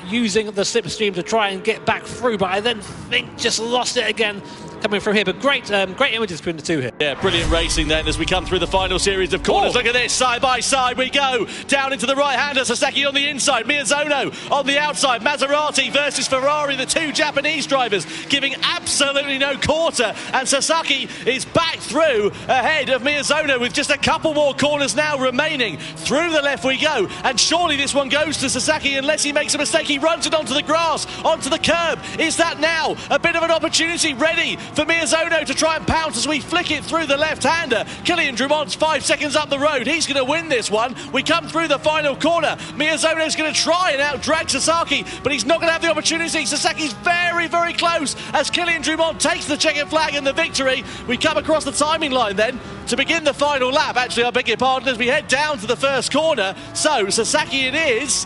using the slipstream to try and get back through, but I then think just lost it again coming through here. But great images between the two here. Yeah, brilliant racing then as we come through the final series of corners. Look at this, side by side we go. Down into the right-hander, Sasaki on the inside, Miyazono on the outside. Maserati versus Ferrari, the two Japanese drivers giving absolutely no quarter. And Sasaki is back through ahead of Miyazono with just a couple more corners now remaining. Through the left we go. And surely this one goes to Sasaki unless he makes a mistake. He runs it onto the grass, onto the curb. Is that now a bit of an opportunity ready for Miyazono to try and pounce as we flick it through the left-hander? Kylian Drummond's 5 seconds up the road. He's going to win this one. We come through the final corner. Miyazono's going to try and out-drag Sasaki, but he's not going to have the opportunity. Sasaki's very, very close as Kylian Drummond takes the checkered flag and the victory. We come across the timing line then to begin the final lap. Actually, I beg your pardon, as we head down to the first corner. So, Sasaki it is,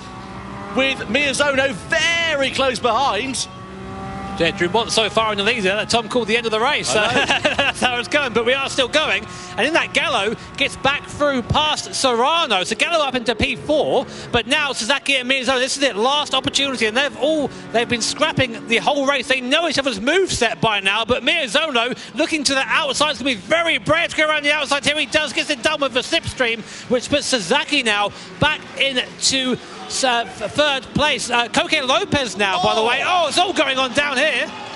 with Miyazono very close behind. Yeah, Drummond so far in the lead that Tom called the end of the race. So that's how it's going, but we are still going. And in that, Gallo gets back through past Serrano. So Gallo up into P4, but now Sasaki and Miyazono, this is it, last opportunity, and they've been scrapping the whole race. They know each other's moveset by now, but Miyazono looking to the outside. It's going to be very brave to go around the outside. Here he does, gets it done with the slipstream, which puts Sasaki now back into third place. Coque Lopez now, by the way. Oh, it's all going on down here.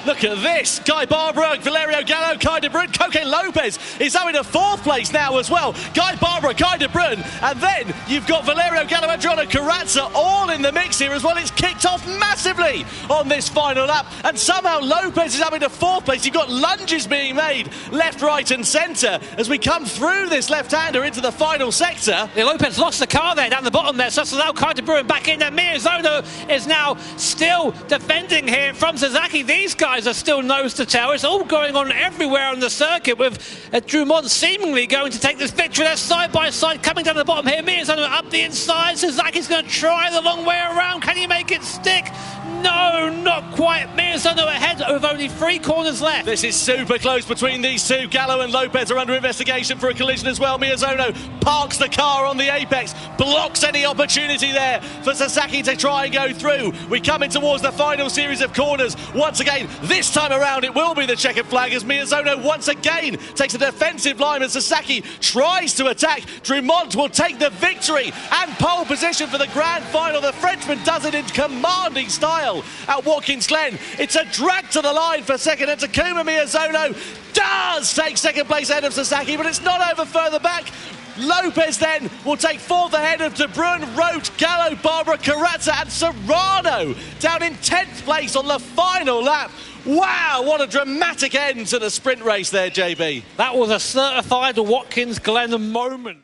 Look at this. Guy Barbara, Valerio Gallo, Kai de Bruyne, Coque Lopez is up into fourth place now as well. Guy Barbara, Kai de Bruyne, and then you've got Valerio Gallo, Adriano Carrazza all in the mix here as well. It's kicked off massively on this final lap, and somehow Lopez is up into fourth place. You've got lunges being made left, right and centre as we come through this left-hander into the final sector. Yeah, Lopez lost the car there down the bottom there, so that's allowed Kai de Bruyne back in, and Miyazono is now still defending here from Sasaki. These guys are still nose to tail. It's all going on everywhere on the circuit, with Drummond seemingly going to take this victory. They're side by side coming down the bottom here. Miyazono up the inside. Sasaki's going to try the long way around. Can he make it stick? No, not quite. Miyazono ahead with only 3 corners left. This is super close between these two. Gallo and Lopez are under investigation for a collision as well. Miyazono parks the car on the apex, blocks any opportunity there for Sasaki to try and go through. We come in towards the final series of corners. Once again, this time around it will be the checkered flag as Miyazono once again takes a defensive line and Sasaki tries to attack. Drummond will take the victory and pole position for the grand final. The Frenchman does it in commanding style at Watkins Glen. It's a drag to the line for second, and Takuma Miyazono does take second place ahead of Sasaki, but it's not over further back. Lopez then will take fourth ahead of De Bruyne, Roach, Gallo, Barbara, Carrazza and Serrano down in 10th place on the final lap. Wow, what a dramatic end to the sprint race there, JB. That was a certified Watkins Glen moment.